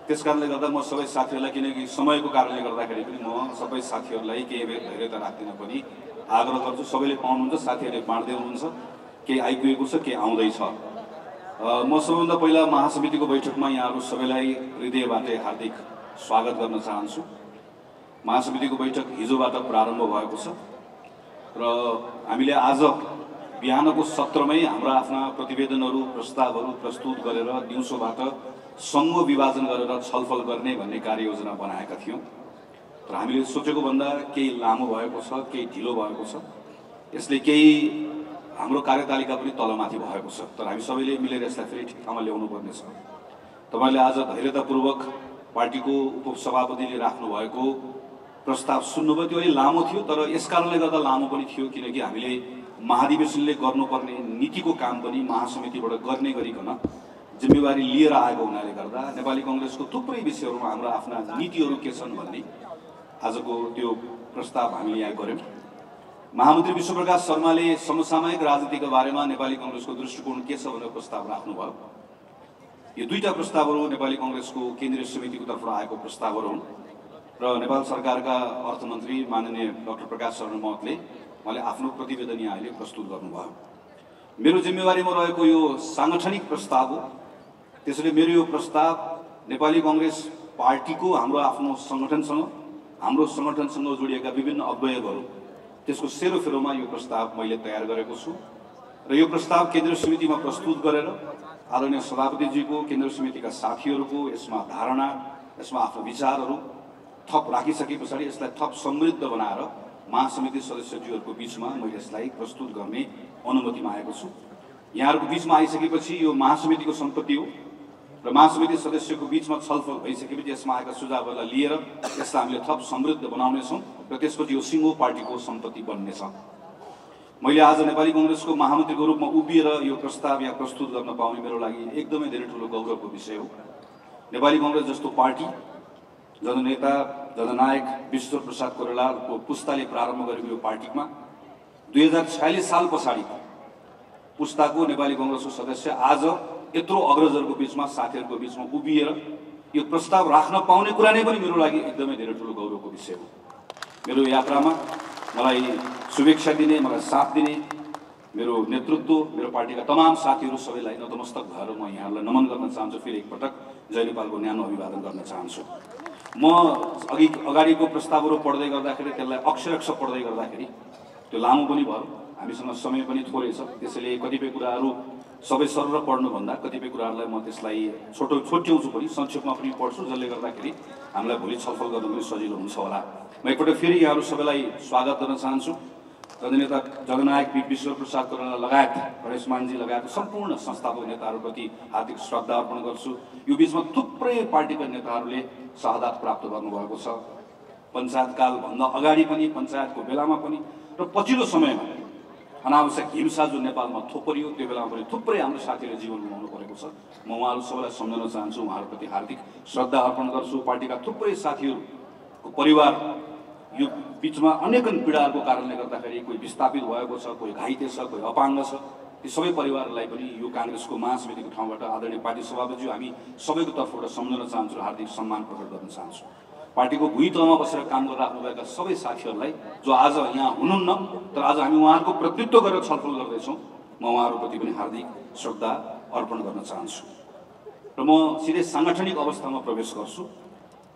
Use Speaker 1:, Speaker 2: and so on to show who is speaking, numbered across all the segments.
Speaker 1: त्यसकारणले गर्दा म सबै साथीहरूलाई, किनकि समयको कारणले गर्दाखेरि पनि म सबै साथीहरूलाई केही धैर्यता राख्दिन पनि आग्रह गर्छु। सबैले पाउनुहुन्छ, साथीहरूले बाँड्दै हुनुहुन्छ, केही आइपुगेको छ, केही आउँदैछ। म सबैभन्दा पहिला महासमितिको बैठकमा यहाँहरू सबैलाई हृदयबाटै हार्दिक स्वागत गर्न चाहन्छु। महासमितिको बैठक हिजोबाट प्रारम्भ भएको छ र हामीले आज बिहानको सत्रमै हाम्रा आफ्ना प्रतिवेदनहरू, प्रस्तावहरू प्रस्तुत गरेर दिउँसोबाट समूह विभाजन गरेर छलफल गर्ने भन्ने कार्ययोजना बनाएका थियौँ। तर हामीले सोचेको भन्दा केही लामो भएको छ, केही ढिलो भएको छ। यसले केही हाम्रो कार्यतालिका पनि तलमाथि भएको छ। तर हामी सबैले मिलेर यसलाई फेरि ठिक ठाउँमा ल्याउनु पर्नेछ। तपाईँले आज धैर्यतापूर्वक पार्टीको उपसभापतिले राख्नुभएको प्रस्ताव सुन्नुभयो। त्यो अलि लामो थियो, तर यस कारणले गर्दा लामो पनि थियो किनकि हामीले महाधिवेशनले गर्नुपर्ने नीतिको काम पनि महासमितिबाट गर्ने गरिकन जिम्मेवारी लिएर आएको हुनाले गर्दा नेपाली कङ्ग्रेसको थुप्रै विषयहरूमा हाम्रा आफ्ना नीतिहरू के छन् भन्ने आजको त्यो प्रस्ताव हामीले यहाँ गऱ्यौँ। महामन्त्री विश्वप्रकाश शर्माले समसामयिक राजनीतिका बारेमा नेपाली कङ्ग्रेसको दृष्टिकोण के छ भनेर प्रस्ताव राख्नुभयो। यो दुईटा प्रस्तावहरू नेपाली कङ्ग्रेसको केन्द्रीय समितिको तर्फबाट आएको प्रस्तावहरू हुन् र नेपाल सरकारका अर्थमन्त्री माननीय डाक्टर प्रकाश शरण महतले उहाँले आफ्नो प्रतिवेदन यहाँ अहिले प्रस्तुत गर्नुभयो। मेरो जिम्मेवारीमा रहेको यो साङ्गठनिक प्रस्ताव हो। त्यसैले मेरो यो प्रस्ताव नेपाली कङ्ग्रेस पार्टीको हाम्रो आफ्नो सङ्गठनसँग जोडिएका विभिन्न अवयवहरू त्यसको सेरोफेरोमा यो प्रस्ताव मैले तयार गरेको छु र यो प्रस्ताव केन्द्रीय समितिमा प्रस्तुत गरेर आदरणीय सभापतिजीको, केन्द्रीय समितिका साथीहरूको यसमा धारणा, यसमा आफ्नो विचारहरू थप राखिसके पछाडि यसलाई थप समृद्ध बनाएर महासमिति सदस्यज्यूहरूको बिचमा मैले यसलाई प्रस्तुत गर्ने अनुमति मागेको छु। यहाँहरूको बिचमा आइसकेपछि यो महासमितिको सम्पत्ति हो र महासमिति सदस्यको बिचमा छलफल भइसकेपछि यसमा आएका सुझावहरूलाई लिएर यसलाई हामीले थप समृद्ध बनाउनेछौँ र त्यसपछि यो सिङ्गो पार्टीको सम्पत्ति बन्नेछ। मैले आज नेपाली कङ्ग्रेसको महामन्त्रीको रूपमा उभिएर यो प्रस्ताव यहाँ प्रस्तुत गर्न पाउने मेरो लागि एकदमै धेरै ठुलो गौरवको विषय हो। नेपाली कङ्ग्रेस जस्तो पार्टी, जननेता जननायक विश्व प्रसाद कोइरालाको पुस्ताले प्रारम्भ गरेको यो पार्टीमा 2046 साल पछाडि पुस्ताको नेपाली कङ्ग्रेसको सदस्य आज यत्रो अग्रजहरूको बिचमा, साथीहरूको बिचमा उभिएर यो प्रस्ताव राख्न पाउने कुरा नै पनि मेरो लागि एकदमै धेरै ठुलो गौरवको विषय हो। मेरो यात्रामा मलाई शुभेच्छा दिने, मलाई साथ दिने मेरो नेतृत्व, मेरो पार्टीका तमाम साथीहरू सबैलाई नतमस्तक भएर म यहाँहरूलाई नमन गर्न चाहन्छु। फेरि एकपटक जय नेपालको न्यानो अभिवादन गर्न चाहन्छु। म अगाडिको प्रस्तावहरू पढ्दै गर्दाखेरि त्यसलाई अक्षर पढ्दै गर्दाखेरि त्यो लामो पनि भयो, हामीसँग समय पनि थोरै छ। त्यसैले कतिपय कुराहरू सबै सरर पढ्नुभन्दा कतिपय कुराहरूलाई म त्यसलाई छोट्याउँछु पनि, संक्षेपमा पनि पढ्छु, जसले गर्दाखेरि हामीलाई भोलि छलफल गर्नु पनि सजिलो हुन्छ होला। म एकपल्ट फेरि यहाँहरू सबैलाई स्वागत गर्न चाहन्छु। जननेता जननायक विश्व प्रसाद कोइराला लगायत गणेश मानजी लगायत सम्पूर्ण संस्थापक नेताहरूप्रति हार्दिक श्रद्धा अर्पण गर्छु। यो बिचमा थुप्रै पार्टीका नेताहरूले शहादत प्राप्त गर्नुभएको छ। पञ्चायतकालभन्दा अगाडि पनि, पञ्चायतको बेलामा पनि र पछिल्लो समयमा अनावश्यक हिंसा जुन नेपालमा थोपरियो त्यो बेलामा पनि थुप्रै हाम्रो साथीहरूले जीवन गुमाउनु परेको छ। म उहाँहरू सबैलाई सम्झन चाहन्छु, उहाँहरूप्रति हार्दिक श्रद्धा अर्पण गर्छु। पार्टीका थुप्रै साथीहरूको परिवार यो बिचमा अनेकन पीडाहरूको कारणले गर्दाखेरि कोही विस्थापित भएको छ, कोही घाइते छ, कोही अपाङ्ग छ। ती सबै परिवारलाई पनि यो काङ्ग्रेसको महासमितिको ठाउँबाट आदरणीय पार्टी सभापतिज्यू हामी सबैको तर्फबाट सम्झन चाहन्छु र हार्दिक सम्मान प्रकट गर्न चाहन्छु। पार्टीको भुइँ तहमा बसेर काम गरिराख्नुभएका सबै साथीहरूलाई जो आज यहाँ हुनुहुन्न, तर आज हामी उहाँहरूको प्रतिनिधित्व गरेर छलफल गर्दैछौँ, म उहाँहरूप्रति पनि हार्दिक श्रद्धा अर्पण गर्न चाहन्छु। र म सिधै साङ्गठनिक अवस्थामा प्रवेश गर्छु।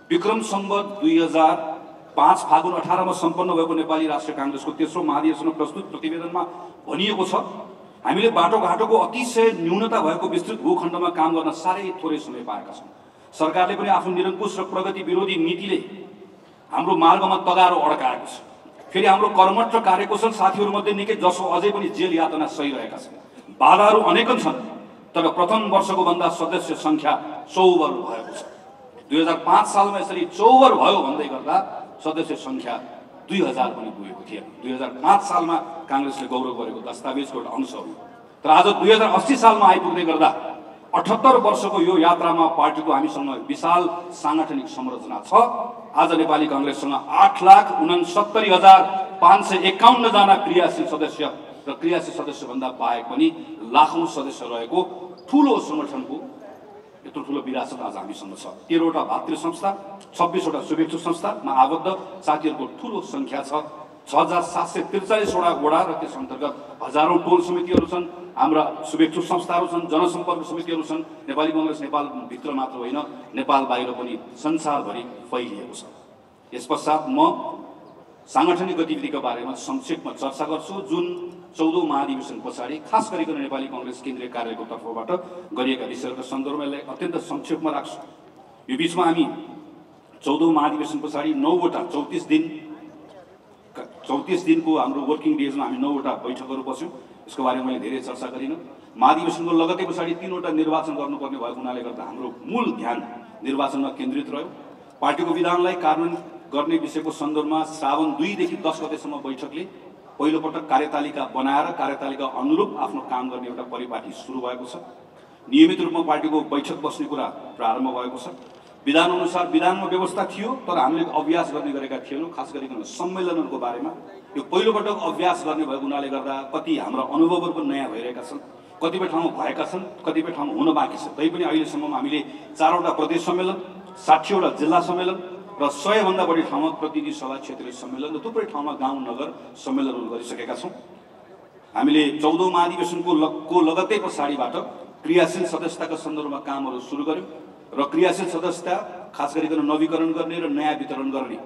Speaker 1: विक्रम सम्वत 2005 फागुन 18 मा सम्पन्न भएको नेपाली राष्ट्रिय काङ्ग्रेसको तेस्रो महाधिवेशनमा प्रस्तुत प्रतिवेदनमा भनिएको छ, हामीले बाटोघाटोको अतिशय न्यूनता भएको विस्तृत भूखण्डमा काम गर्न साह्रै थोरै समय पाएका छौँ। सरकारले पनि आफ्नो निरङ्कुश र प्रगति विरोधी नीतिले हाम्रो मार्गमा तगारो अड्काएको छ। फेरि हाम्रो कर्मठ र कार्यकुशल साथीहरूमध्ये निकै जसो अझै पनि जेल यातना सहिरहेका छन्। बाधाहरू अनेकन छन्, तर प्रथम वर्षको भन्दा सदस्य सङ्ख्या 54 भएको छ। 2005 सालमा यसरी 54 भयो भन्दै गर्दा सदस्य सङ्ख्या 2000 पनि पुगेको थिएन। 2005 सालमा काङ्ग्रेसले गौरव गरेको दस्तावेजको एउटा अंश हो। तर आज 2080 सालमा आइपुग्दै गर्दा 78 वर्षको यो यात्रामा पार्टीको हामीसँग विशाल साङ्गठनिक संरचना छ। आज नेपाली काङ्ग्रेससँग 8,69,551 जना क्रियाशील सदस्य र क्रियाशील सदस्यभन्दा बाहेक पनि लाखौं सदस्य रहेको ठूलो संगठनको यत्रो ठुलो विरासत आज हामीसँग छ। 13वटा भातृ संस्था, 26वटा शुभेच्छु संस्थामा आबद्ध साथीहरूको ठुलो सङ्ख्या छ। 6743वटा वडा र त्यस अन्तर्गत हजारौं टोल समितिहरू छन्, हाम्रा शुभेच्छु संस्थाहरू छन्, जनसम्पर्क समितिहरू छन्। नेपाली कांग्रेस नेपालभित्र मात्र होइन, नेपाल बाहिर पनि संसारभरि फैलिएको छ। यस पश्चात म सांगठनिक गतिविधिका बारेमा संक्षेपमा चर्चा गर्छु, जुन 14औं महाधिवेशन पछाडि खास गरिकन नेपाली कांग्रेस केन्द्रीय कार्यालयको तर्फबाट गरिएका विषयहरूका सन्दर्भमा यसलाई अत्यन्त संक्षेपमा राख्छु। यो बीचमा हामी 14औं महाधिवेशन पछाडि 9वटा 34 दिनको हाम्रो वर्किङ डेजमा हामी 9वटा बैठकहरू बस्यौँ। यसको बारेमा मैले धेरै चर्चा गरिनँ। महाधिवेशनको लगतै पछाडि 3वटा निर्वाचन गर्नुपर्ने भएको हुनाले गर्दा हाम्रो मूल ध्यान निर्वाचनमा केन्द्रित रह्यो। पार्टीको विधानलाई कार्यान्वयन गर्ने विषयको सन्दर्भमा श्रावण 2 देखि 10 गतेसम्म बैठकले पहिलोपटक कार्यतालिका बनाएर कार्यतालिका अनुरूप आफ्नो काम गर्ने एउटा परिपाटी सुरु भएको छ। नियमित रूपमा पार्टीको बैठक बस्ने कुरा प्रारम्भ भएको छ। विधान अनुसार विधानमा व्यवस्था थियो, तर हामीले अभ्यास गर्ने गरेका थिएनौँ। खास गरिकन सम्मेलनहरूको बारेमा यो पहिलोपटक अभ्यास गर्ने भएको हुनाले गर्दा कति हाम्रा अनुभवहरू पनि नयाँ भइरहेका छन्, कतिपय ठाउँमा भएका छन्, कतिपय ठाउँमा हुन बाँकी छ। तैपनि अहिलेसम्म हामीले 4वटा प्रदेश सम्मेलन, 60वटा जिल्ला सम्मेलन र 100 भन्दा बढी ठाउँमा प्रतिनिधि सभा क्षेत्रीय सम्मेलन र थुप्रै ठाउँमा गाउँ नगर सम्मेलनहरू गरिसकेका छौँ। हामीले 14औं महाधिवेशनको लगतै पछाडिबाट क्रियाशील सदस्यताका सन्दर्भमा कामहरू सुरु गर्यौँ र क्रियाशील सदस्यता खास गरिकन नवीकरण गर्ने र नयाँ वितरण गर्ने,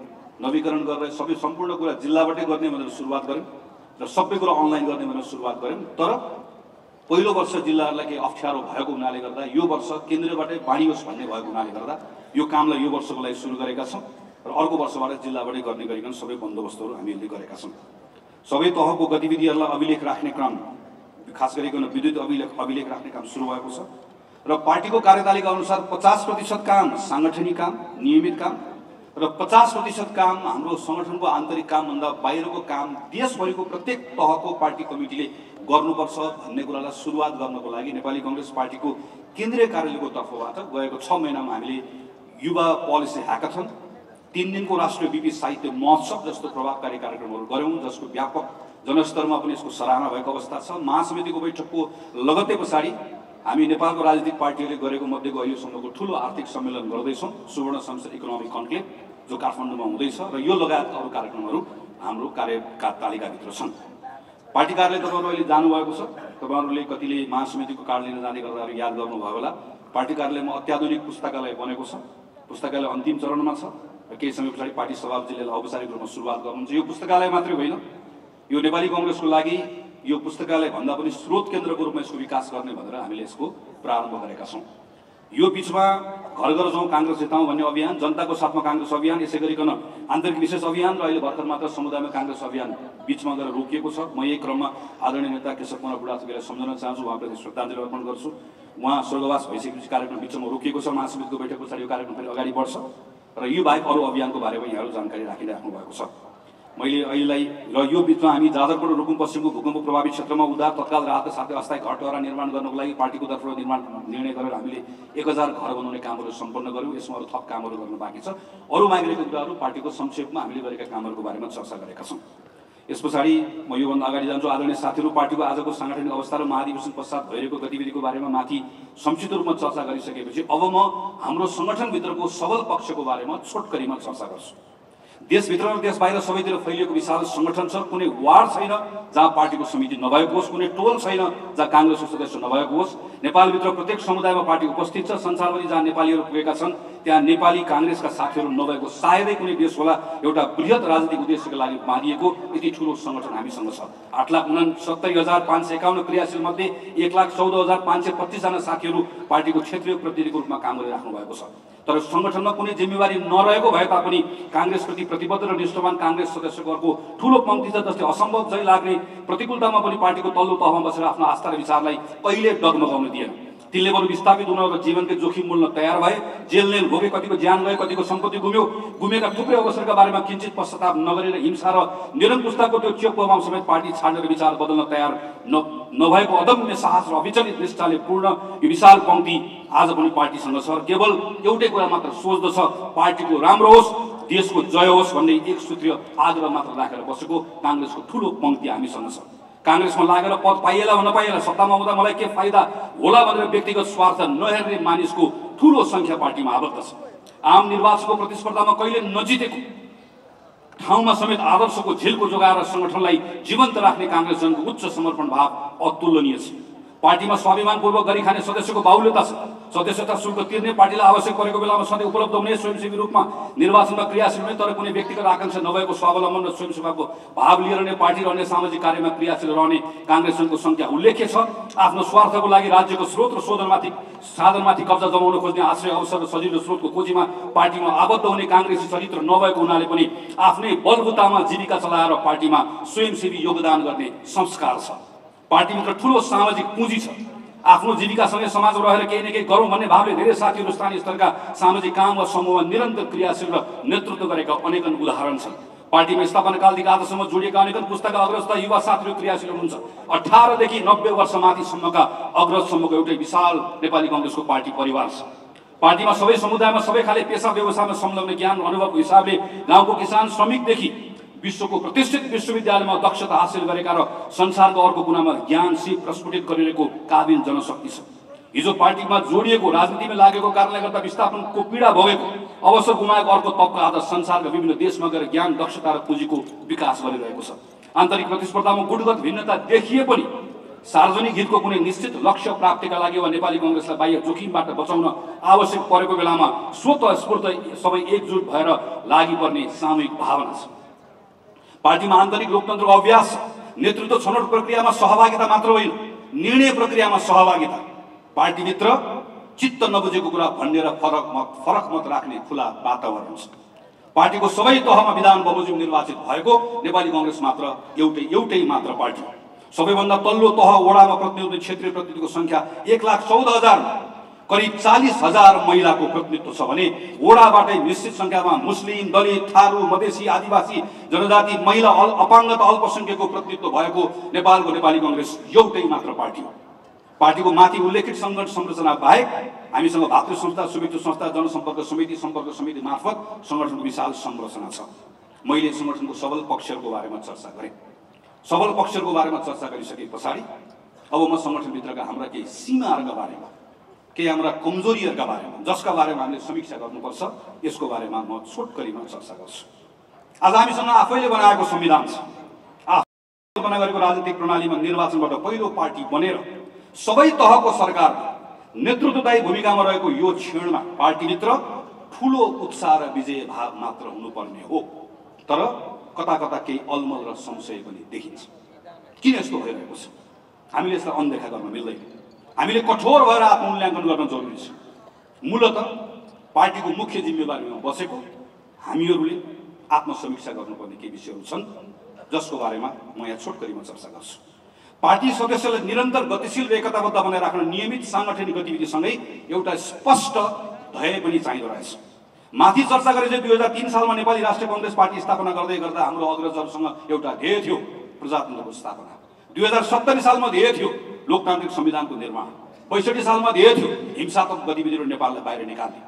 Speaker 1: नवीकरण गरेर सबै सम्पूर्ण कुरा जिल्लाबाटै गर्ने भनेर सुरुवात गर्यौँ र सबै कुरा अनलाइन गर्ने भनेर सुरुवात गर्यौँ। तर पहिलो वर्ष जिल्लाहरूलाई केही अप्ठ्यारो भएको हुनाले गर्दा यो वर्ष केन्द्रबाटै बाँडियोस् भन्ने भएको हुनाले गर्दा यो कामलाई यो वर्षको लागि सुरु गरेका छौँ र अर्को वर्षबाट जिल्लाबाटै गर्ने गरिकन सबै बन्दोबस्तहरू हामीले गरेका छौँ। सबै तहको गतिविधिहरूलाई अभिलेख राख्ने काम, खास गरिकन विद्युत अभिलेख राख्ने काम सुरु भएको छ र पार्टीको कार्यतालिका अनुसार 50% काम सांगठनिक काम, नियमित काम र 50% काम हाम्रो संगठनको आन्तरिक कामभन्दा बाहिरको काम देशभरिको प्रत्येक तहको पार्टी कमिटीले गर्नुपर्छ भन्ने कुरालाई सुरुवात गर्नको लागि नेपाली कांग्रेस पार्टीको केन्द्रीय कार्यालयको तर्फबाट गएको 6 महिनामा हामीले युवा पोलिसी ह्याकाथन, 3 दिनको राष्ट्रिय विपी साहित्य महोत्सव जस्तो प्रभावकारी कार्यक्रमहरू गऱ्यौँ, जसको व्यापक जनस्तरमा पनि यसको सराहना भएको अवस्था छ। महासमितिको बैठकको लगत्तै पछाडि हामी नेपालको राजनीतिक पार्टीहरूले गरेको मध्येको अहिलेसम्मको ठुलो आर्थिक सम्मेलन गर्दैछौँ, सुवर्ण संसद इकोनोमिक कन्क्लेभ, जो काठमाडौँमा हुँदैछ र यो लगायतका अरू कार्यक्रमहरू हाम्रो तालिकाभित्र छन्। पार्टी कार्यालय तपाईँहरू अहिले जानुभएको छ, तपाईँहरूले कतिले महासमितिको कार्यालय जाने गर्दा याद गर्नुभयो होला। पार्टी कार्यालयमा अत्याधुनिक पुस्तकालय बनेको छ, पुस्तकालय अन्तिम चरणमा छ र केही समय पछाडि पार्टी सभापतिले औपचारिक रूपमा सुरुवात गर्नुहुन्छ। यो पुस्तकालय मात्रै होइन, यो नेपाली कांग्रेसको लागि यो पुस्तकालय भन्दा पनि स्रोत केन्द्रको रूपमा यसको विकास गर्ने भनेर हामीले यसको प्रारम्भ गरेका छौँ। यो बीचमा घर घर जाउँ कांग्रेस जिताउँ भन्ने अभियान, जनताको साथमा कांग्रेस अभियान, यसै गरिकन आन्तरिक विशेष अभियान र अहिले भर्खर मात्र समुदायमा कांग्रेस अभियान बीचमा गएर रोकिएको छ। म यही क्रममा आदरणीय नेता केशव कुमार बुढाथोकीलाई सम्झन चाहन्छु, उहाँप्रति श्रद्धाञ्जली अर्पण गर्छु। उहाँ स्वर्गवास भइसकेपछि कार्यक्रम बीचमा रोकिएको छ। महासमितिको बैठक पछाडि यो कार्यक्रम फेरि अगाडि बढ्छ र यो बाहेक अरू अभियानको बारेमा यहाँहरू जानकारी राखिराख्नु भएको छ। मैले अहिलेलाई र यो बीचमा हामी जाजरकोट र रुकुम पश्चिमको भूकम्प प्रभावित क्षेत्रमा उद्धार, तत्काल राहत साथै अस्थायी घरटहरा निर्माण गर्नको लागि पार्टीको तर्फबाट निर्णय गरेर हामीले 1000 घर बनाउने कामहरू सम्पन्न गर्यौँ। यसमा अरू थप कामहरू गर्न बाँकी छ। अरू मागिरहेको कुराहरू पार्टीको संक्षेपमा हामीले गरेका कामहरूको बारेमा चर्चा गरेका छौँ। यस पछाडि म योभन्दा अगाडि जान्छु। आदरणीय साथीहरू, पार्टीको आजको सांगठनिक अवस्था र महाधिवेशन पश्चात भइरहेको गतिविधिको बारेमा माथि संक्षिप्त रूपमा चर्चा गरिसकेपछि अब म हाम्रो संगठनभित्रको सबल पक्षको बारेमा छोटकरीमा चर्चा गर्छु। देशभित्र र देश बाहिर सबैतिर फैलिएको विशाल संगठन छ। कुनै वार्ड छैन जहाँ पार्टीको समिति नभएको होस्, कुनै टोल छैन जहाँ कांग्रेसको सदस्य नभएको होस्। नेपालभित्र प्रत्येक समुदायमा पार्टी उपस्थित छ। संसारभरि जहाँ नेपालीहरू पुगेका छन् त्यहाँ नेपाली कांग्रेसका साथीहरू नभएको सायदै कुनै देश होला एउटा बृहत राजनीतिक उद्देश्यका लागि बाँधिएको यति ठुलो संगठन हामीसँग छ। 8,69,551 क्रियाशील मध्ये 1,14,525 जना साथीहरू पार्टीको क्षेत्रीय प्रतिनिधिको रूपमा काम गरिराख्नु भएको छ। तर संगठनमा कुनै जिम्मेवारी नरहेको भए तापनि कांग्रेसप्रति प्रतिबद्ध र निष्ठावान कांग्रेस सदस्यहरूको ठुलो पंक्ति छ, जसले असम्भव झै लाग्ने प्रतिकूलतामा पनि पार्टीको तल्लो तहमा बसेर आफ्नो आस्था र विचारलाई कहिले डगमगाउन दिएन। तिनले बरु विस्थापित हुन र जीवनको जोखिम मोल्न तयार भए। जेल भोगे, कतिको ज्यान गयो, कतिको सम्पत्ति गुमेका थुप्रै अवसरका बारेमा किञ्चित पश्चाताप नगरेर हिंसा र निरङ्कुशताको त्यो चेपमा समेत पार्टी छाड्न र विचार बदल्न तयार नभएको अदम्य साहस र अविचलित निष्ठाले पूर्ण यो विशाल पंक्ति आज पनि पार्टीसँग छ। केवल एउटै कुरा मात्र सोच्दछ, पार्टीको राम्रो होस्, देशको जय होस् भन्ने एक सूत्रीय आग्रह मात्र राखेर बसेको कांग्रेसको ठुलो पंक्ति हामीसँग छ। काङ्ग्रेसमा लागेर पद पाइएला वा नपाइएला, सत्तामा हुँदा मलाई के फाइदा होला भनेर व्यक्तिगत स्वार्थ नहेर्ने मानिसको ठूलो संख्या पार्टीमा आबद्ध छ। आम निर्वाचनको प्रतिस्पर्धामा कहिले नजितेको ठाउँमा समेत आदर्शको झिल्को जोगाएर संगठनलाई जीवन्त राख्ने काङ्ग्रेसजनको उच्च समर्पण भाव अतुलनीय छ। पार्टीमा स्वाभिमानपूर्वक गरी खाने सदस्यको बाहुल्यता छ। सदस्यता शुल्क तिर्ने, पार्टीलाई आवश्यक परेको बेलामा सधैँ उपलब्ध हुने, स्वयंसेवी रूपमा निर्वाचनमा क्रियाशील हुने, तर कुनै व्यक्तिगत आकांक्षा नभएको स्वावलम्बन र स्वयंसेवाको भाव लिएर नै पार्टी र अन्य सामाजिक कार्यमा क्रियाशील रहने काङ्ग्रेसजनको संख्या उल्लेख्य छ। आफ्नो स्वार्थको लागि राज्यको स्रोत र साधनमाथि कब्जा जमाउन खोज्ने आश्रय अवसर र सजिलो स्रोतको खोजीमा पार्टीमा आबद्ध हुने काङ्ग्रेसी चरित्र नभएको हुनाले पनि आफ्नै बलबुतामा जीविका चलाएर पार्टीमा स्वयंसेवी योगदान गर्ने संस्कार छ। पार्टीभित्र ठूलो सामाजिक पुँजी छ। आफ्नो जीविकासँगै समाजमा रहेर केही न केही गरौँ भन्ने भावले धेरै साथीहरू स्थानीय स्तरका सामाजिक काम वा समूहमा निरन्तर क्रियाशील र नेतृत्व गरेका अनेकन उदाहरण छन्। पार्टीमा स्थापनाकालदेखि आजसम्म जोडिएका अनेकन पुस्ताका अग्रज युवा साथीहरू क्रियाशील हुनुहुन्छ। 18 देखि 90 वर्ष माथिसम्मका अग्रजसम्मको एउटै विशाल नेपाली काङ्ग्रेसको पार्टी परिवार छ। पार्टीमा सबै समुदायमा सबै खाले पेसा व्यवसायमा संलग्न ज्ञान अनुभवको हिसाबले गाउँको किसान श्रमिकदेखि विश्वको प्रतिष्ठित विश्वविद्यालयमा दक्षता हासिल गरेका र संसारको अर्को कुनामा ज्ञान सिप प्रस्फुटित गरिरहेको काबिल जनशक्ति छ। हिजो पार्टीमा जोडिएको, राजनीतिमा लागेको कारणले गर्दा विस्थापनको पीडा भोगेको, अवसर गुमाएको अर्को तबका आज संसारका विभिन्न देशमा गएर ज्ञान, दक्षता र पुँजीको विकास गरिरहेको छ। आन्तरिक प्रतिस्पर्धामा गुणगत भिन्नता देखिए पनि सार्वजनिक हितको कुनै निश्चित लक्ष्य प्राप्तिका लागि वा नेपाली काङ्ग्रेसलाई बाह्य जोखिमबाट बचाउन आवश्यक परेको बेलामा स्वतः स्फूर्त सबै एकजुट भएर लागि पर्ने सामूहिक भावना छ। पार्टीमा आन्तरिक लोकतन्त्रको अभ्यास, नेतृत्व छनौट प्रक्रियामा सहभागिता मात्र होइन, निर्णय प्रक्रियामा सहभागिता, पार्टीभित्र चित्त नबुझेको कुरा भन्ने र फरक मत राख्ने खुला वातावरण छ। पार्टीको सबै तहमा विधान बमोजिम निर्वाचित भएको नेपाली काङ्ग्रेस मात्र एउटै मात्र पार्टी। सबैभन्दा तल्लो तह वडामा प्रतिनिधि, क्षेत्रीय प्रतिनिधिको संख्या 1,14,000, करिब 40,000 महिलाको प्रतिनिधित्व छ भने वडाबाटै निश्चित संख्यामा मुस्लिम, दलित, थारू, मधेसी, आदिवासी, जनजाति, महिला, अपाङ्गता, अल्पसंख्यकको प्रतिनिधित्व भएको नेपालको नेपाली काङ्ग्रेस एउटै मात्र पार्टी हो। पार्टीको माथि उल्लेखित सङ्गठन संरचना बाहेक हामीसँग भातृ संस्था, शुभेच्छु संस्था, जनसम्पर्क समिति मार्फत सङ्गठनको विशाल संरचना छ। मैले सङ्गठनको सबल पक्षहरूको बारेमा चर्चा गरेँ। सबल पक्षहरूको बारेमा चर्चा गरिसके पछाडि अब म सङ्गठनभित्रका हाम्रा केही सीमाहरूका बारेमा, केही हाम्रा कमजोरीहरूका बारेमा, जसका बारेमा हामीले समीक्षा गर्नुपर्छ, यसको बारेमा म छोटकरीमा चर्चा गर्छु। आज हामीसँग आफैले बनाएको संविधान छ। आफैले बना गरेको राजनीतिक प्रणालीमा निर्वाचनबाट पहिलो पार्टी बनेर सबै तहको सरकार नेतृत्वदायी भूमिकामा रहेको यो क्षणमा पार्टीभित्र ठूलो उत्साह र विजय भाव मात्र हुनुपर्ने हो, तर कता कता केही अलमल र संशय पनि देखिन्छ। किन यस्तो भइरहेको छ? हामीले यसलाई अनदेखा गर्न मिल्दैन। हामीले कठोर भएर आत्ममूल्याङ्कन गर्न जरुरी छ। मूलतः पार्टीको मुख्य जिम्मेवारीमा बसेको हामीहरूले आत्मसमीक्षा गर्नुपर्ने केही विषयहरू छन्, जसको बारेमा म यहाँ छोटकरीमा चर्चा गर्छु। पार्टी सदस्यलाई निरन्तर गतिशील र एकताबद्ध बनाएर राख्न नियमित साङ्गठनिक गतिविधिसँगै एउटा स्पष्ट ध्येय पनि चाहिँदो रहेछ। माथि चर्चा गरे चाहिँ 2003 सालमा नेपाली राष्ट्रिय काङ्ग्रेस पार्टी स्थापना गर्दै गर्दा हाम्रो अग्रजहरूसँग एउटा ध्येय थियो, प्रजातन्त्रको स्थापना। 2070 सालमा ध्येय थियो लोकतान्त्रिक संविधानको निर्माण। 65 सालमा ध्येय थियो हिंसात्मक गतिविधिहरू नेपाललाई बाहिर निकाल्ने।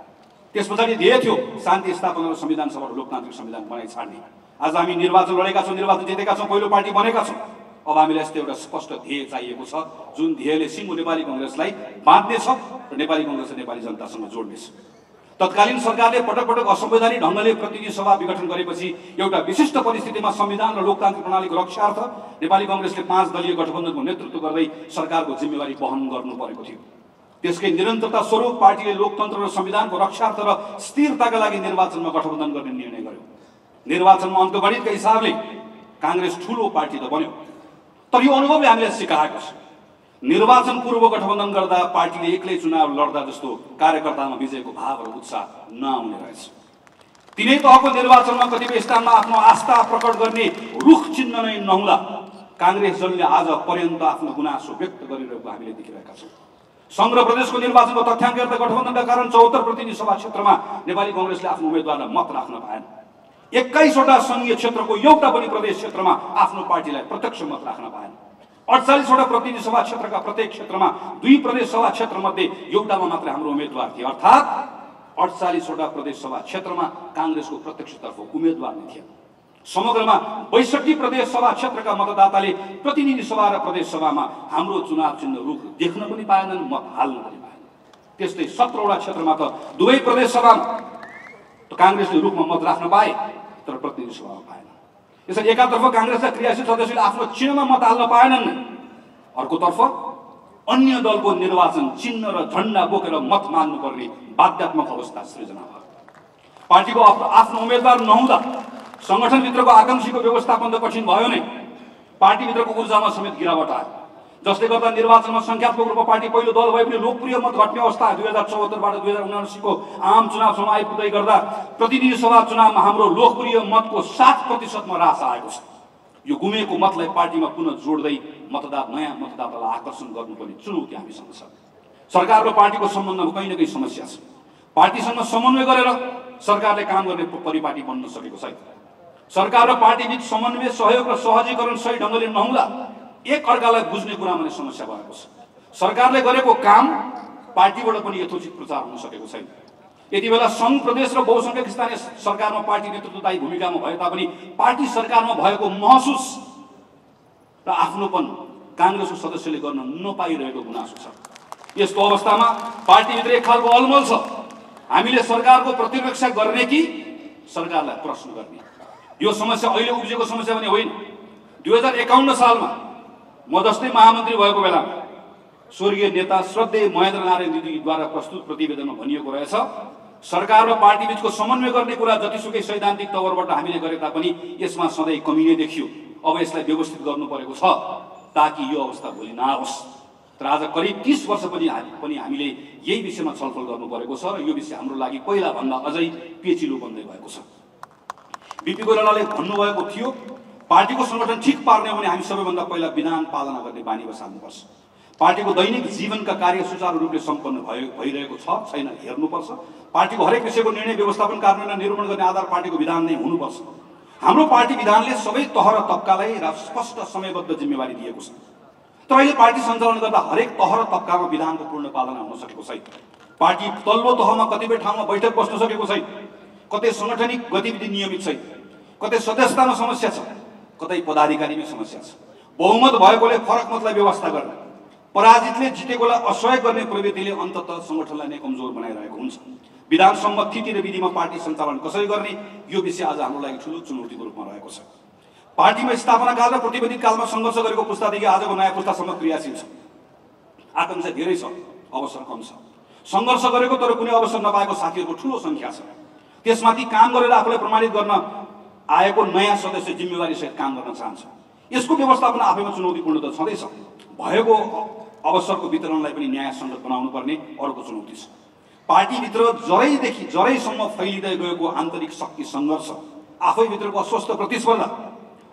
Speaker 1: त्यस पछाडि ध्येय थियो शान्ति स्थापना र संविधान सभाबाट लोकतान्त्रिक संविधान बनाइ छाड्ने। आज हामी निर्वाचन लडेका छौँ, निर्वाचन जितेका छौँ, पहिलो पार्टी बनेका छौँ। अब हामीलाई यस्तो एउटा स्पष्ट ध्येय चाहिएको छ, जुन ध्येयले सिङ्गो नेपाली काङ्ग्रेसलाई बाँध्नेछ र नेपाली काङ्ग्रेसले नेपाली जनतासँग जोड्नेछ। तत्कालीन सरकारले पटक पटक असंवैधानिक ढङ्गले प्रतिनिधि सभा विघटन गरेपछि एउटा विशिष्ट परिस्थितिमा संविधान र लोकतान्त्रिक प्रणालीको रक्षार्थ नेपाली काङ्ग्रेसले 5 दलीय गठबन्धनको नेतृत्व गर्दै सरकारको जिम्मेवारी वहन गर्नु परेको थियो। त्यसकै निरन्तरता स्वरूप पार्टीले लोकतन्त्र र संविधानको रक्षार्थ र स्थिरताका लागि निर्वाचनमा गठबन्धन गर्ने निर्णय गर्यो। निर्वाचनमा अङ्कगणितका हिसाबले काङ्ग्रेस ठूलो पार्टी त बन्यो, तर यो अनुभवले हामीलाई सिकाएको छ निर्वाचन पूर्व गठबन्धन गर्दा पार्टीले एक्लै चुनाव लड्दा जस्तो कार्यकर्तामा विजयको भाव र उत्साह नआउने रहेछ। तिनै तहको निर्वाचनमा कतिपय स्थानमा आफ्नो आस्था प्रकट गर्ने रुख चिन्ह नै नहुँदा काङ्ग्रेस दलले आज पर्यन्त आफ्नो गुनासो व्यक्त गरिरहेको हामीले देखिरहेका छौँ। संघ र प्रदेशको निर्वाचनको तथ्याङ्क हेर्दा गठबन्धनका कारण 74 प्रतिनिधि सभा क्षेत्रमा नेपाली काङ्ग्रेसले आफ्नो उम्मेदवारलाई मत राख्न पाएन। 21 वटा संघीय क्षेत्रको एउटा पनि प्रदेश क्षेत्रमा आफ्नो पार्टीलाई प्रत्यक्ष मत राख्न पाएन। 48 वटा प्रतिनिधि सभा क्षेत्रका प्रत्येक क्षेत्रमा 2 प्रदेश सभा क्षेत्र मध्ये एउटामा मात्र हाम्रो उम्मेदवार थिए, अर्थात् 48 वटा प्रदेश सभा क्षेत्रमा काङ्ग्रेसको प्रत्यक्षतर्फ उम्मेदवार नै थिए। समग्रमा 62 प्रदेश सभा क्षेत्रका मतदाताले प्रतिनिधि सभा र प्रदेश सभामा हाम्रो चुनाव चिन्ह रुख देख्न पनि पाएनन्, मत हाल्न पनि पाएनन्। त्यस्तै 17वटा क्षेत्रमा त दुवै प्रदेश सभामा कांग्रेसले रुखमा मत राख्न पाए तर प्रतिनिधि सभामा पाएन। यसरी एकातर्फ कांग्रेसका क्रियाशील सदस्यले आफ्नो चिन्हमा मत हाल्न पाएनन्, अर्कोतर्फ अन्य दलको निर्वाचन चिन्ह र झण्डा बोकेर मत माग्नुपर्ने बाध्यात्मक अवस्था सृजना भयो। पार्टीको आफ्नो उम्मेदवार नहुँदा संगठनभित्रको आकांक्षीको व्यवस्थापन त कठिन भयो नै, पार्टीभित्रको ऊर्जामा समेत गिरावट आयो, जसले गर्दा निर्वाचनमा संख्यात्मक रूपमा पार्टी पहिलो दल भए पनि लोकप्रिय मत घट्ने अवस्था 2074बाट 2079 को आम चुनावसम्म आइपुग्दै गर्दा प्रतिनिधि सभा चुनावमा हाम्रो लोकप्रिय मतको 7% मा ह्रास आएको छ। यो गुमेको मतलाई पार्टीमा पुनः जोड्दै नयाँ मतदातालाई आकर्षण गर्नुपर्ने चुनौती हामीसँग छ। सरकार र पार्टीको सम्बन्धमा कहीँ न कहीँ समस्या छ। पार्टीसँग समन्वय गरेर सरकारले काम गर्ने परिपाटी बन्न सकेको छैन। सरकार र पार्टीबीच समन्वय, सहयोग र सहजीकरण सही ढङ्गले नहुँदा एक अर्कालाई बुझ्ने कुरामा नै समस्या भएको छ। सरकारले गरेको काम पार्टीबाट पनि यथोचित प्रचार हुन सकेको छैन। यति बेला संघ, प्रदेश र बहुसंख्यक स्थानीय सरकारमा पार्टी नेतृत्वदायी भूमिकामा भए तापनि पार्टी सरकारमा भएको महसुस र आफ्नोपन कांग्रेसको सदस्यले गर्न नपाइरहेको गुनासो छ। यस्तो अवस्थामा पार्टीभित्र एक खालको अलमल छ। हामीले सरकारको प्रतिरक्षा गर्ने कि सरकारलाई प्रश्न गर्ने? यो समस्या अहिले उब्जेको समस्या पनि होइन। 2051 सालमा म जस्तै महामन्त्री भएको बेलामा स्वर्गीय नेता श्रद्धेय महेन्द्र नारायण दिदीद्वारा प्रस्तुत प्रतिवेदनमा भनिएको रहेछ, सरकार र पार्टी बीचको समन्वय गर्ने कुरा जतिसुकै सैद्धान्तिक तवरबाट हामीले गरे तापनि यसमा सधैँ कमी नै देखियो। अब यसलाई व्यवस्थित गर्नु परेको छ ताकि यो अवस्था भोलि नआओस्। तर आज करिब 30 वर्ष पनि हामीले यही विषयमा छलफल गर्नु परेको छ र यो विषय हाम्रो लागि पहिला भन्दा अझै पेचिलो बन्दै गएको छ। बीपी कोइरालाले भन्नुभएको थियो, पार्टीको संगठन ठिक पार्ने हो भने हामी सबैभन्दा पहिला विधान पालना गर्ने बानी बसाल्नुपर्छ। पार्टीको दैनिक जीवनका कार्य सुचारू रूपले सम्पन्न भइरहेको छ छैन हेर्नुपर्छ। पार्टीको हरेक विषयको निर्णय व्यवस्थापन, कार्यान्वयन, निरूपण गर्ने आधार पार्टीको विधान नै हुनुपर्छ। हाम्रो पार्टी विधानले सबै तह र तबकालाई स्पष्ट समयबद्ध जिम्मेवारी दिएको छ। तर अहिले पार्टी सञ्चालन गर्दा हरेक तह र तबकामा विधानको पूर्ण पालना हुन सकेको छैन। पार्टी तल्लो तहमा कतिपय ठाउँमा बैठक बस्न सकेको छैन, कतै संगठनिक गतिविधि नियमित छैन, कतै सदस्यतामा समस्या छ, कतै पदाधिकारीमै समस्या छ। बहुमत भएकोले फरक मतलाई व्यवस्था गर्ने, पराजितले जितेकोलाई असहयोग गर्ने प्रवृत्तिले अन्ततः संगठनलाई नै कमजोर बनाइरहेको हुन्छ। विधान सम्मत थिति र विधिमा पार्टी सञ्चालन कसरी गर्ने, यो विषय आज हाम्रो लागि ठुलो चुनौतीको रूपमा रहेको छ। पार्टीमा स्थापना काल र प्रतिबन्धित कालमा सङ्घर्ष गरेको पुस्तादेखि आजको नयाँ पुस्तासम्म क्रियाशील छ। आकांक्षा धेरै छ, अवसर कम छ। सङ्घर्ष गरेको तर कुनै अवसर नपाएको साथीहरूको ठुलो सङ्ख्या छ। त्यसमाथि काम गरेर आफूलाई प्रमाणित गर्न आएको नयाँ सदस्य जिम्मेवारीसहित काम गर्न चाहन्छ। यसको व्यवस्थापन आफैमा चुनौतीपूर्ण त छँदैछ। भएको अवसरको वितरणलाई पनि न्यायसङ्गत बनाउनु पर्ने अर्को चुनौती छ। पार्टीभित्र जरैसम्म फैलिँदै गएको आन्तरिक शक्ति सङ्घर्ष, आफैभित्रको अस्वस्थ प्रतिस्पर्धा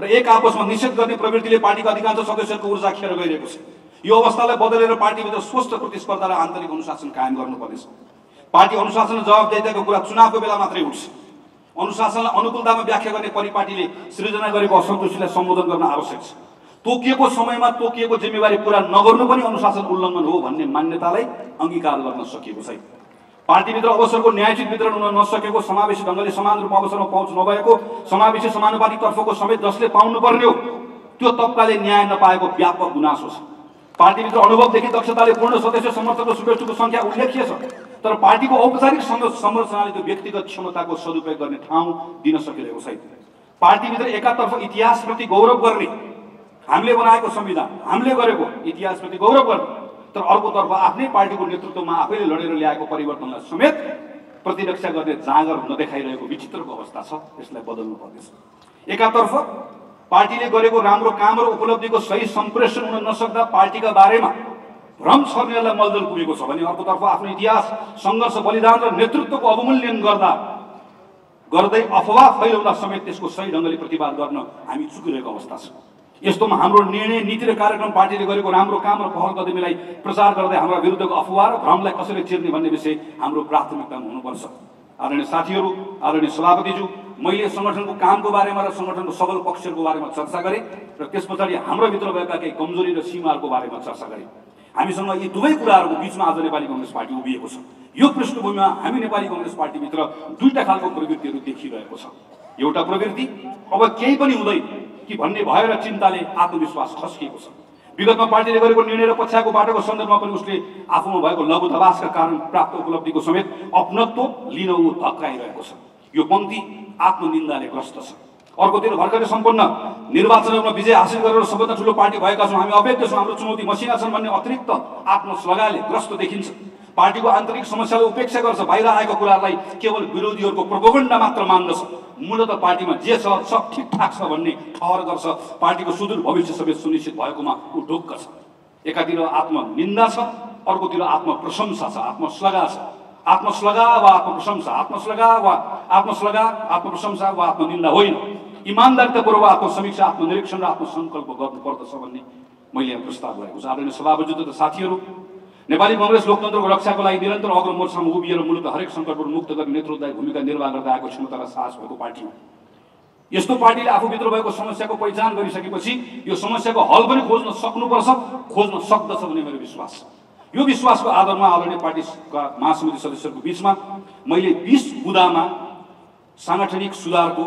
Speaker 1: र एक आपसमा निषेध गर्ने प्रवृत्तिले पार्टीका अधिकांश सदस्यहरूको ऊर्जा खेर गइरहेको छ। यो अवस्थालाई बदलेर पार्टीभित्र स्वस्थ प्रतिस्पर्धा र आन्तरिक अनुशासन कायम गर्नुपर्नेछ। पार्टी अनुशासन र जवाबदेहिताको कुरा चुनावको बेला मात्रै उठ्छ। अनुशासनलाई अनुकूलतामा व्याख्या गर्ने परिपाटीले सृजना गरेको असन्तुष्टिलाई सम्बोधन गर्न आवश्यक छ। तोकिएको समयमा तोकिएको जिम्मेवारी पूरा नगर्नु पनि अनुशासन उल्लङ्घन हो भन्ने मान्यतालाई अङ्गीकार गर्न सकिएको छैन। पार्टीभित्र अवसरको न्यायोचित वितरण हुन नसकेको, समावेशी ढङ्गले समान रूपमा अवसरमा पहुँच नभएको, समावेशी समानुपातिक तर्फको समेत जसले पाउनुपर्ने हो त्यो तबकाले न्याय नपाएको व्यापक गुनासो छ। पार्टीभित्र अनुभवदेखि दक्षताले पूर्ण सदस्य समर्थक र शुभेच्छुको सङ्ख्या उल्लेख्य छ, तर पार्टीको औपचारिक संरचनाले त्यो व्यक्तिगत क्षमताको सदुपयोग गर्ने ठाउँ दिन सकिरहेको छैन। पार्टीभित्र एकातर्फ इतिहासप्रति गौरव गर्ने, हामीले बनाएको संविधान, हामीले गरेको इतिहासप्रति गौरव गर्ने, तर अर्कोतर्फ आफ्नै पार्टीको नेतृत्वमा आफैले लडेर ल्याएको परिवर्तनलाई समेत प्रतिरक्षा गर्ने जाँगर नदेखाइरहेको विचित्रको अवस्था छ। यसलाई बदल्नु पर्नेछ। एकातर्फ पार्टीले गरेको राम्रो काम र उपलब्धिको सही सम्प्रेषण हुन नसक्दा पार्टीका बारेमा भ्रम छर्नेलाई मलदल पुगेको छ भने अर्कोतर्फ आफ्नो इतिहास, सङ्घर्ष, बलिदान र नेतृत्वको अवमूल्यन गर्दै अफवाह फैलाउँदा समेत त्यसको सही ढङ्गले प्रतिवाद गर्न हामी चुकिरहेको अवस्था छ। यस्तोमा हाम्रो निर्णय, नीति र कार्यक्रम, पार्टीले गरेको राम्रो काम र पहल कदमीलाई प्रचार गर्दै हाम्रा विरुद्धको अफवाह र भ्रमलाई कसरी चिर्ने भन्ने विषय हाम्रो प्राथमिकतामा हुनुपर्छ। आदरणीय साथीहरू, आदरणीय सभापतिज्यू, मैले सङ्गठनको कामको बारेमा र सङ्गठनको सबल पक्षहरूको बारेमा चर्चा गरेँ र त्यस पछाडि हाम्रो भित्र भएका केही कमजोरी र सीमाहरूको बारेमा चर्चा गरेँ। हामीसँग यी दुवै कुराहरूको बिचमा आज नेपाली कङ्ग्रेस पार्टी उभिएको छ। यो पृष्ठभूमिमा हामी नेपाली कङ्ग्रेस पार्टीभित्र दुईटा खालको प्रवृत्तिहरू देखिरहेको छ। एउटा प्रवृत्ति अब केही पनि हुँदैन कि भन्ने भएर चिन्ताले आत्मविश्वास खस्किएको छ। विगतमा पार्टीले गरेको निर्णय र पछ्याएको बाटोको सन्दर्भमा पनि उसले आफूमा भएको लघुतवासका कारण प्राप्त उपलब्धिको समेत अपनत्व लिन ऊ धक्काइरहेको छ। यो पङ्क्ति आत्मनिन्दाले ग्रस्त छ। अर्कोतिर भर्खरै सम्पन्न निर्वाचनमा विजय हासिल गरेर सबभन्दा ठुलो पार्टी भएका छौँ, हामी अभेद्य छौँ, हाम्रो चुनौती मसिना छन् भन्ने अतिरिक्त आत्मश्लाघाले ग्रस्त देखिन्छ। पार्टीको आन्तरिक समस्यालाई उपेक्षा गर्छ, बाहिर आएका कुराहरूलाई केवल विरोधीहरूको प्रोपोगन्डा मात्र मान्दछ। मूलतः पार्टीमा जे छ सब ठिकठाक छ भन्ने ठहर गर्छ। पार्टीको सुदूर भविष्य समेत सुनिश्चित भएकोमा ऊ ढुक्क छ। एकातिर आत्मनिन्दा छ, अर्कोतिर आत्मप्रशंसा छ, आत्मश्लाघा छ। आत्मश्लाघा वा आत्मप्रशंसा, आत्मश्लाघा वा आत्मश्लाघा, आत्मप्रशंसा वा आत्मनिन्दा होइन। इमानदारितापूर्वक आत्मसमीक्षा, आत्मनिरीक्षण र आत्मसङ्कल्प गर्नुपर्दछ भन्ने मैले यहाँ प्रस्ताव गरेको छु। आदरणीय सभापति तथा साथीहरू, नेपाली कांग्रेस लोकतन्त्रको रक्षाको लागि निरन्तर अग्र मोर्चामा उभिएर मूलतः हरेक सङ्कटबाट मुक्त गर्ने नेतृत्वदायी भूमिका निर्वाह गर्दै आएको क्षमता र साहस भएको पार्टी हो। यस्तो पार्टीले आफूभित्र भएको समस्याको पहिचान गरिसकेपछि यो समस्याको हल पनि खोज्न सक्नुपर्छ, खोज्न सक्दछ भन्ने मेरो विश्वास छ। यो विश्वासको आधारमा आदरणीय पार्टीका महासमिति सदस्यहरूको बीचमा मैले 20 बुँदामा साङ्गठनिक सुधारको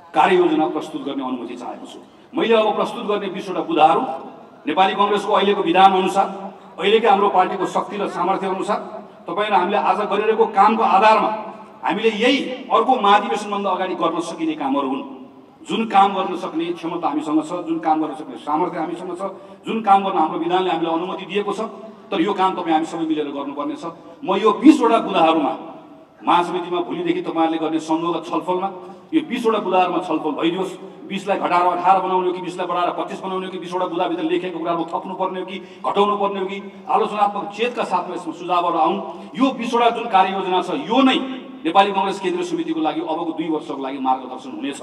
Speaker 1: कार्ययोजना प्रस्तुत गर्ने अनुमति चाहेको छु। मैले अब प्रस्तुत गर्ने 20 वटा बुँदाहरू नेपाली कांग्रेसको अहिलेको विधान अनुसार, अहिलेकै हाम्रो पार्टीको शक्ति र सामर्थ्य अनुसार, तपाईँ र हामीले आज गरिरहेको कामको आधारमा हामीले यही अर्को महाधिवेशनभन्दा अगाडि गर्न सकिने कामहरू हुन्। जुन काम गर्न सक्ने क्षमता हामीसँग छ, जुन काम गर्न सक्ने सामर्थ्य हामीसँग छ, जुन काम गर्न हाम्रो विधानले हामीलाई अनुमति दिएको छ, तर यो काम तपाईँ हामी सबै मिलेर गर्नुपर्ने छ। म यो 20 वटा बुँदाहरूमा महासमितिमा भोलिदेखि तपाईँहरूले गर्ने संगत छलफलमा यो 20 वटा बुँदाहरूमा छलफल भइदियोस्। 20 लाई घटाएर 18 बनाउने हो कि 20 लाई बढाएर 25 बनाउने हो कि 20 वटा बुँदाभित्र लेखेको कुराहरू थप्नु पर्ने हो कि घटाउनु पर्ने हो कि आलोचनात्मक चेतका साथमा यसमा सुझावहरू आउन्। यो 20 वटा जुन कार्ययोजना छ यो नै नेपाली कांग्रेस केन्द्रीय समितिको लागि अबको 2 वर्षको लागि मार्गदर्शन हुनेछ।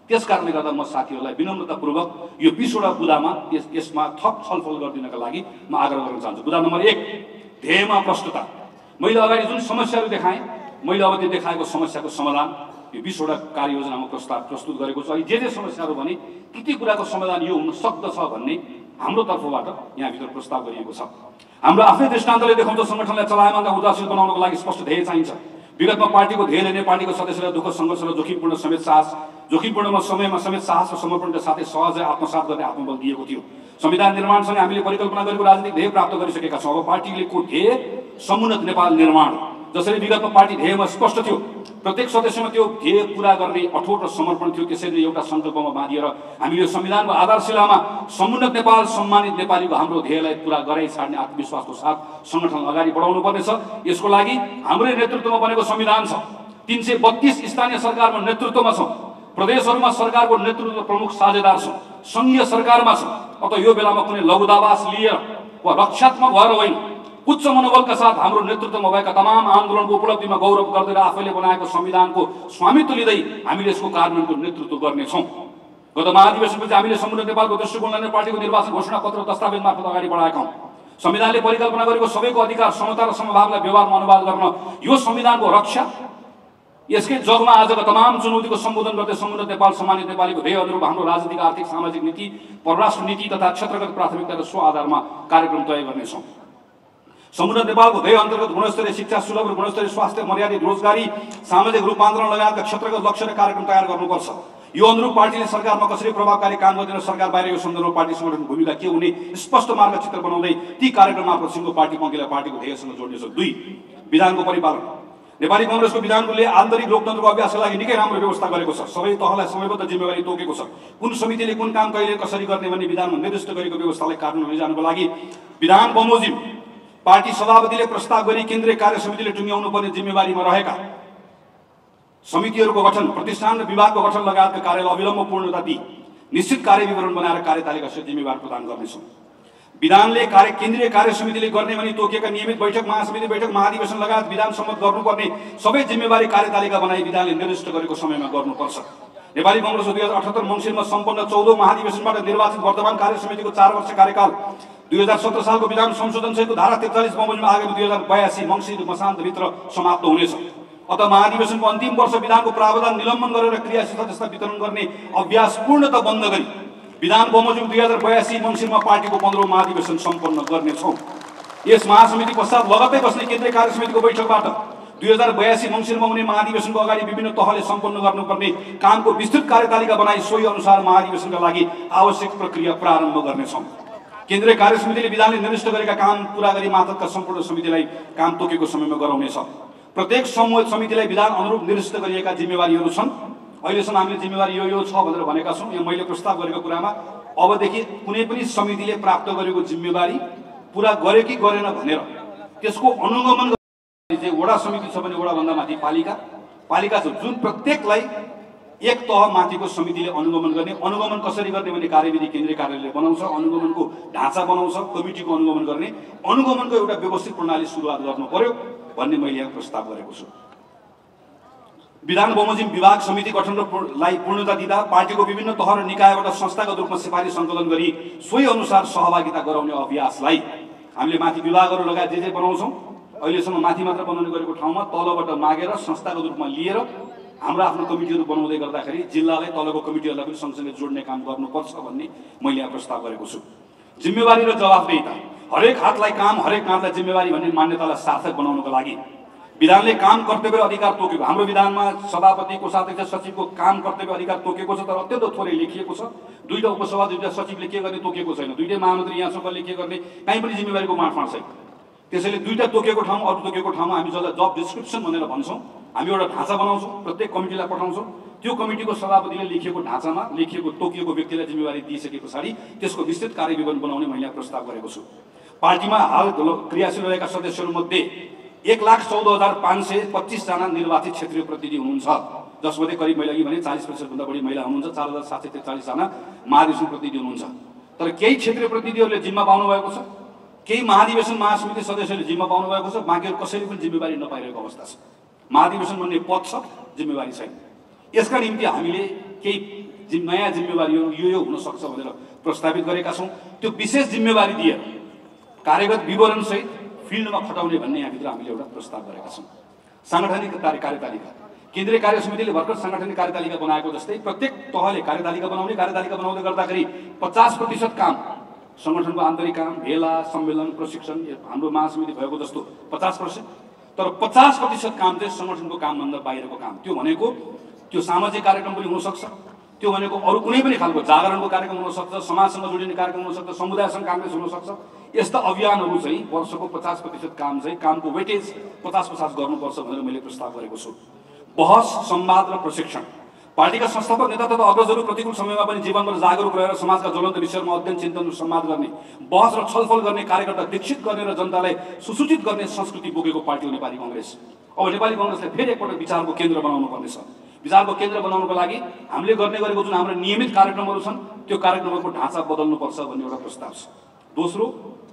Speaker 1: त्यसकारणले गर्दा म साथीहरूलाई विनम्रतापूर्वक यो 20 वटा बुँदामा यसमा थप छलफल गरिदिनका लागि म आग्रह गर्न चाहन्छु। बुँदा नम्बर 1, ध्येयमा प्रष्टता। मैले अगाडि जुन समस्याहरू देखाएँ, मैले अब त्यो देखाएको समस्याको समाधान यो 20 वटा कार्ययोजनामा प्रस्तुत गरेको छु। अहिले जे समस्याहरू भने ती कुराको समाधान यो हुन सक्दछ भन्ने हाम्रो तर्फबाट यहाँभित्र प्रस्ताव गरिएको छ। हाम्रो आफ्नै दृष्टान्तले देखाउँछ सङ्गठनलाई चलायमान र उदासीन बनाउनको लागि स्पष्ट ध्येय चाहिन्छ। विगतमा पार्टीको ध्येयले नै पार्टीको सदस्यलाई दुःख सङ्घर्ष र जोखिमपूर्ण समयमा समेत साहस र समर्पणका साथै सहजै आत्मसात गर्ने आत्मबल दिएको थियो। संविधान निर्माणसँगै हामीले परिकल्पना गरेको राजनीतिक ध्येय प्राप्त गरिसकेका छौँ। अब पार्टीको ध्येय समुन्नत नेपाल निर्माण, जसरी विगतमा पार्टी ध्येयमा स्पष्ट थियो, प्रत्येक सदस्यमा त्यो ध्येय पूरा गर्ने अठोट र समर्पण थियो। त्यसैले एउटा सङ्कल्पमा बाँधिएर हामीले संविधानको आधारशिलामा समुन्नत नेपाल, सम्मानित नेपालीको हाम्रो ध्येयलाई पूरा गराइ छाड्ने आत्मविश्वासको साथ सङ्गठन अगाडि बढाउनु पर्नेछ। यसको लागि हाम्रै नेतृत्वमा बनेको संविधान छ। 332 स्थानीय सरकारमा नेतृत्वमा छौँ, प्रदेशहरूमा सरकारको नेतृत्व प्रमुख साझेदार छौँ, सङ्घीय सरकारमा छौँ। अत यो बेलामा कुनै लघुदावास लिएर वा रक्षात्मक भएर होइन, उच्च मनोबलका साथ हाम्रो नेतृत्वमा भएका तमाम आन्दोलनको उपलब्धिमा गौरव गर्दै र आफैले बनाएको संविधानको स्वामित्व लिँदै हामीले यसको कार्यान्वयनको नेतृत्व गर्नेछौँ। गत महाधिवेशनपछि हामीले समुन्नत नेपालको दृष्टिकोणलाई नै पार्टीको निर्वाचन घोषणापत्र दस्तावेज मार्फत अगाडि बढाएका हौँ। संविधानले परिकल्पना गरेको सबैको अधिकार, समता र समभावलाई व्यवहारमा अनुवाद गर्न यो संविधानको रक्षा, यसकै जगमा आजका तमाम चुनौतीको सम्बोधन गर्दै समुन्नत नेपाल, सम्मानित नेपालीको ध्येय अनुरूप हाम्रो राजनीतिक, आर्थिक, सामाजिक नीति, परराष्ट्र नीति तथा क्षेत्रगत प्राथमिकता र सो आधारमा कार्यक्रम तय गर्नेछौँ। समुन्नत नेपालको ध्येय अन्तर्गत गुणस्तरीय शिक्षा, सुलभ र गुणस्तरीय स्वास्थ्य, मर्यादित रोजगारी, सामाजिक रूपान्तरण लगायतका क्षेत्रगत लक्ष्य र कार्यक्रम तयार गर्नुपर्छ। यो अनुरूप पार्टीले सरकारमा कसरी प्रभावकारी काम गर्दैन, सरकार बाहिर यो सन्दर्भमा पार्टी सङ्गठनको भूमिका के हुने स्पष्ट मार्गचित्र बनाउँदै ती कार्यक्रम मार्फत सिङ्गो पार्टी पङ्क्तिलाई पार्टीको ध्येयसँग जोड्नेछ। 2, विधानको परिपालन। नेपाली कांग्रेसको विधानले आन्तरिक लोकतन्त्रको अभ्यासका लागि निकै राम्रो व्यवस्था गरेको छ। सबै तहलाई समयबद्ध जिम्मेवारी तोकेको छ। कुन समितिले कुन काम कहिले कसरी गर्ने भन्ने विधानमा निर्दिष्ट गरेको व्यवस्थालाई कार्यान्वयन लैजानको लागि विधान बमोजिम पार्टी सभापतिले प्रस्ताव गरी केन्द्रीय कार्य समितिले टुङ्ग्याउनु पर्ने जिम्मेवारीमा रहेका समितिहरूको गठन, प्रतिष्ठान र विभागको गठन लगायतका कार्यलाई अविलम्ब पूर्णता दिई निश्चित कार्यविवरण बनाएर कार्यतालिकासहित जिम्मेवार प्रदान गर्नेछौँ। विधानले केन्द्रीय कार्य समितिले गर्ने भनी तोकिएका नियमित बैठक, महासमिति बैठक, महाधिवेशन लगायत विधान सम्मत गर्नुपर्ने सबै जिम्मेवारी कार्यतालिका बनाई विधानले निर्दिष्ट गरेको समयमा गर्नुपर्छ। नेपाली कांग्रेसको 2078 मङ्सिरमा सम्पन्न 14औं महाधिवेशनबाट निर्वाचित वर्तमान कार्य समितिको 4 वर्ष कार्यकाल 2017 सालको विधान संशोधन सहितको धारा 43 बमोजिम आगामी 2082 मङ्सिर मसान्तभित्र समाप्त हुनेछ। अत महाधिवेशनको अन्तिम वर्ष विधानको प्रावधान निलम्बन गरेर क्रियाशील सदस्यता वितरण गर्ने अभ्यास पूर्णतः बन्द गरी विधान बमोजिम 2082 मङ्सिरमा पार्टीको 15औं महाधिवेशन सम्पन्न गर्नेछौँ। यस महासमिति पश्चात लगत्तै बस्ने केन्द्रीय कार्य समितिको बैठकबाट 2082 मङ्सिरमा हुने महाधिवेशनको अगाडि विभिन्न तहले सम्पन्न गर्नुपर्ने कामको विस्तृत कार्यतालिका बनाई सोही अनुसार महाधिवेशनका लागि आवश्यक प्रक्रिया प्रारम्भ गर्नेछौँ। केन्द्रीय कार्यसमितिले विधानले निर्दिष्ट गरेका काम पूरा गरी मातहतका सम्पूर्ण समितिलाई काम तोकेको समयमा गराउनेछ। प्रत्येक समितिलाई विधान अनुरूप निर्दिष्ट गरिएका जिम्मेवारीहरू छन्। अहिलेसम्म हामीले जिम्मेवारी यो छ भनेर भनेका छौँ। यहाँ मैले प्रस्ताव गरेको कुरामा अबदेखि कुनै पनि समितिले प्राप्त गरेको जिम्मेवारी पूरा गर्यो कि गरेन भनेर त्यसको अनुगमन चाहिँ वडा समिति छ भने वडाभन्दा माथि पालिका छ, जुन प्रत्येकलाई एक तह माथिको समितिले अनुगमन गर्ने। अनुगमन कसरी गर्ने भने कार्यविधि केन्द्रीय कार्यालयले बनाउँछ, अनुगमनको ढाँचा बनाउँछ, कमिटीको अनुगमन गर्ने, अनुगमनको एउटा व्यवस्थित प्रणाली सुरुवात गर्नु पर्यो भन्ने मैले यहाँ प्रस्ताव गरेको छु। विधान बमोजिम विभाग समिति गठनलाई पूर्णता दिँदा पार्टीको विभिन्न तह र निकायबाट संस्थागत रूपमा सिफारिस सङ्कलन गरी सोही अनुसार सहभागिता गराउने अभ्यासलाई हामीले माथि विभागहरू लगायत जे बनाउँछौँ। अहिलेसम्म माथि मात्र बनाउने गरेको ठाउँमा तलबाट मागेर संस्थागत रूपमा लिएर हाम्रो आफ्नो कमिटीहरू बनाउँदै गर्दाखेरि जिल्लालाई तलको कमिटीहरूलाई पनि सँगसँगै जोड्ने काम गर्नुपर्छ भन्ने मैले यहाँ प्रस्ताव गरेको छु। जिम्मेवारी र जवाफदेहिता, हरेक हातलाई काम, हरेक काँधलाई जिम्मेवारी भन्ने मान्यतालाई सार्थक बनाउनको लागि विधानले काम कर्तव्य अधिकार तोकेको, हाम्रो विधानमा सभापति, कोषाध्यक्ष, सचिवको काम कर्तव्य अधिकार तोकेको छ, तर अत्यन्त थोरै लेखिएको छ। दुईटा उपसभा, दुईटा सचिवले के गर्ने तोकेको छैन, दुईटै महामन्त्री यहाँसम्मले के गर्ने कहीँ पनि जिम्मेवारीको बाँडफाँड छैन। त्यसैले दुईटा तोकेको ठाउँ अरू तोकेको ठाउँमा हामी जसलाई जब डिस्क्रिप्सन भनेर भन्छौँ, हामी एउटा ढाँचा बनाउँछौँ, प्रत्येक कमिटीलाई पठाउँछौँ। त्यो कमिटीको सभापतिले लेखिएको ढाँचामा लेखिएको तोकिएको व्यक्तिलाई जिम्मेवारी दिइसके पछाडि त्यसको विस्तृत कार्यविवरण बनाउने मैले प्रस्ताव गरेको छु। पार्टीमा हाल क्रियाशील रहेका सदस्यहरूमध्ये 1,14,525 जना निर्वाचित क्षेत्रीय प्रतिनिधि हुनुहुन्छ, जसमध्ये करिब मैले अघि भने 40% बढी महिला हुनुहुन्छ। 4,743 जना महाधिवेशन प्रतिनिधि हुनुहुन्छ। तर केही क्षेत्रीय प्रतिनिधिहरूले जिम्मा पाउनु भएको छ, केही महाधिवेशन महासमिति सदस्यले जिम्मा पाउनु भएको छ, बाँकीहरू कसैले पनि जिम्मेवारी नपाइरहेको अवस्था छ। महाधिवेशन भन्ने पद छ, जिम्मेवारी छैन। यसका निम्ति हामीले केही नयाँ जिम्मेवारीहरू यो हुन सक्छ भनेर प्रस्तावित गरेका छौँ। त्यो विशेष जिम्मेवारी दिएर कार्यगत विवरणसहित फिल्डमा खटाउने भन्ने यहाँभित्र हामीले एउटा प्रस्ताव गरेका छौँ। साङ्गठनिक कार्यतालिका, केन्द्रीय कार्य समितिले भर्खर साङ्गठनिक कार्यतालिका बनाएको जस्तै प्रत्येक तहले कार्यतालिका बनाउँदै गर्दाखेरि 50% काम सङ्गठनको आन्तरिक काम, भेला, सम्मेलन, प्रशिक्षण, हाम्रो महासमिति भएको जस्तो 50%, तर 50% काम चाहिँ सङ्गठनको कामभन्दा बाहिरको काम। त्यो भनेको त्यो सामाजिक कार्यक्रम पनि हुनसक्छ, त्यो भनेको अरू कुनै पनि खालको जागरणको कार्यक्रम हुनसक्छ, समाजसँग जोडिने कार्यक्रम हुनसक्छ, समुदायसँग काङ्ग्रेस हुनसक्छ। यस्ता अभियानहरू चाहिँ वर्षको 50% काम चाहिँ कामको वेटेज 50-50 गर्नुपर्छ भनेर मैले प्रस्ताव गरेको छु। बहस, संवाद र प्रशिक्षण, पार्टीका संस्थापक नेता तथा अग्रजहरू प्रतिकूल समयमा पनि जीवनमा जागरुक रहेर समाजका ज्वलन्त विषयमा अध्ययन, चिन्तन र संवाद गर्ने, बहस र छलफल गर्ने, कार्यकर्ता दीक्षित गर्ने र जनतालाई सुसूचित गर्ने संस्कृति बोकेको पार्टी हो नेपाली कङ्ग्रेस। अब नेपाली कङ्ग्रेसलाई फेरि एकपल्ट विचारको केन्द्र बनाउनु पर्नेछ। विचारको केन्द्र बनाउनको लागि हामीले गर्ने गरेको जुन हाम्रो नियमित कार्यक्रमहरू छन् त्यो कार्यक्रमहरूको ढाँचा बदल्नुपर्छ भन्ने एउटा प्रस्ताव छ। दोस्रो,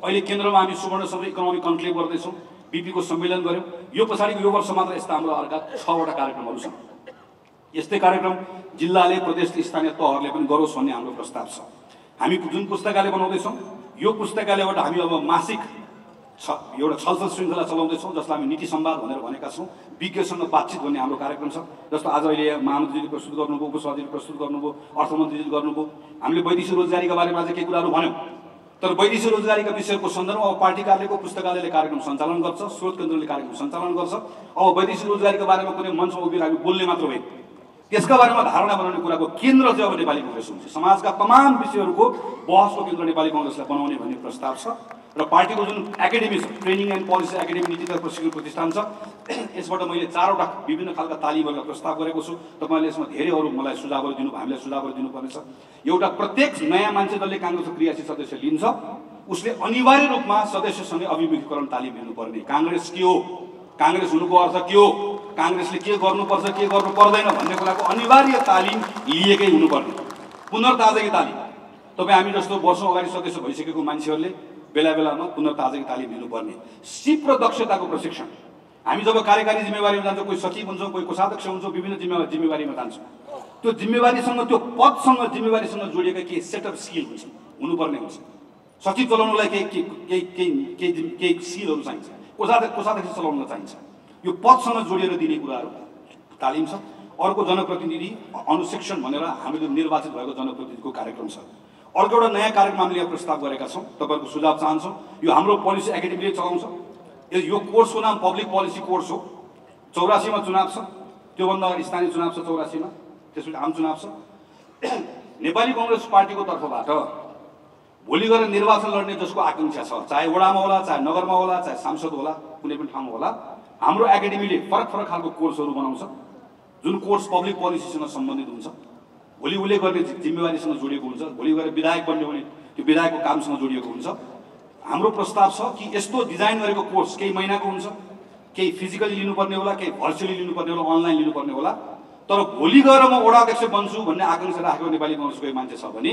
Speaker 1: अहिले केन्द्रमा हामी सुवर्ण सबै इकोनोमिक कन्क्लेभ गर्दैछौँ, बिपीको सम्मेलन गऱ्यौँ। यो पछाडिको यो वर्ष मात्र यस्ता हाम्रो अर्का 6वटा कार्यक्रमहरू छन्। यस्तै कार्यक्रम जिल्लाले, प्रदेशले, स्थानीय तहहरूले पनि गरोस् भन्ने हाम्रो प्रस्ताव छ। हामी जुन पुस्तकालय बनाउँदैछौँ यो पुस्तकालयबाट हामी अब मासिक एउटा छलफल श्रृङ्खला चलाउँदैछौँ, जसलाई हामी नीति संवाद भनेर भनेका छौँ। विज्ञसँग बातचित भन्ने हाम्रो कार्यक्रम छ। जस्तो आज अहिले महामन्त्रीजीले प्रस्तुत गर्नुभयो, उपसभापतिले प्रस्तुत गर्नुभयो, अर्थमन्त्रीजीले गर्नुभयो। हामीले वैदेशिक रोजगारीका बारेमा चाहिँ केही कुराहरू भन्यौँ, तर वैदेशिक रोजगारीका विषयको सन्दर्भमा अब पार्टी कार्यालयको पुस्तकालयले कार्यक्रम सञ्चालन गर्छ, स्रोत केन्द्रले कार्यक्रम सञ्चालन गर्छ। अब वैदेशिक रोजगारीका बारेमा कुनै मञ्चमा उभिएर हामी बोल्ने मात्र होइन, त्यसका बारेमा धारणा बनाउने कुराको केन्द्र चाहिँ अब नेपाली कङ्ग्रेस हुन्छ। समाजका तमाम विषयहरूको बहसको केन्द्र नेपाली कङ्ग्रेसलाई बनाउने भन्ने प्रस्ताव छ। र पार्टीको जुन एकाडेमी छ, ट्रेनिङ एन्ड पोलिसी एकाडेमी, नीति तथा प्रशिक्षण प्रतिष्ठान छ, यसबाट मैले 4वटा विभिन्न खालका तालिमहरूलाई प्रस्ताव गरेको छु। तपाईँले यसमा धेरै अरू मलाई सुझावहरू दिनुभयो, हामीलाई सुझावहरू दिनुपर्नेछ। एउटा प्रत्येक नयाँ मान्छे जसले काङ्ग्रेसको क्रियाशील सदस्य लिन्छ उसले अनिवार्य रूपमा सदस्यसँगै अभिमुखीकरण तालिम लिनुपर्ने। काङ्ग्रेस के हो, काङ्ग्रेस हुनुको अर्थ के हो, काङ्ग्रेसले के गर्नुपर्छ के गर्नु पर्दैन भन्ने कुराको अनिवार्य तालिम लिएकै हुनुपर्ने, पुनर्ताजगी तालिम। तपाईँ हामी जस्तो वर्षौँ अगाडि सदस्य भइसकेको मान्छेहरूले बेला बेलामा पुनर्ताजगी तालिम लिनुपर्ने। सिप र दक्षताको प्रशिक्षण, हामी जब कार्यकारी जिम्मेवारीमा जान्छौँ, कोही सचिव हुन्छौँ, कोही कोषाध्यक्ष हुन्छौँ, विभिन्न जिम्मेवारीमा जान्छौँ, त्यो जिम्मेवारीसँग, त्यो पदसँग, जिम्मेवारीसँग जोडिएका केही सेटअप स्किल हुन्छ, हुनुपर्ने हुन्छ। सचिव चलाउनुलाई केही स्किलहरू चाहिन्छ, कोषाध्यक्ष चलाउन चाहिन्छ। यो पदसँग जोडिएर दिने कुराहरू तालिम छ। अर्को जनप्रतिनिधि अनुशिक्षण भनेर हामीले निर्वाचित भएको जनप्रतिनिधिको कार्यक्रम छ। अर्को एउटा नयाँ कार्यक्रम हामीले यहाँ प्रस्ताव गरेका छौँ, तपाईँहरूको सुझाव चाहन्छौँ। यो हाम्रो पोलिसी एकाडेमीले चलाउँछ। यो कोर्सको नाम पब्लिक पोलिसी कोर्स हो। 84 मा चुनाव छ, त्योभन्दा अगाडि स्थानीय चुनाव छ 84 मा, त्यसपछि आम चुनाव छ। नेपाली कांग्रेस पार्टीको तर्फबाट भोलि गएर निर्वाचन लड्ने जसको आकांक्षा छ, चाहे वडामा होला, चाहे नगरमा होला, चाहे सांसद होला, कुनै पनि ठाउँमा होला, हाम्रो एकाडेमीले फरक फरक खालको कोर्सहरू बनाउँछ जुन कोर्स पब्लिक पोलिसीसँग सम्बन्धित हुन्छ, भोलि उसले गर्ने जिम्मेवारीसँग जोडिएको हुन्छ, भोलि गएर विधायक बन्ने भने त्यो विधायकको कामसँग जोडिएको हुन्छ। हाम्रो प्रस्ताव छ कि यस्तो डिजाइन गरेको कोर्स केही महिनाको हुन्छ, केही फिजिकली लिनुपर्ने होला, केही भर्चुअली लिनुपर्ने होला, अनलाइन लिनुपर्ने होला। तर भोलि गएर म वडा अध्यक्ष बन्छु भन्ने आकांक्षा राखेको नेपाली कांग्रेसको मान्छे छ भने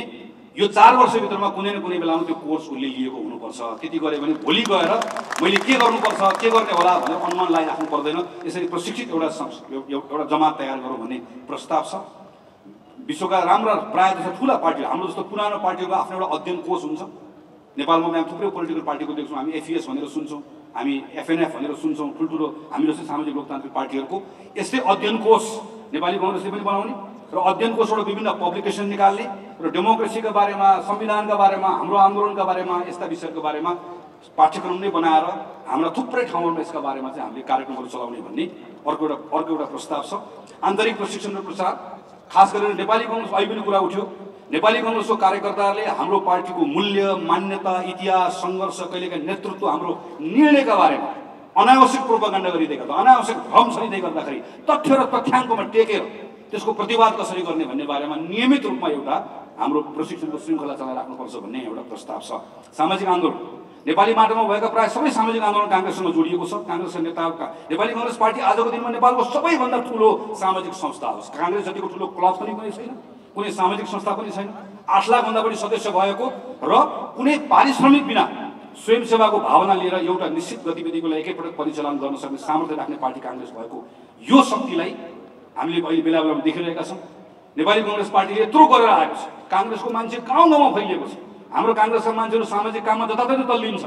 Speaker 1: यो 4 वर्षभित्रमा कुनै न कुनै बेलामा त्यो कोर्स उसले लिएको हुनुपर्छ। त्यति गरे भने भोलि गएर मैले के गर्नुपर्छ, के गर्ने होला भनेर अनुमान लगाइराख्नु पर्दैन। यसरी प्रशिक्षित एउटा जमात तयार गरौँ भन्ने प्रस्ताव छ। विश्वका राम्रा प्रायः जस्तो ठुला पार्टी, हाम्रो जस्तो पुरानो पार्टीको आफ्नो एउटा अध्ययन कोष हुन्छ। नेपालमा हामी थुप्रै पोलिटिकल पार्टीको देख्छौँ, हामी एफईएस भनेर सुन्छौँ, हामी एफएनएफ भनेर सुन्छौँ, ठुल्ठुलो हामी जस्तो सामाजिक लोकतान्त्रिक पार्टीहरूको यस्तै अध्ययन कोष नेपाली कांग्रेसले पनि बनाउने र अध्ययन कोषबाट विभिन्न पब्लिकेसन निकाल्ने र डेमोक्रेसीका बारेमा, संविधानका बारेमा, हाम्रो आन्दोलनका बारेमा, यस्ता विषयहरूको बारेमा पाठ्यक्रम नै बनाएर हाम्रा थुप्रै ठाउँहरूमा यसका बारेमा चाहिँ हामीले कार्यक्रमहरू चलाउने भन्ने अर्को एउटा प्रस्ताव छ। आन्तरिक प्रशिक्षण र प्रचार, खास गरेर नेपाली कांग्रेस अहिले पनि कुरा उठ्यो, नेपाली कांग्रेसको कार्यकर्ताहरूले हाम्रो पार्टीको मूल्य, मान्यता, इतिहास, सङ्घर्ष, कहिलेकाहीँ नेतृत्व, हाम्रो निर्णयका बारेमा अनावश्यक प्रोपागन्डा गरिँदै गर्दा, अनावश्यक भ्रम छरिँदै गर्दाखेरि तथ्य र तथ्याङ्कमा टेकेर त्यसको प्रतिवाद कसरी गर्ने भन्ने बारेमा नियमित रूपमा एउटा हाम्रो प्रशिक्षणको श्रृङ्खला चलाइराख्नुपर्छ भन्ने एउटा प्रस्ताव छ। सामाजिक आन्दोलन, नेपाली माटोमा भएका प्राय सबै सामाजिक आन्दोलन कांग्रेससँग जोडिएको छ। कांग्रेसका नेताहरूका नेपाली कांग्रेस पार्टी आजको दिनमा नेपालको सबैभन्दा ठुलो सामाजिक संस्था हो। कांग्रेस जतिको ठुलो क्लब पनि कुनै छैन, कुनै सामाजिक संस्था पनि छैन। 8 लाखभन्दा बढी सदस्य भएको र कुनै पारिश्रमिक बिना स्वयंसेवाको भावना लिएर एउटा निश्चित गतिविधिलाई एकैपटक परिचालन गर्न सक्ने सामर्थ्य राख्ने पार्टी कांग्रेस भएको यो शक्तिलाई हामीले अहिले बेला बेलामा देखिरहेका छौँ। नेपाली कांग्रेस पार्टीले यत्रो गरेर आएको छ, कांग्रेसको मान्छे गाउँ गाउँमा फैलिएको छ। हाम्रो कांग्रेसका मान्छेहरू सामाजिक काममा जताततै तल्लिन्छ,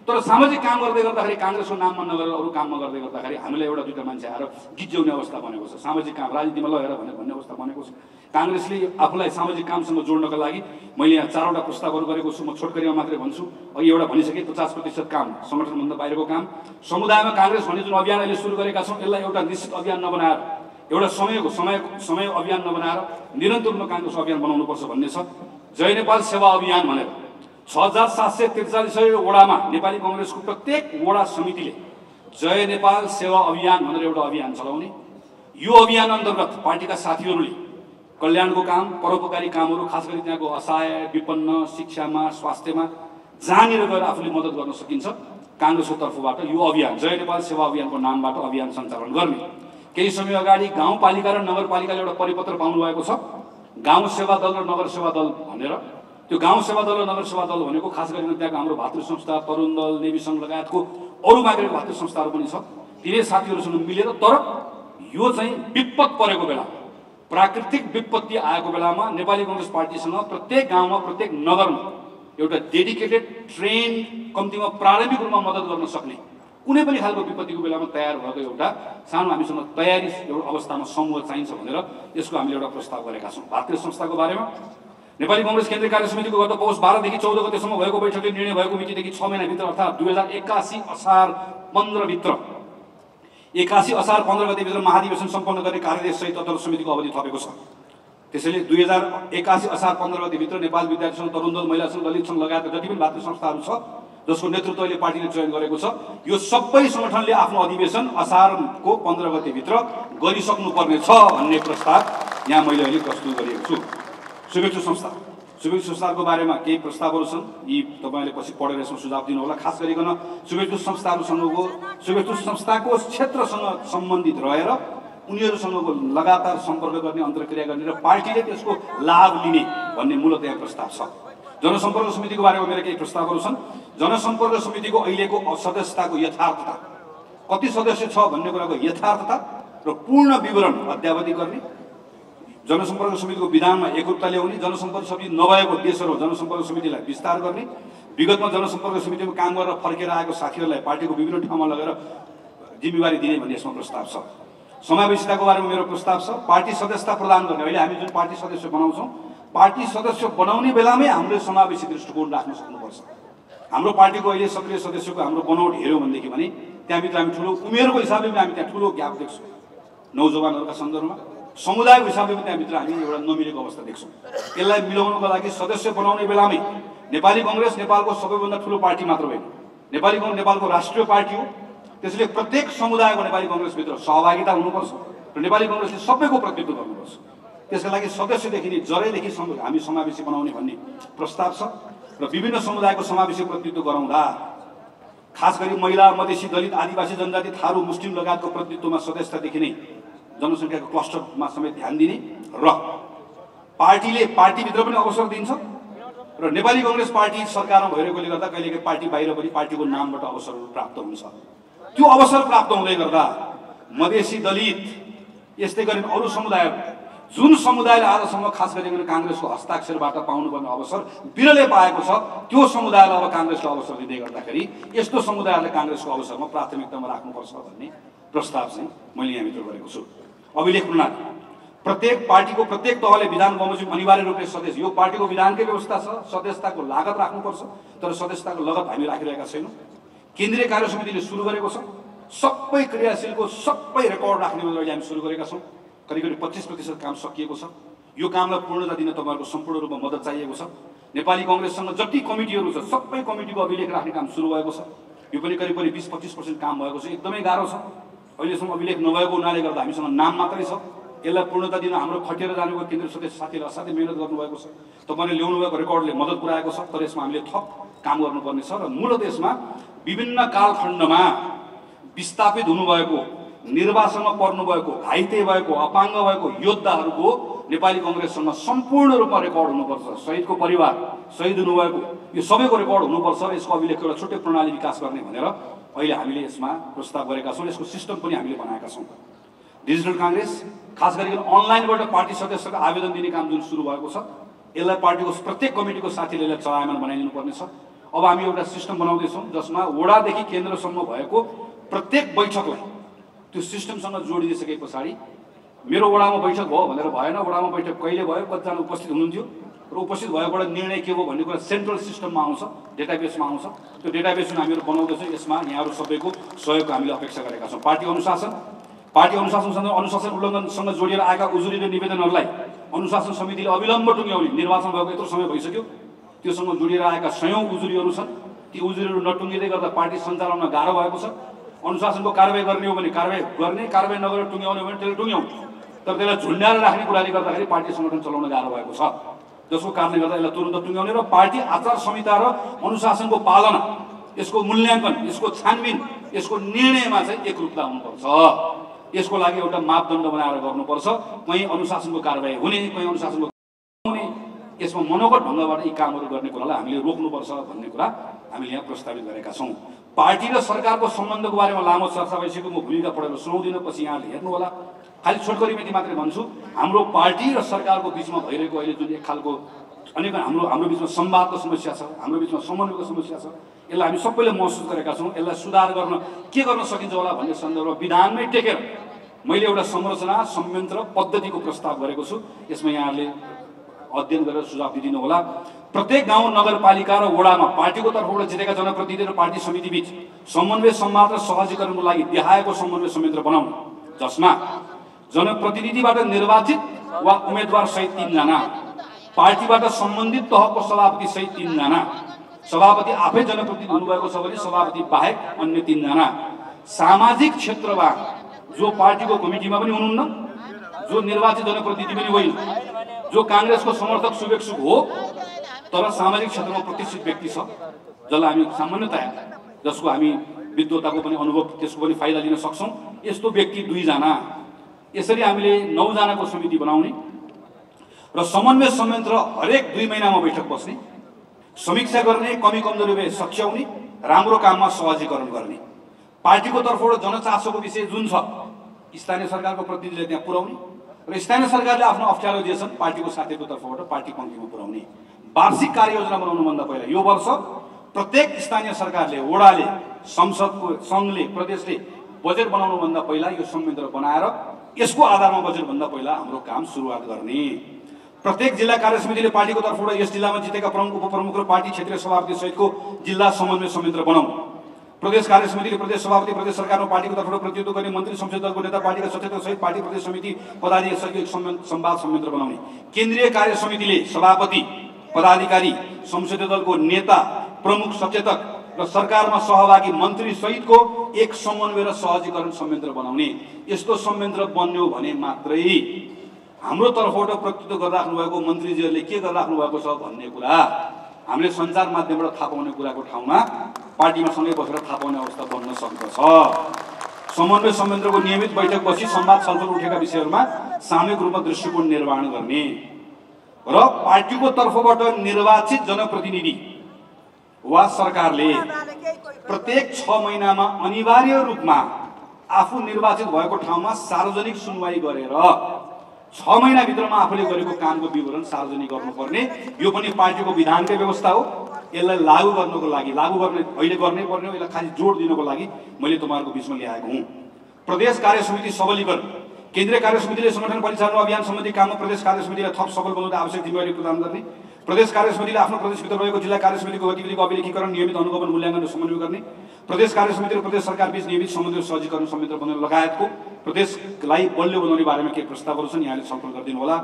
Speaker 1: तर सामाजिक काम गर्दै गर्दाखेरि कांग्रेसको नाममा नगरेर अरू काममा गर्दै गर्दाखेरि हामीलाई एउटा दुईटा मान्छे आएर गिज्याउने अवस्था बनेको छ। सामाजिक काम राजनीतिमा लगेर भन्ने अवस्था बनेको छ। कांग्रेसले आफूलाई सामाजिक कामसँग जोड्नका लागि मैले यहाँ 4वटा प्रस्तावहरू गरेको छु। म छोटकरीमा मात्रै भन्छु। अघि एउटा भनिसकेँ, 50% काम संगठनभन्दा बाहिरको काम। समुदायमा कांग्रेस भन्ने जुन अभियान अहिले सुरु गरेका छौँ, यसलाई एउटा निश्चित अभियान नबनाएर, एउटा समय अभियान नबनाएर निरन्तर रूपमा कांग्रेस अभियान बनाउनुपर्छ भन्ने छ। जय नेपाल सेवा अभियान भनेर 6743 वडामा नेपाली कांग्रेसको प्रत्येक वडा समितिले जय नेपाल सेवा अभियान भनेर एउटा अभियान चलाउने। यो अभियान अन्तर्गत पार्टीका साथीहरूले कल्याणको काम, परोपकारी कामहरू, खास गरी त्यहाँको असहाय, विपन्न, शिक्षामा, स्वास्थ्यमा जहाँनिर गएर आफूले मद्दत गर्न सकिन्छ कांग्रेसको तर्फबाट यो अभियान जय नेपाल सेवा अभियानको नामबाट अभियान सञ्चालन गर्ने। केही समय अगाडि गाउँपालिका र नगरपालिकाले एउटा परिपत्र पाउनु भएको छ, गाउँ सेवा दल र नगर सेवा दल भनेर। त्यो गाउँ सेवा दल र नगर सेवा दल भनेको खास गरी त्यहाँको हाम्रो भातृ संस्था, तरुण दल, नेवी सङ्घ लगायतको अरू बाहेक भातृ संस्थाहरू पनि छ। तिनै साथीहरूसँग मिलेर, तर यो चाहिँ विपद परेको बेला, प्राकृतिक विपत्ति आएको बेलामा नेपाली कांग्रेस पार्टीसँग प्रत्येक गाउँमा, प्रत्येक नगरमा एउटा डेडिकेटेड, ट्रेन, कम्तीमा प्रारम्भिक रूपमा मद्दत गर्न सक्ने कुनै पनि खालको विपत्तिको बेलामा तयार भएको एउटा सानो हामीसँग तयारी एउटा अवस्थामा समूह चाहिन्छ भनेर यसको हामीले एउटा प्रस्ताव गरेका छौँ। भातृ संस्थाको बारेमा नेपाली कांग्रेस केन्द्रीय कार्य समितिको गत पौष 12 देखि 14 गतेसम्म भएको बैठकले निर्णय भएको मितिदेखि 6 महिनाभित्र अर्थात् 2081 असार 15 भित्र 81 असार 15 गतेभित्र महाधिवेशन सम्पन्न गर्ने कार्यदेश सहित तत्त्व समितिको अवधि थपेको छ। त्यसैले 2081 असार 15 गतेभित्र नेपाल विद्यार्थी सङ्घ, तरुण दल, महिला सङ्घ, दलित सङ्घ लगायतका जति पनि भातृ संस्थाहरू छ जसको नेतृत्व अहिले पार्टीले चयन गरेको छ, यो सबै सङ्गठनले आफ्नो अधिवेशन असारको 15 गतेभित्र गरिसक्नुपर्ने छ भन्ने प्रस्ताव यहाँ मैले अहिले प्रस्तुत गरेको छु। शुभेच्छु संस्थाको बारेमा केही प्रस्तावहरू छन्, यी तपाईँले पछि पढेर यसमा सुझाव दिनु होला। खास गरिकन शुभेच्छु संस्थाको क्षेत्रसँग सम्बन्धित रहेर उनीहरूसँगको लगातार सम्पर्क गर्ने, अन्तर्क्रिया गर्ने र पार्टीले त्यसको लाभ लिने भन्ने मूलतया प्रस्ताव छ। जनसम्पर्क समितिको बारेमा मेरा केही प्रस्तावहरू छन्। जनसम्पर्क समितिको अहिलेको सदस्यताको यथार्थता, कति सदस्य छ भन्ने कुराको यथार्थता र पूर्ण विवरण अद्यावधि गर्ने, जनसम्पर्क समितिको विधानमा एकरूपता ल्याउने, जनसम्पर्क समिति नभएको देशहरू जनसम्पर्क समितिलाई विस्तार गर्ने, विगतमा जनसम्पर्क समितिमा काम गरेर फर्केर आएको साथीहरूलाई पार्टीको विभिन्न ठाउँमा लगेर जिम्मेवारी दिने भन्ने यसमा प्रस्ताव छ। समावेशिताको बारेमा मेरो प्रस्ताव छ। पार्टी सदस्यता प्रदान गर्ने, अहिले हामी जुन पार्टी सदस्य बनाउँछौँ, पार्टी सदस्य बनाउने बेलामै हामीले समावेशी दृष्टिकोण राख्न सक्नुपर्छ। हाम्रो पार्टीको अहिले सक्रिय सदस्यको हाम्रो बनौट हेऱ्यौँ भनेदेखि भने त्यहाँभित्र हामी ठुलो उमेरको हिसाबले पनि हामी त्यहाँ ठुलो ग्याप देख्छौँ नौजवानहरूका सन्दर्भमा, समुदायको हिसाबले पनि त्यहाँभित्र हामी एउटा नमिलेको अवस्था देख्छौँ। यसलाई मिलाउनको लागि सदस्य बनाउने बेलामै नेपाली कङ्ग्रेस नेपालको सबैभन्दा ठुलो पार्टी मात्र होइन, नेपाली कङ्ग्रेस नेपालको राष्ट्रिय पार्टी हो। त्यसैले प्रत्येक समुदायको नेपाली कङ्ग्रेसभित्र सहभागिता हुनुपर्छ र नेपाली कङ्ग्रेसले सबैको प्रतिनिधित्व गर्नुपर्छ। त्यसका लागि सदस्यदेखि नै जरैदेखि हामी समावेशी बनाउने भन्ने प्रस्ताव छ र विभिन्न समुदायको समावेशी प्रतिनिधित्व गराउँदा खास गरी महिला, मधेसी, दलित, आदिवासी जनजाति, थारू, मुस्लिम लगायतको प्रतिनिधित्वमा सदस्यतादेखि नै जनसङ्ख्याको क्लस्टरमा समेत ध्यान दिने र पार्टीले पार्टीभित्र पनि अवसर दिन्छ र नेपाली कङ्ग्रेस पार्टी सरकारमा भइरहेकोले गर्दा कहिलेकाहीँ पार्टी बाहिर पनि पार्टीको नामबाट अवसरहरू प्राप्त हुन्छ। त्यो अवसर प्राप्त हुँदै गर्दा मधेसी, दलित यस्तै गरी अरू समुदायहरू जुन समुदायले आजसम्म खास गरिकन काङ्ग्रेसको हस्ताक्षरबाट पाउनुपर्ने अवसर बिरलै पाएको छ, त्यो समुदायलाई अब काङ्ग्रेसले अवसर दिँदै गर्दाखेरि यस्तो समुदायले काङ्ग्रेसको अवसरमा प्राथमिकतामा राख्नुपर्छ भन्ने प्रस्ताव चाहिँ मैले यहाँभित्र गरेको छु। अभिलेख प्रणाली प्रत्येक पार्टीको प्रत्येक तहले विधान बमोजिम अनिवार्य रूपले सदस्य, यो पार्टीको विधानकै व्यवस्था छ, सदस्यताको लागत राख्नुपर्छ, तर सदस्यताको लगत हामी राखिरहेका छैनौँ। केन्द्रीय कार्य समितिले सुरु गरेको छ, सबै क्रियाशीलको सबै रेकर्ड राख्ने अहिले हामी सुरु गरेका छौँ। करिब 25% काम सकिएको छ। यो कामलाई पूर्णता दिन तपाईँहरूको सम्पूर्ण रूपमा मद्दत चाहिएको छ। नेपाली कङ्ग्रेससँग जति कमिटीहरू छ सबै कमिटीको अभिलेख राख्ने काम सुरु भएको छ। यो पनि करिब 20-25% काम भएको छ। एकदमै गाह्रो छ, अहिलेसम्म अभिलेख नभएको हुनाले गर्दा हामीसँग नाम मात्रै छ। यसलाई पूर्णता दिन हाम्रो खटेर जानुको केन्द्रीय सदस्य साथीहरूले असाध्यै मेहनत गर्नुभएको छ। तपाईँले ल्याउनुभएको रेकर्डले मद्दत पुऱ्याएको छ, तर यसमा हामीले थप काम गर्नुपर्ने छ र मूलत यसमा विभिन्न कालखण्डमा विस्थापित हुनुभएको, निर्वासनमा पर्नुभएको, घाइते भएको, अपाङ्ग भएको योद्धाहरूको नेपाली कङ्ग्रेससँग सम्पूर्ण रूपमा रेकर्ड हुनुपर्छ। शहीदको परिवार, शहीद हुनुभएको यो सबैको रेकर्ड हुनुपर्छ र यसको अभिलेख एउटा छुट्टै प्रणाली विकास गर्ने भनेर अहिले हामीले यसमा प्रस्ताव गरेका छौँ। यसको सिस्टम पनि हामीले बनाएका छौँ। डिजिटल काङ्ग्रेस खास गरिकन अनलाइनबाट पार्टी सदस्यको आवेदन दिने काम जुन सुरु भएको छ, यसलाई पार्टीको प्रत्येक कमिटीको साथीले यसलाई चलायमान बनाइदिनु पर्नेछ। अब हामी एउटा सिस्टम बनाउँदैछौँ जसमा वडादेखि केन्द्रसम्म भएको प्रत्येक बैठकलाई त्यो सिस्टमसँग जोडिदिसके पछाडि मेरो वडामा बैठक भयो भनेर भएन, वडामा बैठक कहिले भयो, कतिजना उपस्थित हुनुहुन्थ्यो र उपस्थित भएबाट निर्णय के हो भन्ने कुरा सेन्ट्रल सिस्टममा आउँछ, डेटाबेसमा आउँछ। त्यो डेटाबेस हामीहरू बनाउँदैछौँ। यसमा यहाँहरू सबैको सहयोग हामीले अपेक्षा गरेका छौँ। पार्टी अनुशासनसँग अनुशासन उल्लङ्घनसँग जोडिएर आएका उजुरी र निवेदनहरूलाई अनुशासन समितिले अविलम्ब टुङ्ग्याउने, निर्वाचन भएको यत्रो समय भइसक्यो, त्योसँग जोडिएर आएका सयौँ उजुरीहरू छन्। ती उजुरीहरू नटुङ्गिँदै गर्दा पार्टी सञ्चालनमा गाह्रो भएको छ। अनुशासनको कारवाही गर्ने हो भने कारवाही गर्ने, कारवाही नगरेर टुङ्ग्याउने हो भने त्यसलाई टुङ्ग्याउने, तर त्यसलाई झुन्ड्याएर राख्ने कुराले गर्दाखेरि पार्टी सङ्गठन चलाउन गाह्रो भएको छ, जसको कारणले गर्दा यसलाई तुरन्त टुङ्ग्याउने र पार्टी आचार संहिता र अनुशासनको पालना, यसको मूल्याङ्कन, यसको छानबिन, यसको निर्णयमा चाहिँ एकरूपता हुनुपर्छ। यसको लागि एउटा मापदण्ड बनाएर गर्नुपर्छ। कहीँ अनुशासनको कारवाही हुने, कहीँ अनुशासनको हुने, यसमा मनोगत ढङ्गबाट यी कामहरू गर्ने कुरालाई हामीले रोक्नुपर्छ भन्ने कुरा हामीले यहाँ प्रस्तावित गरेका छौँ। पार्टी र सरकारको सम्बन्धको बारेमा लामो चर्चा भइसक्यो, म भूमिका पढेर सुनाउँदिनँ, पछि यहाँले हेर्नु होला। खालि छोटकरी मिति मात्रै भन्छु, हाम्रो पार्टी र सरकारको बिचमा भइरहेको अहिले जुन एक खालको अनेक हाम्रो बिचमा संवादको समस्या छ, हाम्रो बिचमा समन्वयको समस्या छ, यसलाई हामी सबैले महसुस गरेका छौँ। यसलाई सुधार गर्न के गर्न सकिन्छ होला भन्ने सन्दर्भमा विधानमै टेकेर मैले एउटा संरचना, संयन्त्र, पद्धतिको प्रस्ताव गरेको छु। यसमा यहाँहरूले अध्ययन गरेर सुझाव दिनु होला। प्रत्येक गाउँ, नगरपालिका र वडामा पार्टीको तर्फबाट जितेका जनप्रतिनिधि र पार्टी समिति बीच समन्वय, संवाद र सहजीकरणको लागि देहायको समन्वय संयन्त्र बनाउनु, जसमा जनप्रतिनिधिबाट निर्वाचित वा उम्मेदवार सहित 3 जना, पार्टीबाट सम्बन्धित तहको सभापति सहित 3 जना, सभापति आफै जनप्रतिनिधि हुनुभएको छ भने सभापति बाहेक अन्य 3 जना, सामाजिक क्षेत्रमा जो पार्टीको कमिटीमा पनि हुनुहुन्न, जो निर्वाचित जनप्रतिनिधि पनि होइन, जो काङ्ग्रेसको समर्थक शुभेच्छुक हो तर सामाजिक क्षेत्रमा प्रतिष्ठित व्यक्ति छ, जसलाई हामी सामान्यतया जसको हामी विद्वताको पनि अनुभव, त्यसको पनि फाइदा लिन सक्छौँ, यस्तो व्यक्ति 2 जना। यसरी हामीले 9 जनाको समिति बनाउने र समन्वय संयन्त्र हरेक 2 महिनामा बैठक बस्ने, समीक्षा गर्ने, कमी कमजोरी भए सच्याउने, राम्रो काममा सहजीकरण गर्ने, पार्टीको तर्फबाट जनचासोको विषय जुन छ स्थानीय सरकारको प्रतिनिधिले त्यहाँ पुर्याउने र स्थानीय सरकारले आफ्नो अप्ठ्यारो दिएछन् पार्टीको साथीको तर्फबाट पार्टी पङ्क्तिमा पुर्याउने। वार्षिक कार्ययोजना बनाउनुभन्दा पहिला यो वर्ष प्रत्येक स्थानीय सरकारले, वडाले, संसदको सङ्घले, प्रदेशले बजेट बनाउनुभन्दा पहिला यो संयन्त्र बनाएर यसको आधारमा बजेटभन्दा पहिला हाम्रो काम सुरुवात गर्ने। प्रत्येक जिल्ला कार्य समितिले पार्टीको तर्फबाट यस जिल्लामा जितेका प्रमुख, उपप्रमुख र पार्टी क्षेत्रीय सभापति सहितको जिल्ला समन्वय संयन्त्र बनाउने। प्रदेश कार्य समितिले प्रदेश सभापति प्रदेश सरकारमा पार्टीको तर्फबाट प्रतिनिधित्व गर्ने मन्त्री संसदीय दलको नेता पार्टीका सचेतक सहित पार्टी प्रदेश समिति पदाधिकारीहरूको एक संवाद संयन्त्र बनाउने। केन्द्रीय कार्य समितिले सभापति पदाधिकारी संसदीय दलको नेता प्रमुख सचेतक र सरकारमा सहभागी मन्त्री सहितको एक समन्वय र सहजीकरण संयन्त्र बनाउने। यस्तो संयन्त्र बन्यो भने मात्रै हाम्रो तर्फबाट प्रतिनिधित्व गरिराख्नु भएको मन्त्रीजीहरूले के गरिराख्नु भएको छ भन्ने कुरा हामीले सञ्चार माध्यमबाट थाहा पाउने कुराको ठाउँमा पार्टीमा सँगै बसेर थाहा पाउने अवस्था बन्न सक्दछ। समन्वय संयन्त्रको नियमित बैठक बसी संवाद छलफल उठेका विषयहरूमा सामूहिक रूपमा दृष्टिकोण निर्माण गर्ने र पार्टीको तर्फबाट निर्वाचित जनप्रतिनिधि वा सरकारले प्रत्येक 6 महिनामा अनिवार्य रूपमा आफू निर्वाचित भएको ठाउँमा सार्वजनिक सुनवाई गरेर 6 महिनाभित्रमा आफूले गरेको कामको विवरण सार्वजनिक गर्नुपर्ने। यो पनि पार्टीको विधानकै व्यवस्था हो। यसलाई लागू गर्नको लागि अहिले गर्नै पर्ने हो। यसलाई खाली जोड दिनको लागि मैले तपाईँहरूको बिचमा ल्याएको हुँ। प्रदेश कार्य समिति सबलीकरण। केन्द्रीय कार्य समितिले संगठन परिचालन अभियान सम्बन्धी काममा प्रदेश कार्य समितिलाई थप सबल बनाउँदै आवश्यक जिम्मेवारी प्रदान गर्ने। प्रदेश कार्य समितिले आफ्नो प्रदेशभित्र रहेको जिल्ला कार्य समितिको गतिविधिको अभिलेखीकरण नियमित अनुगमन मूल्याङ्कन र समन्वय गर्ने। प्रदेश कार्य समिति र प्रदेश सरकार बीच नियमित समन्वय सहजीकरण संयन्त्र बनाउने लगायतको प्रदेशलाई बलियो बनाउने बारेमा के प्रस्तावहरू छन् यहाँले छलफल गरिदिनु होला।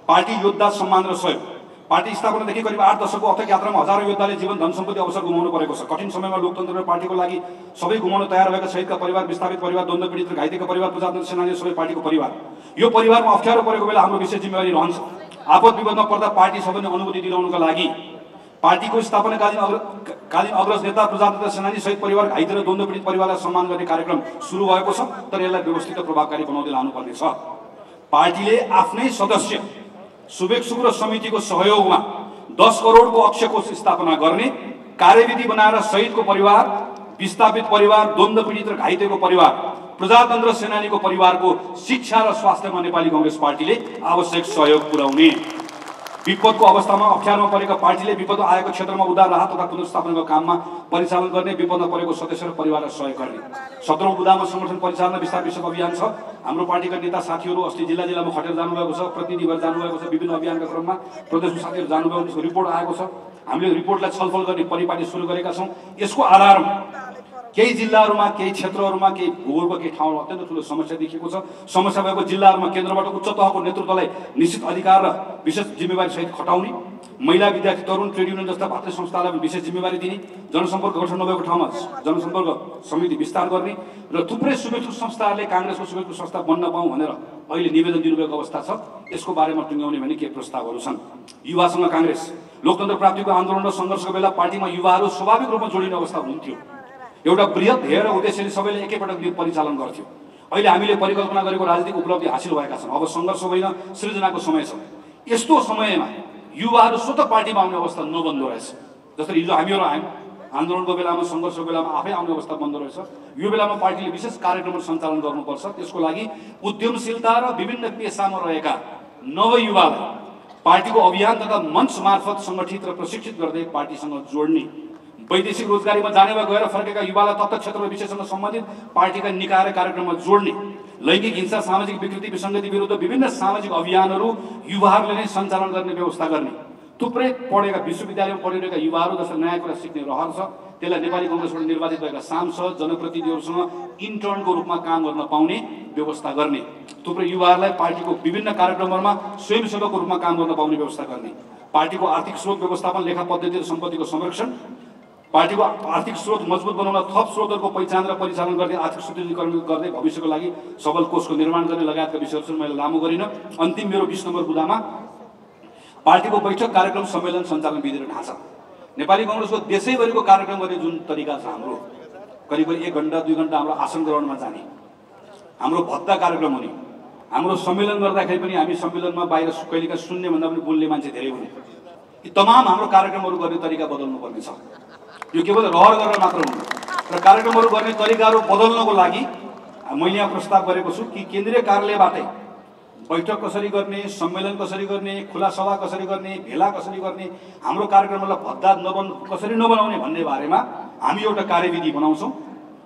Speaker 1: पार्टी योद्धा सम्मान र सहयोग। पार्टी स्थापनादेखि करिब 8 दशकको अथक यात्रामा हजारौं योद्धाले जीवन धन सम्पत्ति अवसर गुमाउनु परेको छ। कठिन समयमा लोकतन्त्र र पार्टीको लागि सबै गुमाउन तयार भएका शहीदका परिवार, विस्थापित परिवार, द्वन्द्व पीडित र घाइतेका परिवार, प्रजातन्त्र सेनानी सबै पार्टीको परिवार। यो परिवारमा अप्ठ्यारो परेको बेला हाम्रो विशेष जिम्मेवारी रहन्छ। आपद विपदमा पर्दा पार्टी सबैले अनुभूति दिलाउनका लागि पार्टीको स्थापनाकालीन अग्रज नेता, प्रजातन्त्र सेनानी सहित परिवार, घाइते र द्वन्द्व पीडित परिवारलाई सम्मान गर्ने कार्यक्रम सुरु भएको छ, तर यसलाई व्यवस्थित र प्रभावकारी बनाउँदै लानुपर्ने छ। पार्टीले आफ्नै सदस्य शुभेच्छुक र समितिको सहयोगमा 10 करोडको अक्षय कोष स्थापना गर्ने, कार्यविधि बनाएर शहीदको परिवार, विस्थापित परिवार, द्वन्द्व पीडित र घाइतेको परिवार, प्रजातन्त्र सेनानीको परिवारको शिक्षा र स्वास्थ्यमा नेपाली कांग्रेस पार्टीले आवश्यक सहयोग पुर्याउने। विपदको अवस्थामा अप्ठ्यारोमा परेका पार्टीले विपद आएको क्षेत्रमा उद्धार राहत तथा पुनर्स्थापनाको काममा परिचालन गर्ने, विपदमा परेको सदस्य र परिवारलाई सहयोग गर्ने। 17औं बुदामा संगठन परिचालन विस्तार विषयक अभियान छ। हाम्रो पार्टीका नेता साथीहरू अस्ति जिल्ला जिल्लामा खटेर जानुभएको छ, प्रतिनिधि भएर जानुभएको छ। विभिन्न अभियानका क्रममा प्रदेशमा साथीहरू जानुभएको छ, रिपोर्ट आएको छ। हामीले रिपोर्टलाई छलफल गर्ने परिपाटी सुरु गरेका छौँ। यसको आधारमा केही जिल्लाहरूमा, केही क्षेत्रहरूमा, केही भूगोलको केही ठाउँमा अत्यन्त ठुलो समस्या देखिएको छ। समस्या भएको जिल्लाहरूमा केन्द्रबाट उच्च तहको नेतृत्वलाई निश्चित अधिकार र विशेष जिम्मेवारी सहित खटाउने, महिला, विद्यार्थी, तरुण, ट्रेड युनियन जस्ता पात्र संस्थालाई विशेष जिम्मेवारी दिने, जनसम्पर्क गठन नभएको ठाउँमा जनसम्पर्क समिति विस्तार गर्ने र थुप्रै शुभेच्छुक संस्थाहरूले कांग्रेसको शुभेच्छुक संस्था बन्न पाऊँ भनेर अहिले निवेदन दिनुभएको अवस्था छ। यसको बारेमा टुङ्ग्याउने भने के प्रस्तावहरू छन्। युवासँग कांग्रेस। लोकतन्त्र प्राप्तिको आन्दोलन र सङ्घर्षको बेला पार्टीमा युवाहरू स्वाभाविक रूपमा जोडिने अवस्था हुन्थ्यो। एउटा बृहत ध्येय र उद्देश्यले सबैले एकैपटक परिचालन गर्थ्यो। अहिले हामीले परिकल्पना गरेको राजनीतिक उपलब्धि हासिल भएका छन्। अब सङ्घर्ष होइन, सृजनाको समय छ। यस्तो समयमा युवाहरू स्वतः पार्टीमा आउने अवस्था नबन्दो रहेछ। जसरी हिजो हामीहरू आयौँ, आन्दोलनको बेलामा, सङ्घर्षको बेलामा आफै आउने अवस्था बन्दो रहेछ। यो बेलामा पार्टीले विशेष कार्यक्रमहरू सञ्चालन गर्नुपर्छ। त्यसको लागि उद्यमशीलता र विभिन्न पेसामा रहेका नवयुवालाई पार्टीको अभियान तथा मञ्च मार्फत सङ्गठित र प्रशिक्षित गर्दै पार्टीसँग जोड्ने, वैदेशिक रोजगारीमा जाने वा गएर फर्केका युवालाई तत्त क्षेत्र र विषयसँग सम्बन्धित पार्टीका निकाय र कार्यक्रममा जोड्ने, लैङ्गिक हिंसा, सामाजिक विकृति, विसङ्गति विरुद्ध विभिन्न सामाजिक अभियानहरू युवाहरूले नै सञ्चालन गर्ने व्यवस्था गर्ने। थुप्रै पढेका विश्वविद्यालयमा पढिरहेका युवाहरू जसले नयाँ कुरा सिक्ने रहर छ, त्यसलाई नेपाली कांग्रेसबाट निर्वाचित भएका सांसद, जनप्रतिनिधिहरूसँग इन्टर्नको रूपमा काम गर्न पाउने व्यवस्था गर्ने, थुप्रै युवाहरूलाई पार्टीको विभिन्न कार्यक्रमहरूमा स्वयंसेवकको रूपमा काम गर्न पाउने व्यवस्था गर्ने, पार्टीको आर्थिक स्रोत व्यवस्थापन, लेखा पद्धति र सम्पत्तिको संरक्षण, पार्टीको आर्थिक स्रोत मजबुत बनाउन थप स्रोतहरूको पहिचान र परिचालन गर्दै आर्थिक सुदृढीकरण गर्दै भविष्यको लागि सबल कोषको निर्माण गर्ने लगायतका विषयहरू मैले लामो गरिन। अन्तिम मेरो 20 नम्बर बुदामा पार्टीको बैठक, कार्यक्रम, सम्मेलन, सञ्चालन विधि र ढाँचा। नेपाली कांग्रेसको देशैभरिको कार्यक्रम गर्ने जुन तरिका छ हाम्रो, करिब 1 घण्टा 2 घण्टा हाम्रो आसन ग्रहणमा जाने, हाम्रो भद्दा कार्यक्रम हुने, हाम्रो सम्मेलन गर्दाखेरि पनि हामी सम्मेलनमा बाहिर कहिलेका सुन्ने भन्दा पनि बोल्ने मान्छे धेरै हुने, यी तमाम हाम्रो कार्यक्रमहरू गर्ने तरिका बदल्नु पर्ने छ। यो केवल रहर गरेर मात्र हुँदैन र कार्यक्रमहरू गर्ने तरिकाहरू बदल्नको लागि मैले यहाँ प्रस्ताव गरेको छु कि केन्द्रीय कार्यालयबाटै बैठक कसरी गर्ने, सम्मेलन कसरी गर्ने, खुला सभा कसरी गर्ने, भेला कसरी गर्ने, हाम्रो कार्यक्रमलाई भद्दा कसरी नबनाउने भन्ने बारेमा हामी एउटा कार्यविधि बनाउँछौँ।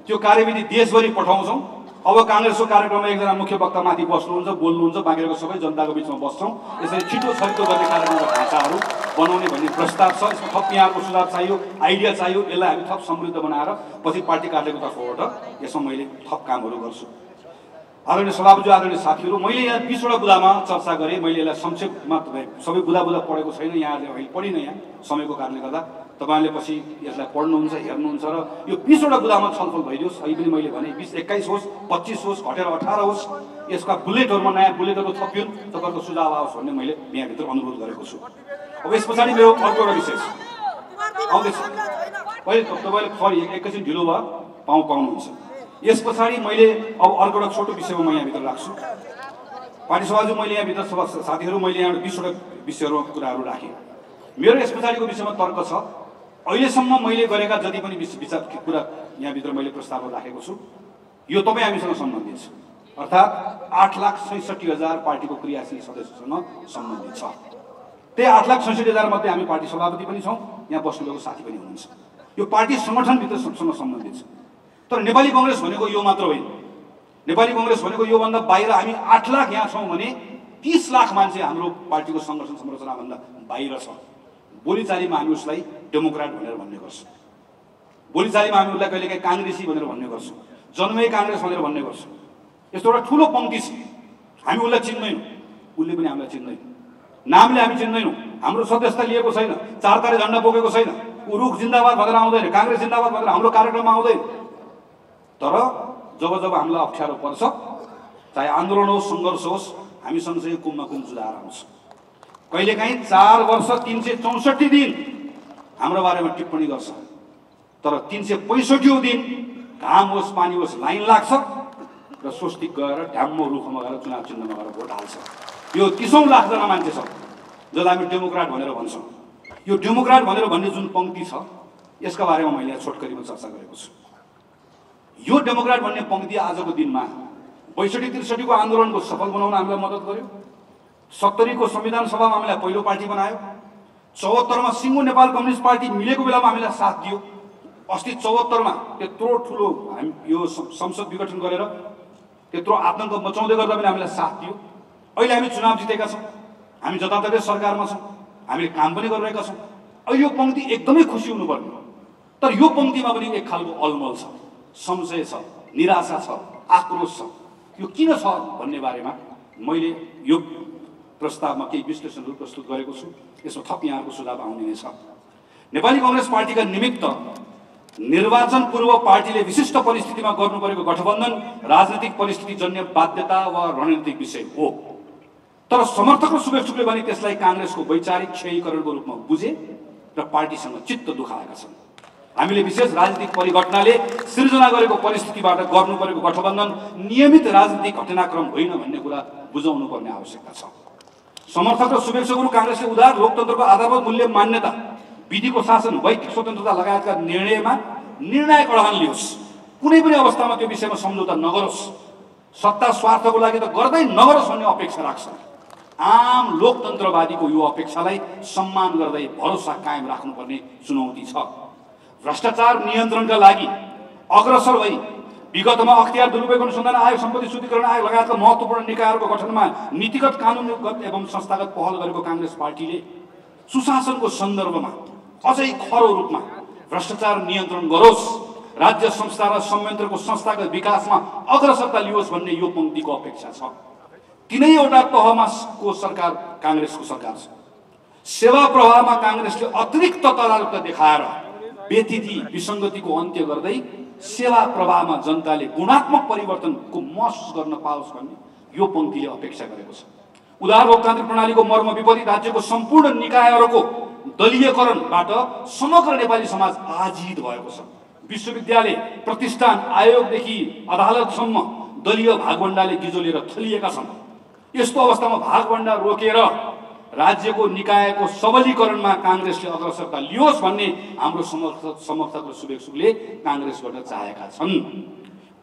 Speaker 1: त्यो कार्यविधि देशभरि पठाउँछौँ। अब काङ्ग्रेसको कार्यक्रममा एकजना मुख्य वक्ता माथि बस्नुहुन्छ, बोल्नुहुन्छ, बाँकीको सबै जनताको बिचमा बस्छौँ। यसरी छिटो छरितो गर्ने कार्यक्रमका ढाँचाहरू बनाउने भन्ने प्रस्ताव छ। यसमा थप यहाँको सुझाव चाहियो, आइडिया चाहियो। यसलाई हामी थप समृद्ध बनाएर पछि पार्टी कार्यालयको तर्फबाट यसमा मैले थप कामहरू गर्छु। आदरणीय सभापति, आदरणीय साथीहरू, मैले यहाँ 20वटा बुदामा चर्चा गरेँ। मैले यसलाई संक्षेपमा सबै बुदा पढेको छैन, यहाँले अहिले पढिनँ यहाँ समयको कारणले गर्दा। तपाईँले पछि यसलाई पढ्नुहुन्छ, हेर्नुहुन्छ र यो 20वटा बुदामा छलफल भइदियोस्। अहिले पनि मैले भने 20, 21 होस्, 25 होस्, घटेर 18 होस्। यसका बुलेटहरूमा नयाँ बुलेटहरू थपियोस्, तपाईँहरूको सुझाव आओस् भन्ने मैले यहाँभित्र अनुरोध गरेको छु। अब यस पछाडि मेरो अर्को एउटा विषय आउँदैछ। पहिले तपाईँले फरि एकैछिन ढिलो भयो, पाउनुहुन्छ। यस पछाडि मैले अब अर्को एउटा छोटो विषयमा म यहाँभित्र राख्छु। पार्टी सभाजु, मैले यहाँभित्र साथीहरू, मैले यहाँ 20वटा विषयहरू कुराहरू राखेँ। मेरो यस पछाडिको विषयमा तर्क छ। अहिलेसम्म मैले गरेका जति पनि विचार कुरा यहाँभित्र मैले प्रस्तावमा राखेको छु, यो तपाईँ हामीसँग सम्बन्धित छ। अर्थात् 8,66,000 पार्टीको क्रियाशील सदस्यसँग सम्बन्धित छ। त्यही 8,66,000 मध्ये हामी पार्टी सभापति पनि छौँ, यहाँ बस्नुभएको साथी पनि हुनुहुन्छ। यो पार्टी सङ्गठनभित्रसँग सम्बन्धित छ। तर नेपाली कङ्ग्रेस भनेको यो मात्र होइन। नेपाली कङ्ग्रेस भनेको योभन्दा बाहिर हामी 8 लाख यहाँ छौँ भने 30 लाख मान्छे हाम्रो पार्टीको सङ्गठन संरचनाभन्दा बाहिर छ। बोलीचालीमा हामी उसलाई डेमोक्रेट भनेर भन्ने गर्छौँ। बोलीचालीमा हामी उसलाई कहिलेकाहीँ काङ्ग्रेसी भनेर भन्ने गर्छौँ, जन्मै काङ्ग्रेस भनेर भन्ने गर्छौँ। यस्तो एउटा ठुलो पङ्क्ति छ। हामी उसलाई चिन्दैनौँ, उसले पनि हामीलाई चिन्दैन। नामले हामी चिन्दैनौँ, हाम्रो सदस्यता लिएको छैन, 4 तारे झन्डा बोकेको छैन, ऊ रुख जिन्दाबाद भनेर आउँदैन, काङ्ग्रेस जिन्दाबाद भनेर हाम्रो कार्यक्रममा आउँदैन। तर जब हामीलाई अप्ठ्यारो पर्छ, चाहे आन्दोलन होस्, सङ्घर्ष होस्, हामी सँगसँगै कुममा कुम जुधाएर आउँछ। कहिलेकाहीँ 4 वर्ष 364 दिन हाम्रो बारेमा टिप्पणी गर्छ, तर 365औं दिन घाम होस्, पानी होस्, लाइन लाग्छ र स्वस्तिक गएर ढ्याम्मो रुखमा गएर चुनाव चिन्हमा गएर भोट हाल्छ। यो 30औं लाखजना मान्छे छ जसलाई हामी डेमोक्रेट भनेर भन्छौँ। यो डेमोक्रेट भनेर भन्ने जुन पङ्क्ति छ, यसका बारेमा मैले यहाँ छोटकरीमा चर्चा गरेको छु। यो डेमोक्रेट भन्ने पङ्क्ति आजको दिनमा 62-63 को आन्दोलनको सफल बनाउन हामीलाई मद्दत गर्यो। 70 को संविधान सभामा हामीलाई पहिलो पार्टी बनायो। 74 मा सिङ्गो नेपाल कम्युनिस्ट पार्टी मिलेको बेलामा हामीलाई साथ दियो। अस्ति 74 मा त्यत्रो ठुलो हामी यो संसद विघटन गरेर त्यत्रो आतंक मचाउँदै गर्दा पनि हामीलाई साथ दियो। अहिले हामी चुनाव जितेका छौँ, हामी जताततै सरकारमा छौँ, हामीले काम पनि गरिरहेका छौँ। अब यो पङ्क्ति एकदमै खुसी हुनुपर्ने हो। तर यो पङ्क्तिमा पनि एक खालको अलमल छ, संशय छ, निराशा छ, आक्रोश छ। यो किन छ भन्ने बारेमा मैले यो प्रस्तावमा केही विश्लेषणहरू प्रस्तुत गरेको छु। यसमा थप यहाँको सुझाव आउने नै छ। नेपाली कङ्ग्रेस पार्टीका निमित्त निर्वाचन पूर्व पार्टीले विशिष्ट परिस्थितिमा गर्नु परेको गठबन्धन राजनीतिक परिस्थितिजन्य बाध्यता वा रणनीतिक विषय हो। तर समर्थक र शुभेच्छुकले भने त्यसलाई काङ्ग्रेसको वैचारिक क्षयीकरणको रूपमा बुझे र पार्टीसँग चित्त दुखाएका छन्। हामीले विशेष राजनीतिक परिघटनाले सिर्जना गरेको परिस्थितिबाट गर्नु परेको गठबन्धन नियमित राजनीतिक घटनाक्रम होइन भन्ने कुरा बुझाउनु पर्ने आवश्यकता छ। समर्थक र शुभेच्छुकहरू काङ्ग्रेसले उदार लोकतन्त्रको आधारभूत मूल्य मान्यता, विधिको शासन, वैयक्तिक स्वतन्त्रता लगायतका निर्णयमा निर्णायक अडान लियोस्। कुनै पनि अवस्थामा त्यो विषयमा सम्झौता नगरोस्। सत्ता स्वार्थको लागि त गर्दै नगरोस् भन्ने अपेक्षा राख्छ। आम लोकतन्त्रवादीको यो अपेक्षालाई सम्मान गर्दै भरोसा कायम राख्नुपर्ने चुनौती छ। भ्रष्टाचार नियन्त्रणका लागि अग्रसर भई विगतमा अख्तियार दुरुपयोग अनुसन्धान आयोग, सम्पत्ति शुद्धिकरण आयोग लगायतका महत्त्वपूर्ण निकायहरूको गठनमा नीतिगत, कानुनगत एवं संस्थागत पहल गरेको काङ्ग्रेस पार्टीले सुशासनको सन्दर्भमा अझै खरो रूपमा भ्रष्टाचार नियन्त्रण गरोस्, राज्य संस्था र संयन्त्रको संस्थागत विकासमा अग्रसरता लियोस् भन्ने यो पङ्क्तिको अपेक्षा छ। तीनैवटा तहमा को सरकार काङ्ग्रेसको सरकार छ। सेवा प्रवाहमा काङ्ग्रेसले अतिरिक्त तदारुकता देखाएर व्यतिथि विसङ्गतिको अन्त्य गर्दै सेवा प्रवाहमा जनताले गुणात्मक परिवर्तनको महसुस गर्न पाओस् भन्ने यो पङ्क्तिले अपेक्षा गरेको छ। उदार लोकतान्त्रिक प्रणालीको मर्म विपरीत राज्यको सम्पूर्ण निकायहरूको दलीयकरणबाट समग्र नेपाली समाज आजित भएको छ। विश्वविद्यालय, प्रतिष्ठान, आयोगदेखि अदालतसम्म दलीय भागभण्डाले गिजोलेर थलिएका छन्। यस्तो अवस्थामा भागभण्डा रोकेर राज्यको निकायको सबलीकरणमा काङ्ग्रेसले अग्रसरता लियोस् भन्ने हाम्रो समर्थक र शुभेच्छुकले काङ्ग्रेसबाट चाहेका छन्।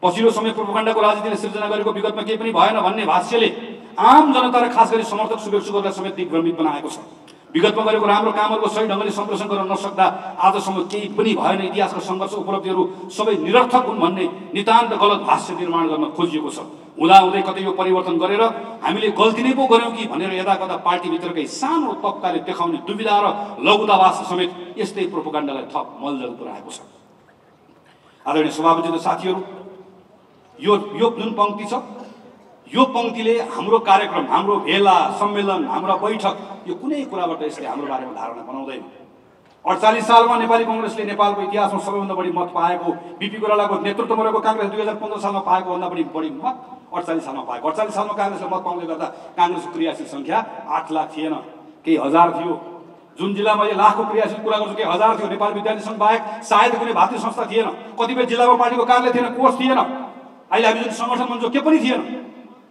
Speaker 1: पछिल्लो समय प्रोपगण्डाको राजनीतिले सिर्जना गरेको विगतमा केही पनि भएन भन्ने भाष्यले आम जनता र खास गरी समर्थक शुभेच्छुकहरूलाई समेत दिग्भ्रमित बनाएको छ। विगतमा गरेको राम्रो कामहरूको सही ढङ्गले सम्प्रेषण गर्न नसक्दा आजसम्म केही पनि भएन। इतिहासका सङ्घर्ष उपलब्धिहरू सबै निरर्थक हुन् भन्ने नितान्त गलत भाष्य निर्माण गर्न खोजिएको छ। हुँदाहुँदै कतै यो परिवर्तन गरेर हामीले गल्ती नै पो गऱ्यौँ कि भनेर यदाकदा पार्टीभित्रकै सानो तबकाले देखाउने दुविधा र लघुतावास समेत यस्तै प्रोपोगन्डालाई थप मलजल पुर्याएको छ। आदरणीय सभापति र साथीहरू, यो जुन पङ्क्ति छ, यो पङ्क्तिले हाम्रो कार्यक्रम, हाम्रो भेला सम्मेलन, हाम्रो बैठक, यो कुनै कुराबाट यसले हाम्रो बारेमा धारणा बनाउँदैन। 48 सालमा नेपाली कङ्ग्रेसले नेपालको इतिहासमा सबैभन्दा बढी मत पाएको, बिपी कोइरालाको नेतृत्वमा रहेको काङ्ग्रेस 2015 सालमा पाएको भन्दा बढी मत 48 सालमा पाएको। 48 सालमा काङ्ग्रेसले मत पाउँदै गर्दा काङ्ग्रेसको क्रियाशील सङ्ख्या 8 लाख थिएन, केही हजार थियो। जुन जिल्लामा अहिले लाखको क्रियाशील कुरा गर्छु केही हजार थियो। नेपाल विद्यार्थी सङ्घ बाहेक सायद कुनै भातृ संस्था थिएन। कतिपय जिल्लामा पार्टीको कार्यालय थिएन, कोष थिएन। अहिले हामी जुन सङ्गठन भन्छौँ के पनि थिएन।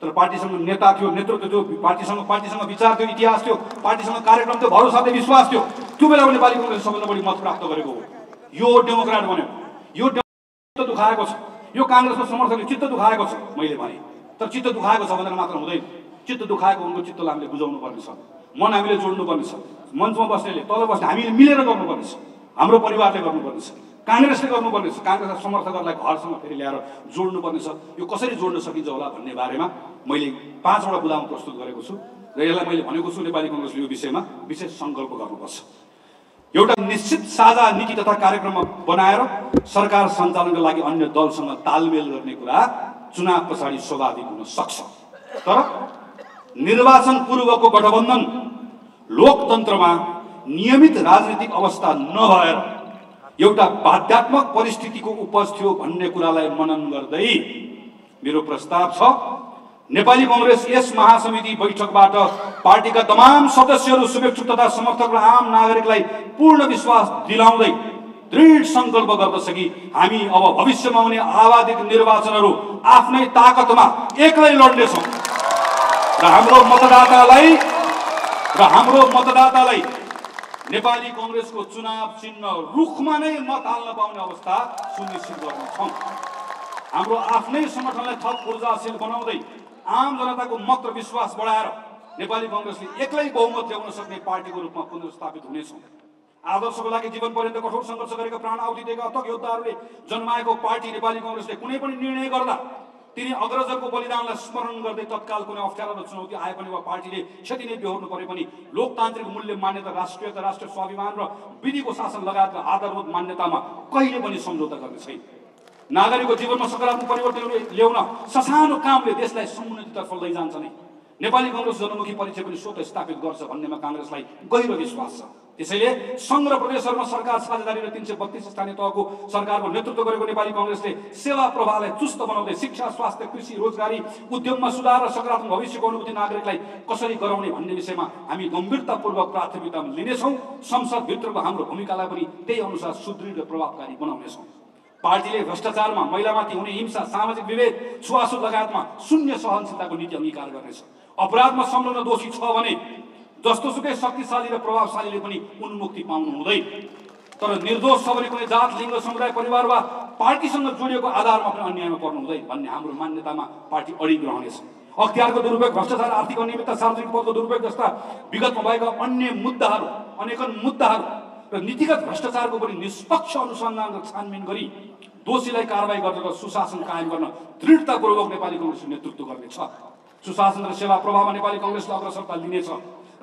Speaker 1: तर पार्टीसँग नेता थियो, नेतृत्व थियो, पार्टीसँग विचार थियो, इतिहास थियो, पार्टीसँग कार्यक्रम थियो, भरोसा थियो, विश्वास थियो। त्यो बेला नेपाली कङ्ग्रेसले सबभन्दा बढी मत प्राप्त गरेको हो। यो डेमोक्रेट बन्यो। यो चित्त दुखाएको छ। यो काङ्ग्रेसको समर्थकले चित्त दुखाएको छ मैले भने। तर चित्त दुखाएको छ भनेर मात्र हुँदैन। चित्त दुखाएको उनको चित्तलाई हामीले बुझाउनु पर्ने छ। मन हामीले जोड्नु पर्ने छ। मञ्चमा बस्नेले, तल बस्ने हामीले मिलेर गर्नुपर्ने छ। हाम्रो परिवारले गर्नुपर्ने छ, काङ्ग्रेसले गर्नुपर्ने छ। काङ्ग्रेसका समर्थकहरूलाई घरसँग फेरि ल्याएर जोड्नुपर्ने छ। यो कसरी जोड्न सकिन्छ होला भन्ने बारेमा मैले 5 वटा बुदामा प्रस्तुत गरेको छु र यसलाई मैले भनेको छु नेपाली कङ्ग्रेसले यो विषयमा विशेष सङ्कल्प गर्नुपर्छ। एउटा निश्चित साझा नीति तथा कार्यक्रम बनाएर सरकार सञ्चालनका लागि अन्य दलसँग तालमेल गर्ने कुरा चुनाव पछाडि स्वाभाविक हुन सक्छ। तर निर्वाचन पूर्वको गठबन्धन लोकतन्त्रमा नियमित राजनीतिक अवस्था नभएर एउटा बाध्यात्मक परिस्थितिको उपज थियो भन्ने कुरालाई मनन गर्दै मेरो प्रस्ताव छ, नेपाली कङ्ग्रेस यस महासमिति बैठकबाट पार्टीका तमाम सदस्यहरू, शुभेच्छुक तथा समर्थक र आम नागरिकलाई पूर्ण विश्वास दिलाउँदै दृढ सङ्कल्प गर्दछ कि हामी अब भविष्यमा हुने आवाधिक निर्वाचनहरू आफ्नै ताकतमा एक्लै लड्नेछौँ र हाम्रो मतदातालाई नेपाली कङ्ग्रेसको चुनाव चिन्ह रुखमा नै मत हाल्न पाउने अवस्था सुनिश्चित गर्नेछौँ। हाम्रो आफ्नै सङ्गठनलाई थप ऊर्जाशील बनाउँदै आम जनताको मत र विश्वास बढाएर नेपाली कङ्ग्रेसले एक्लै बहुमत ल्याउन सक्ने पार्टीको रूपमा पुनर्स्थापित हुनेछौँ। आदर्शको लागि जीवन पर्यन्त कठोर सङ्घर्ष गरेका प्राण आहुति दिएका अथक योद्धाहरूले जन्माएको पार्टी नेपाली कङ्ग्रेसले कुनै पनि निर्णय गर्दा तिनी अग्रजहरूको बलिदानलाई स्मरण गर्दै तत्काल कुनै अप्ठ्यारो र चुनौती आए पनि वा पार्टीले क्षति नै बेहोर्नु परे पनि लोकतान्त्रिक मूल्य मान्यता, राष्ट्रियता, राष्ट्रिय स्वाभिमान र विधिको शासन लगायतका आधारभूत मान्यतामा कहिले पनि सम्झौता गर्ने छैन। नागरिकको जीवनमा सकारात्मक परिवर्तन ल्याउन ससानो कामले देशलाई समुन्नतितर्फ लैजान्छ नै। नेपाली कङ्ग्रेस जनमुखी परिचय पनि स्वतः स्थापित गर्छ भन्नेमा काङ्ग्रेसलाई गहिरो विश्वास छ। त्यसैले सङ्घ र प्रदेशहरूमा सरकार साझेदारी र 332 स्थानीय तहको सरकारको नेतृत्व गरेको नेपाली कङ्ग्रेसले सेवा प्रवाहलाई चुस्त बनाउँदै शिक्षा, स्वास्थ्य, कृषि, रोजगारी, उद्योगमा सुधार र सकारात्मक भविष्यको अनुभूति नागरिकलाई कसरी गराउने भन्ने विषयमा हामी गम्भीरतापूर्वक प्राथमिकता लिनेछौँ। संसदभित्रको हाम्रो भूमिकालाई पनि त्यही अनुसार सुदृढ र प्रभावकारी बनाउनेछौँ। पार्टीले भ्रष्टाचारमा, महिलामाथि हुने हिंसा, सामाजिक विभेद, छुवाछुत लगायतमा शून्य सहनशीलताको नीति अङ्गीकार गर्नेछ। अपराधमा संलग्न दोषी छ भने जस्तोसुकै शक्तिशाली र प्रभावशालीले पनि उन्मुक्ति पाउनु हुँदैन। तर निर्दोष छ भने कुनै जात, लिङ्ग, समुदाय, परिवार वा पार्टीसँग जोडिएको आधारमा पनि अन्यायमा पर्नु हुँदैन भन्ने हाम्रो मान्यतामा पार्टी अडिग रहनेछ। अख्तियारको दुरुपयोग, भ्रष्टाचार, आर्थिक अनियमितता, सार्वजनिक पदको दुरुपयोग जस्ता विगतमा भएका अन्य मुद्दाहरू, अनेकन मुद्दाहरू र नीतिगत भ्रष्टाचारको पनि निष्पक्ष अनुसन्धान र छानबिन गरी दोषीलाई कारबाही गरेर सुशासन कायम गर्न दृढतापूर्वक नेपाली कङ्ग्रेसले नेतृत्व गर्नेछ। सुशासन र सेवा प्रभावमा नेपाली कङ्ग्रेसले अग्रसरता लिनेछ।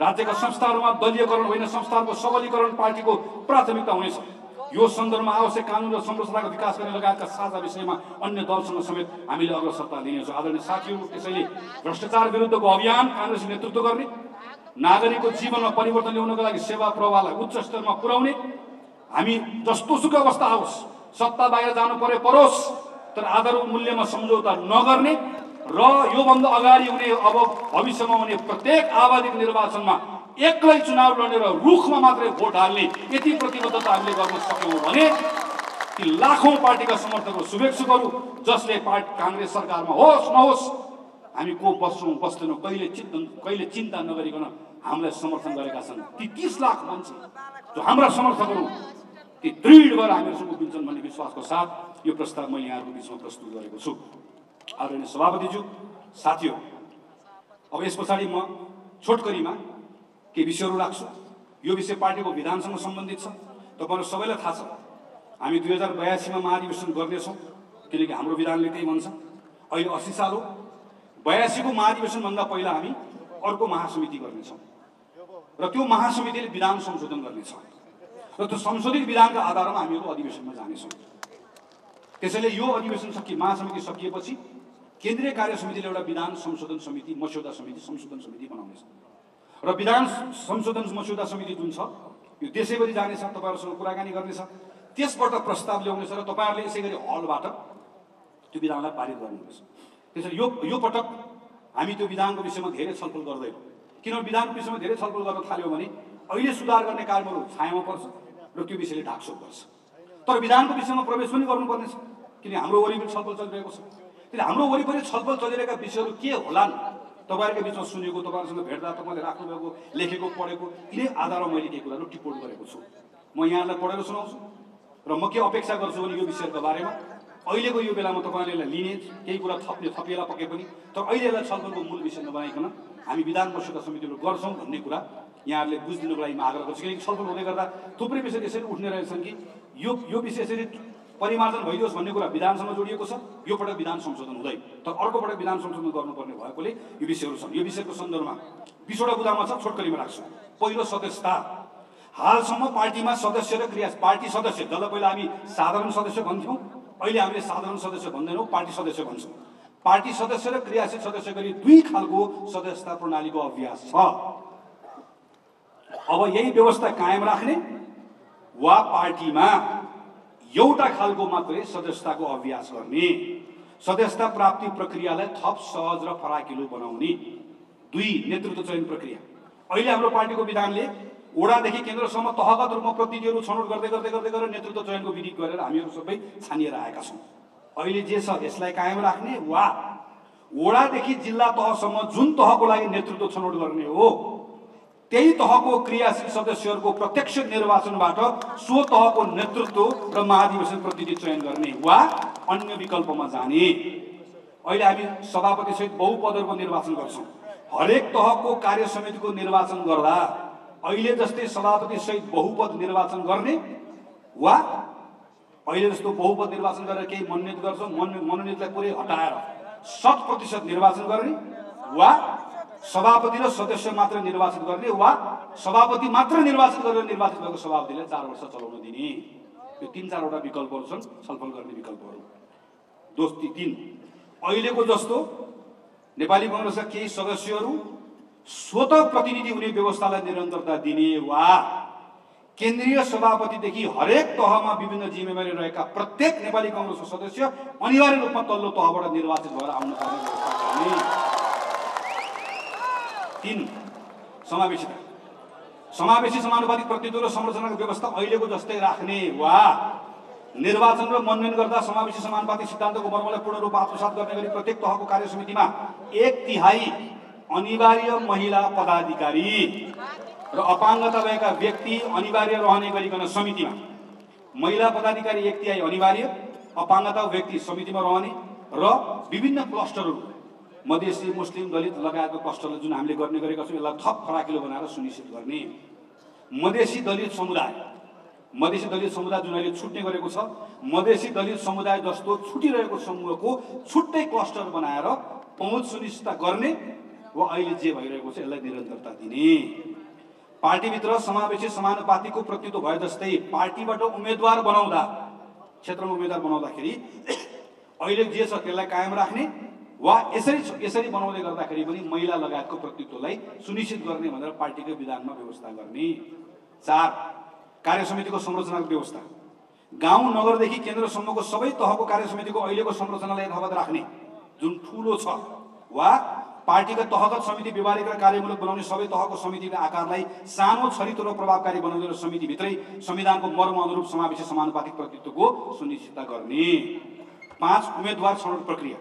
Speaker 1: राज्यका संस्थाहरूमा दलीयकरण होइन, संस्थाहरूको सबलीकरण पार्टीको प्राथमिकता हुनेछ। यो सन्दर्भमा आवश्यक कानुन र संरचनाको विकास गर्ने लगायतका साझा विषयमा अन्य दलसँग समेत हामीले अग्रसरता लिनेछौँ। आदरणीय साथीहरू, त्यसैले भ्रष्टाचार विरुद्धको अभियान काङ्ग्रेसले नेतृत्व गर्ने, नागरिकको जीवनमा परिवर्तन ल्याउनको लागि सेवा प्रवाहलाई उच्च स्तरमा पुर्याउने, हामी जस्तोसुकै अवस्था आओस्, सत्ता बाहिर जानु परे परोस्, तर आधारभूत मूल्यमा सम्झौता नगर्ने र योभन्दा अगाडि हुने अब भविष्यमा हुने प्रत्येक आवाधिक निर्वाचनमा एक्लै चुनाव लड्ने र रुखमा मात्रै भोट हाल्ने यति प्रतिबद्धता हामीले गर्न सक्यौँ भने ती लाखौँ पार्टीका समर्थकहरू, शुभेच्छुकहरू जसले काङ्ग्रेस सरकारमा होस् नहोस् हामी को बस्छौँ बस्दैनौँ कहिले चिन्ता नगरिकन हामीलाई समर्थन गरेका छन्। ती 30 लाख मान्छे जो हाम्रा समर्थकहरू ती दृढ भएर हामीहरूसँग उभिन्छन् भन्ने विश्वासको साथ यो प्रस्ताव मैले यहाँहरूको बिचमा प्रस्तुत गरेको छु। आदरणीय सभापतिज्यू, साथीहरू, अब यस पछाडि म छोटकरीमा केही विषयहरू राख्छु यो विषय पार्टीको विधानसँग सम्बन्धित छ। तपाईहरु सबैलाई थाहा छ हामी 2082 मा महाधिवेशन गर्नेछौँ, किनकि हाम्रो विधानले त्यही भन्छ। अहिले 80 साल हो, 82 को महाधिवेशन भन्दा पहिला हामी अर्को महासमिति गर्नेछौँ र त्यो महासमितिले विधान संशोधन गर्नेछ र त्यो संशोधित विधानका आधारमा हामीहरू अधिवेशनमा जानेछौँ। त्यसैले यो अधिवेशन महासमिति सकिएपछि केन्द्रीय कार्य समितिले एउटा विधान संशोधन समिति मस्यौदा समिति संशोधन समिति बनाउनेछ र विधान संशोधन मस्यौदा समिति जुन छ यो देशैभरि जानेछ, तपाईहरुसँग कुराकानी गर्नेछ, त्यसबाट प्रस्ताव ल्याउनेछ र तपाईहरुले यसै गरी हलबाट त्यो विधानलाई पारित गर्नुहुनेछ। त्यसैले यो पटक हामी त्यो विधानको विषयमा धेरै छलफल गर्दैनौँ, किनभने विधानको विषयमा धेरै छलफल गर्न थाल्यो भने अहिले सुधार गर्ने कार्यहरू छायामा पर्छ र त्यो विषयले ढाकछोप गर्छ। तर विधानको विषयमा प्रवेश पनि गर्नुपर्नेछ, किन हाम्रो वरिपरि छलफल चलिरहेको छ। त्यसले हाम्रो वरिपरि छलफल चलिरहेका विषयहरू के होलान् तपाईहरुको बिचमा सुनेको, तपाईहरुसँग भेट्दा तपाईले राख्नुभएको लेखेको पढेको यिनै आधारमा मैले केही कुराहरू टिप्पणी गरेको छु। म यहाँलाई पढेर सुनाउँछु र म के अपेक्षा गर्छु भने यो विषयको बारेमा अहिलेको यो बेलामा तपाईहरुले लिने केही कुरा थपिएला पके पनि, तर अहिले यसलाई छलफलको मूल विषय नबनाइकन हामी विधान मस्यौदा समितिहरू गर्छौँ भन्ने कुरा यहाँहरूले बुझिदिनुको लागि म आग्रह गर्छु। किनकि छलफल हुँदै गर्दा थुप्रै विषय यसरी उठ्ने रहेछन् कि यो विषय यसरी परिमार्जन भइदियोस् भन्ने कुरा विधानसँग जोडिएको छ। यो पटक विधान संशोधन हुँदैन, तर अर्को पटक विधान संशोधन गर्नुपर्ने भएकोले यो विषयहरू छन्। यो विषयको सन्दर्भमा 20वटा बुदामा छ, छोटकरीमा राख्छु। पहिलो सदस्यता। हालसम्म पार्टीमा सदस्य र क्रिया पार्टी सदस्य जसलाई पहिला हामी साधारण सदस्य भन्थ्यौँ, अहिले हामीले साधारण सदस्य भन्दैनौँ, पार्टी सदस्य भन्छौँ। पार्टी सदस्य र क्रियाशील सदस्य गरी दुई खालको सदस्यता प्रणालीको अभ्यास छ। अब यही व्यवस्था कायम राख्ने वा पार्टीमा एउटा खालको मात्रै सदस्यताको अभ्यास गर्ने, सदस्यता प्राप्ति प्रक्रियालाई थप सहज र फराकिलो बनाउने। दुई, नेतृत्व चयन प्रक्रिया। अहिले हाम्रो पार्टीको विधानले वडादेखि केन्द्रसम्म तहगत रूपमा प्रतिनिधिहरू छनौट गर्दै गरेर नेतृत्व चयनको विधि गरेर हामीहरू सबै छानिएर आएका छौँ। अहिले जे छ यसलाई कायम राख्ने वा वडादेखि जिल्ला तहसम्म जुन तहको लागि नेतृत्व छनौट गर्ने हो त्यही तहको क्रियाशील सदस्यहरूको प्रत्यक्ष निर्वाचनबाट सो तहको नेतृत्व र महाधिवेशन प्रतिनिधि चयन गर्ने वा अन्य विकल्पमा जाने। अहिले हामी सभापति सहित बहुपदहरूको निर्वाचन गर्छौँ। हरेक तहको कार्य समितिको निर्वाचन गर्दा अहिले जस्तै सभापति सहित बहुपद निर्वाचन गर्ने वा अहिले जस्तो बहुपद निर्वाचन गरेर केही मनोनित गर्छौँ, मनोनितलाई पुरै हटाएर 100% निर्वाचन गर्ने वा सभापति र सदस्य मात्र निर्वाचित गर्ने वा सभापति मात्र निर्वाचित गरेर निर्वाचित भएको सभापतिलाई 4 वर्ष चलाउन दिने। यो 3-4वटा विकल्पहरू छन् छलफल गर्ने विकल्पहरू। दोस्ती 3, अहिलेको जस्तो नेपाली कांग्रेसका केही सदस्यहरू स्वतः प्रतिनिधि हुने व्यवस्थालाई निरन्तरता दिने वा केन्द्रीय सभापतिदेखि हरेक तहमा विभिन्न जिम्मेवारी रहेका प्रत्येक नेपाली कांग्रेसको सदस्य अनिवार्य रूपमा तल्लो तहबाट निर्वाचित भएर आउन पर्ने व्यवस्था गर्ने। 3, समावेशिता। समावेशी समानुपातिक प्रतिनिधित्व र संरचनाको व्यवस्था अहिलेको जस्तै राख्ने वा निर्वाचन र मनोनयन गर्दा समावेशी समानुपातिक सिद्धान्तको मर्मलाई पूर्ण रूपमा आत्मसात गर्ने गरी प्रत्येक तहको कार्य समितिमा 1/3 अनिवार्य महिला पदाधिकारी र अपाङ्गता भएका व्यक्ति अनिवार्य रहने गरिकन समितिमा महिला पदाधिकारी 1/3 अनिवार्य, अपाङ्गता व्यक्ति समितिमा रहने र विभिन्न क्लस्टरहरू मधेसी, मुस्लिम, दलित लगायतको क्लस्टरले जुन हामीले गर्ने गरेका छौँ यसलाई थप फराकिलो बनाएर सुनिश्चित गर्ने। मधेसी दलित समुदाय जुन अहिले छुट्ने गरेको छ, मधेसी दलित समुदाय जस्तो छुटिरहेको समूहको छुट्टै क्लस्टर बनाएर पहुँच सुनिश्चित गर्ने वा अहिले जे भइरहेको छ यसलाई निरन्तरता दिने। पार्टीभित्र समावेशी समानुपातिकको प्रतिनिधित्व भए जस्तै पार्टीबाट उम्मेदवार बनाउँदा क्षेत्रमा उम्मेदवार बनाउँदाखेरि अहिले जे छ त्यसलाई कायम राख्ने वा यसरी बनाउँदै गर्दाखेरि पनि महिला लगायतको प्रतिनिधित्वलाई सुनिश्चित गर्ने भनेर पार्टीको विधानमा व्यवस्था गर्ने। 4, कार्य समितिको संरचनाको व्यवस्था। गाउँ नगरदेखि केन्द्रसम्मको सबै तहको कार्य समितिको अहिलेको संरचनालाई यथावत राख्ने जुन ठूलो छ वा पार्टीका तहगत समिति व्यवहारिक र कार्यमूलक बनाउने सबै तहको समितिको आकारलाई सानो, छरितो र प्रभावकारी बनाउने र समितिभित्रै संविधानको मर्म अनुरूप समावेशी समानुपातिक प्रतिनिधित्वको सुनिश्चितता गर्ने। 5, उम्मेदवार छनौट प्रक्रिया।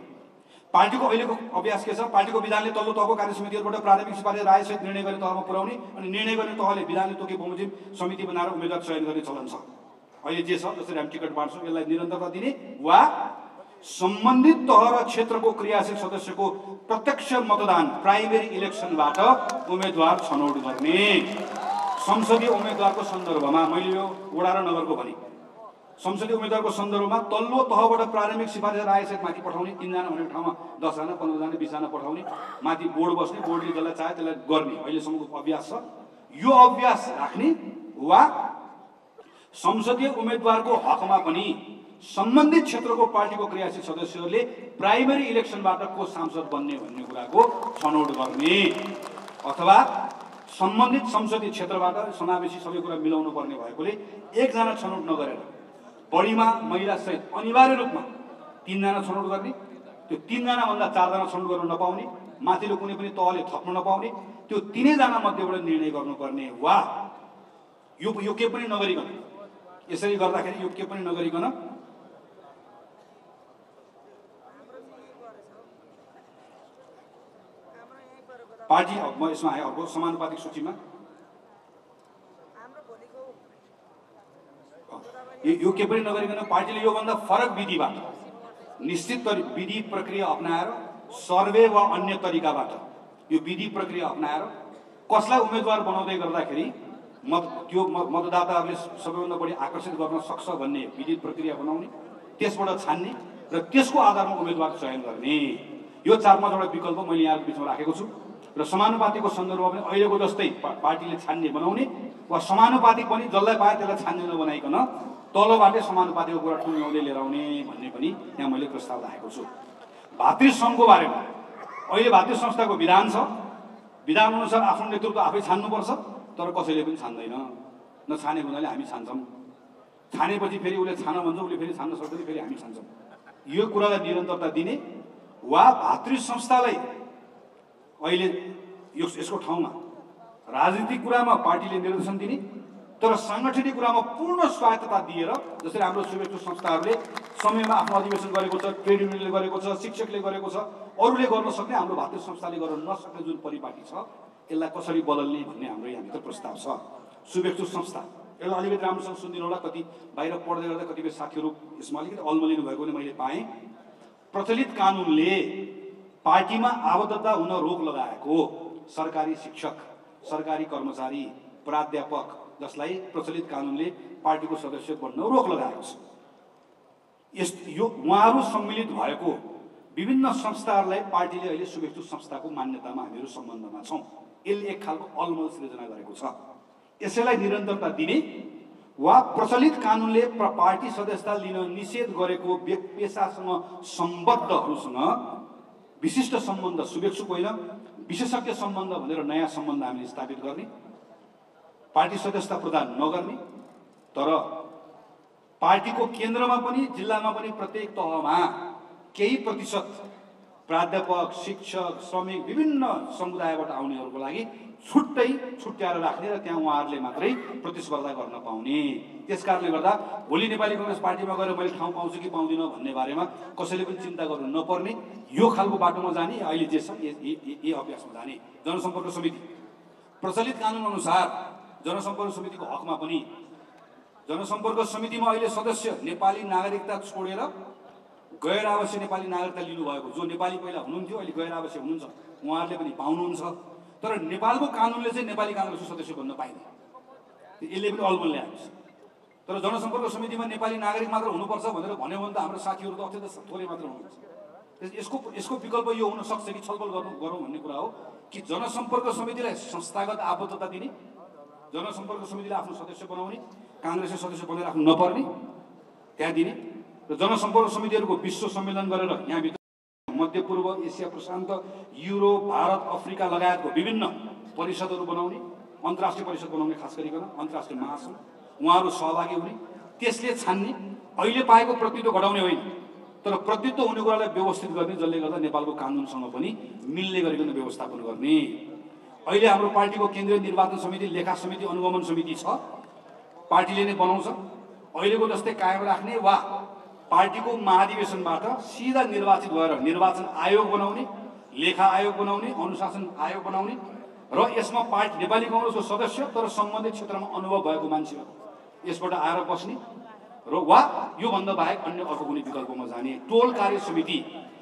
Speaker 1: पार्टीको अहिलेको अभ्यास के छ? पार्टीको विधानले तल्लो तहको कार्य समितिहरूबाट प्राथमिक सिफारिस रायसहित निर्णय गर्ने तहमा पुर्याउने अनि निर्णय गर्ने तहले विधानले तोके बमोजिम समिति बनाएर उम्मेदवार चयन गर्ने चलन छ। अहिले जे छ जसरी हामी टिकट बाँड्छौँ यसलाई निरन्तरता दिने वा सम्बन्धित तह र क्षेत्रको क्रियाशील सदस्यको प्रत्यक्ष मतदान प्राइमेरी इलेक्सनबाट उम्मेदवार छनौट गर्ने। संसदीय उम्मेदवारको सन्दर्भमा मैले यो वडा र नगरको भने संसदीय उम्मेदवारको सन्दर्भमा तल्लो तहबाट प्रारम्भिक सिफारिस रायसहित माथि पठाउने 3 जना भनेको ठाउँमा 10 जना 15 जना 20 जना पठाउने माथि बोर्ड बस्ने बोर्डले जसलाई चाहे त्यसलाई गर्ने अहिलेसम्मको अभ्यास छ। यो अभ्यास राख्ने वा संसदीय उम्मेदवारको हकमा पनि सम्बन्धित क्षेत्रको पार्टीको क्रियाशील सदस्यहरूले प्राइमरी इलेक्सनबाट को सांसद बन्ने भन्ने कुराको छनौट गर्ने अथवा सम्बन्धित संसदीय क्षेत्रबाट समावेशी सबै कुरा मिलाउनु पर्ने भएकोले एकजना छनौट नगरेर बढीमा महिला सहित अनिवार्य रूपमा 3 जना छनौट गर्ने, त्यो 3 जना भन्दा 4 जना छनौट गर्न नपाउने, माथिल्लो कुनै पनि तहले थप्न नपाउने, त्यो 3 जना मध्येबाट निर्णय गर्नुपर्ने वा यो के पनि नगरिकन यसरी गर्दाखेरि यो के पनि नगरिकन पार्टी म यसमा आए अर्को समानुपातिक सूचीमा यो के पनि नगरिकन पार्टीले योभन्दा फरक विधिबाट निश्चित विधि प्रक्रिया अपनाएर सर्वे वा अन्य तरिकाबाट यो विधि प्रक्रिया अपनाएर कसलाई उम्मेदवार बनाउँदै गर्दाखेरि त्यो मतदाताहरूले सबैभन्दा बढी आकर्षित गर्न सक्छ भन्ने विधि प्रक्रिया बनाउने, त्यसबाट छान्ने र त्यसको आधारमा उम्मेदवार चयन गर्ने, यो 4-5 वटा विकल्प मैले यहाँको बिचमा राखेको छु। र समानुपातिकको सन्दर्भमा पनि अहिलेको जस्तै पार्टीले छान्ने बनाउने वा समानुपातिक पनि जसलाई पाए त्यसलाई छान्ने नबनाइकन तलबाटै समानुपातिकको कुरा टुङ्ग्याउँदै लिएर आउने भन्ने पनि यहाँ मैले प्रस्ताव राखेको छु। भातृ सङ्घको बारेमा अहिले भातृ संस्थाको विधान छ, विधान अनुसार आफ्नो नेतृत्व आफै छान्नुपर्छ, तर कसैले पनि छान्दैन। नछानेको हुनाले हामी छान्छौँ, छानेपछि फेरि उसले छान भन्छ, उसले फेरि छान्न सक्दैन, फेरि हामी छान्छौँ। यो कुरालाई निरन्तरता दिने वा भातृ संस्थालाई अहिले यसको ठाउँमा राजनीतिक कुरामा पार्टीले निर्देशन दिने तर सांगठनिक कुरामा पूर्ण स्वायत्तता दिएर, जसरी हाम्रो शुभेच्छु संस्थाहरूले समयमा आफ्नो अधिवेशन गरेको छ, ट्रेड युनियनले गरेको छ, शिक्षकले गरेको छ, अरूले गर्न सक्ने हाम्रो भातृ संस्थाले गर्न नसक्ने जुन परिपाटी छ यसलाई कसरी बदल्ने भन्ने हाम्रो यहाँभित्र प्रस्ताव छ। शुभेच्छु संस्था यसलाई अलिकति राम्रोसँग सुनिदिनु होला। कति बाहिर पढ्दै गर्दा कतिपय साथीहरू यसमा अलिकति अल्मलिनु भएको मैले पाएँ। प्रचलित कानुनले पार्टीमा आबद्धता हुन रोक लगाएको सरकारी शिक्षक, सरकारी कर्मचारी, प्राध्यापक जसलाई प्रचलित कानुनले पार्टीको सदस्य बन्न रोक लगाएको छ। यो उहाँहरू सम्मिलित भएको विभिन्न संस्थाहरूलाई पार्टीले अहिले शुभेच्छु संस्थाको मान्यतामा हामीहरू सम्बन्धमा छौँ। यसले एक खालको अलमल सृजना गरेको छ। यसैलाई निरन्तरता दिने वा प्रचलित कानुनले पार्टी सदस्यता लिन निषेध गरेको पेसासँग सम्बद्धहरूसँग विशिष्ट सम्बन्ध, शुभेच्छुको होइन विशेषज्ञ सम्बन्ध भनेर नयाँ सम्बन्ध हामीले स्थापित गर्ने, पार्टी सदस्यता प्रदान नगर्ने, तर पार्टीको केन्द्रमा पनि जिल्लामा पनि प्रत्येक तहमा केही प्रतिशत प्राध्यापक, शिक्षक, श्रमिक विभिन्न समुदायबाट आउनेहरूको लागि छुट्याएर राख्ने र त्यहाँ उहाँहरूले मात्रै प्रतिस्पर्धा गर्न पाउने। त्यसकारणले गर्दा भोलि नेपाली कांग्रेस पार्टीमा गएर मैले ठाउँ पाउँछु कि पाउँदिनँ भन्ने बारेमा कसैले पनि चिन्ता गर्नु नपर्ने, यो खालको बाटोमा जाने, अहिले जे छ यही अभ्यासमा जाने। जनसम्पर्क समिति प्रचलित कानुन अनुसार जनसम्पर्क समितिको हकमा पनि जनसम्पर्क समितिमा अहिले सदस्य नेपाली नागरिकता छोडेर गैर आवश्यक नेपाली नागरिकता लिनुभएको, जो नेपाली पहिला हुनुहुन्थ्यो अहिले गैर आवश्यक हुनुहुन्छ, उहाँहरूले पनि पाउनुहुन्छ। तर नेपालको कानुनले चाहिँ नेपाली कांग्रेसको सदस्य बन्न पाइँदैन, यसले पनि अलमल ल्याएको छ। तर जनसम्पर्क समितिमा नेपाली नागरिक मात्र हुनुपर्छ भनेर भन्यो भने त हाम्रो साथीहरू त अत्यन्त थोरै मात्र हुनुहुन्छ। यसको विकल्प यो हुन सक्छ कि छलफल गरौँ भन्ने कुरा हो कि जनसम्पर्क समितिलाई संस्थागत आबद्धता दिने, जनसम्पर्क समितिले आफ्नो सदस्य बनाउने, कांग्रेसले सदस्य बनाएर राख्नु नपर्ने त्यहाँ दिने, र जनसम्पर्क समितिहरूको विश्व सम्मेलन गरेर यहाँभित्र मध्य पूर्व, एसिया प्रशान्त, युरोप, भारत, अफ्रिका लगायतको विभिन्न परिषदहरू बनाउने, अन्तर्राष्ट्रिय परिषद बनाउने, खास गरिकन अन्तर्राष्ट्रिय महासङ्घ, उहाँहरू सहभागी हुने, त्यसले छान्ने, अहिले पाएको प्रतित्व घटाउने होइन तर प्रतित्व हुने कुरालाई व्यवस्थित गर्ने, जसले गर्दा नेपालको कानुनसँग पनि मिल्ने गरिकन व्यवस्थापन गर्ने। अहिले हाम्रो पार्टीको केन्द्रीय निर्वाचन समिति, लेखा समिति, अनुगमन समिति छ, पार्टीले नै बनाउँछ। अहिलेको जस्तै कायम राख्ने वा पार्टीको महाधिवेशनबाट सिधा निर्वाचित भएर निर्वाचन आयोग बनाउने, लेखा आयोग बनाउने, अनुशासन आयोग बनाउने र यसमा पार्टी नेपाली कांग्रेसको सदस्य तर सम्बन्धित क्षेत्रमा अनुभव भएको मान्छेहरू यसबाट आएर बस्ने र वा योभन्दा बाहेक अन्य अर्को कुनै विकल्पमा जाने। टोल कार्य समिति,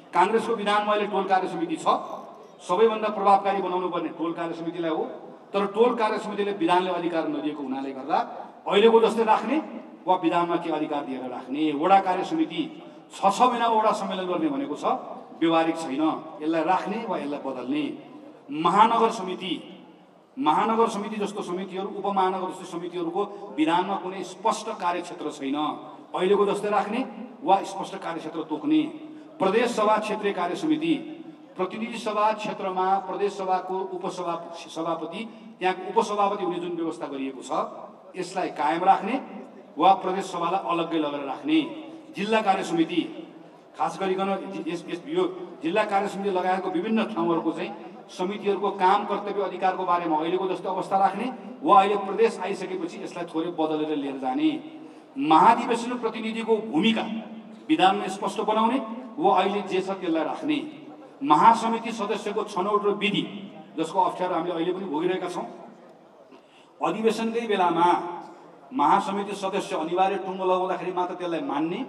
Speaker 1: कांग्रेसको विधानमा अहिले टोल कार्य समिति छ, सबैभन्दा प्रभावकारी बनाउनु पर्ने टोल कार्य समितिलाई हो। तर टोल कार्य समितिले विधानले अधिकार नदिएको हुनाले गर्दा अहिलेको जस्तै राख्ने वा विधानमा के अधिकार दिएर राख्ने। वडा कार्य समिति 6 महिनामा वडा सम्मेलन गर्ने भनेको छ, व्यवहारिक छैन। यसलाई राख्ने वा यसलाई बदल्ने। महानगर समिति जस्तो समितिहरू, उपमहानगर जस्तो समितिहरूको विधानमा कुनै स्पष्ट कार्यक्षेत्र छैन। अहिलेको जस्तै राख्ने वा स्पष्ट कार्यक्षेत्र तोक्ने। प्रदेश सभा क्षेत्रीय कार्य समिति, प्रतिनिधि सभा क्षेत्रमा प्रदेश सभाको सभापति, त्यहाँको उपसभापति हुने जुन व्यवस्था गरिएको छ, यसलाई कायम राख्ने वा प्रदेश सभालाई अलग्गै लगेर राख्ने। जिल्ला कार्य समिति, खास गरिकन यो जिल्ला कार्य समिति लगायतको विभिन्न ठाउँहरूको चाहिँ समितिहरूको काम कर्तव्य अधिकारको बारेमा अहिलेको जस्तो अवस्था राख्ने वा अहिले प्रदेश आइसकेपछि यसलाई थोरै बदलेर लिएर जाने। महाधिवेशन प्रतिनिधिको भूमिका विधानमा स्पष्ट बनाउने वा अहिले जे छ त्यसलाई राख्ने। महासमिति सदस्यको छनौट र विधि, जसको अप्ठ्यारो हामीले अहिले पनि भोगिरहेका छौँ। अधिवेशनकै बेलामा महासमिति सदस्य अनिवार्य टुङ्गो लगाउँदाखेरि मात्र त्यसलाई मान्ने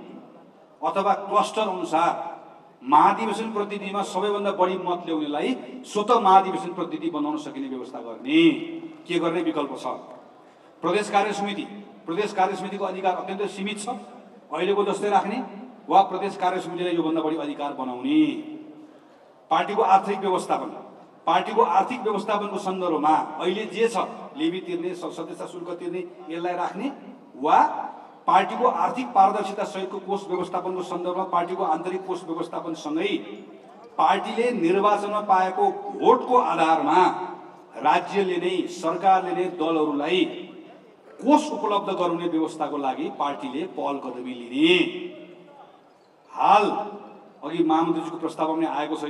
Speaker 1: अथवा क्लस्टर अनुसार महाधिवेशन प्रतिनिधिमा सबैभन्दा बढी मत ल्याउनेलाई स्वतः महाधिवेशन प्रतिनिधि बनाउन सकिने व्यवस्था गर्ने के गर्ने विकल्प छ। प्रदेश कार्य समितिको अधिकार अत्यन्तै सीमित छ। अहिलेको जस्तै राख्ने वा प्रदेश कार्य समितिलाई योभन्दा बढी अधिकार बनाउने। पार्टीको आर्थिक व्यवस्थापनको सन्दर्भमा अहिले जे छ, लेबी तिर्ने, सदस्यता शुल्क तिर्ने, यसलाई राख्ने वा पार्टीको आर्थिक पारदर्शिता सहितको कोष व्यवस्थापनको सन्दर्भमा पार्टीको आन्तरिक कोष व्यवस्थापनसँगै पार्टीले निर्वाचनमा पाएको भोटको आधारमा राज्यले नै, सरकारले नै दलहरूलाई कोष उपलब्ध गराउने व्यवस्थाको लागि पार्टीले पहल कदमी लिने। हाल अघि महामन्त्रीजीको प्रस्तावमा पनि आएको छ।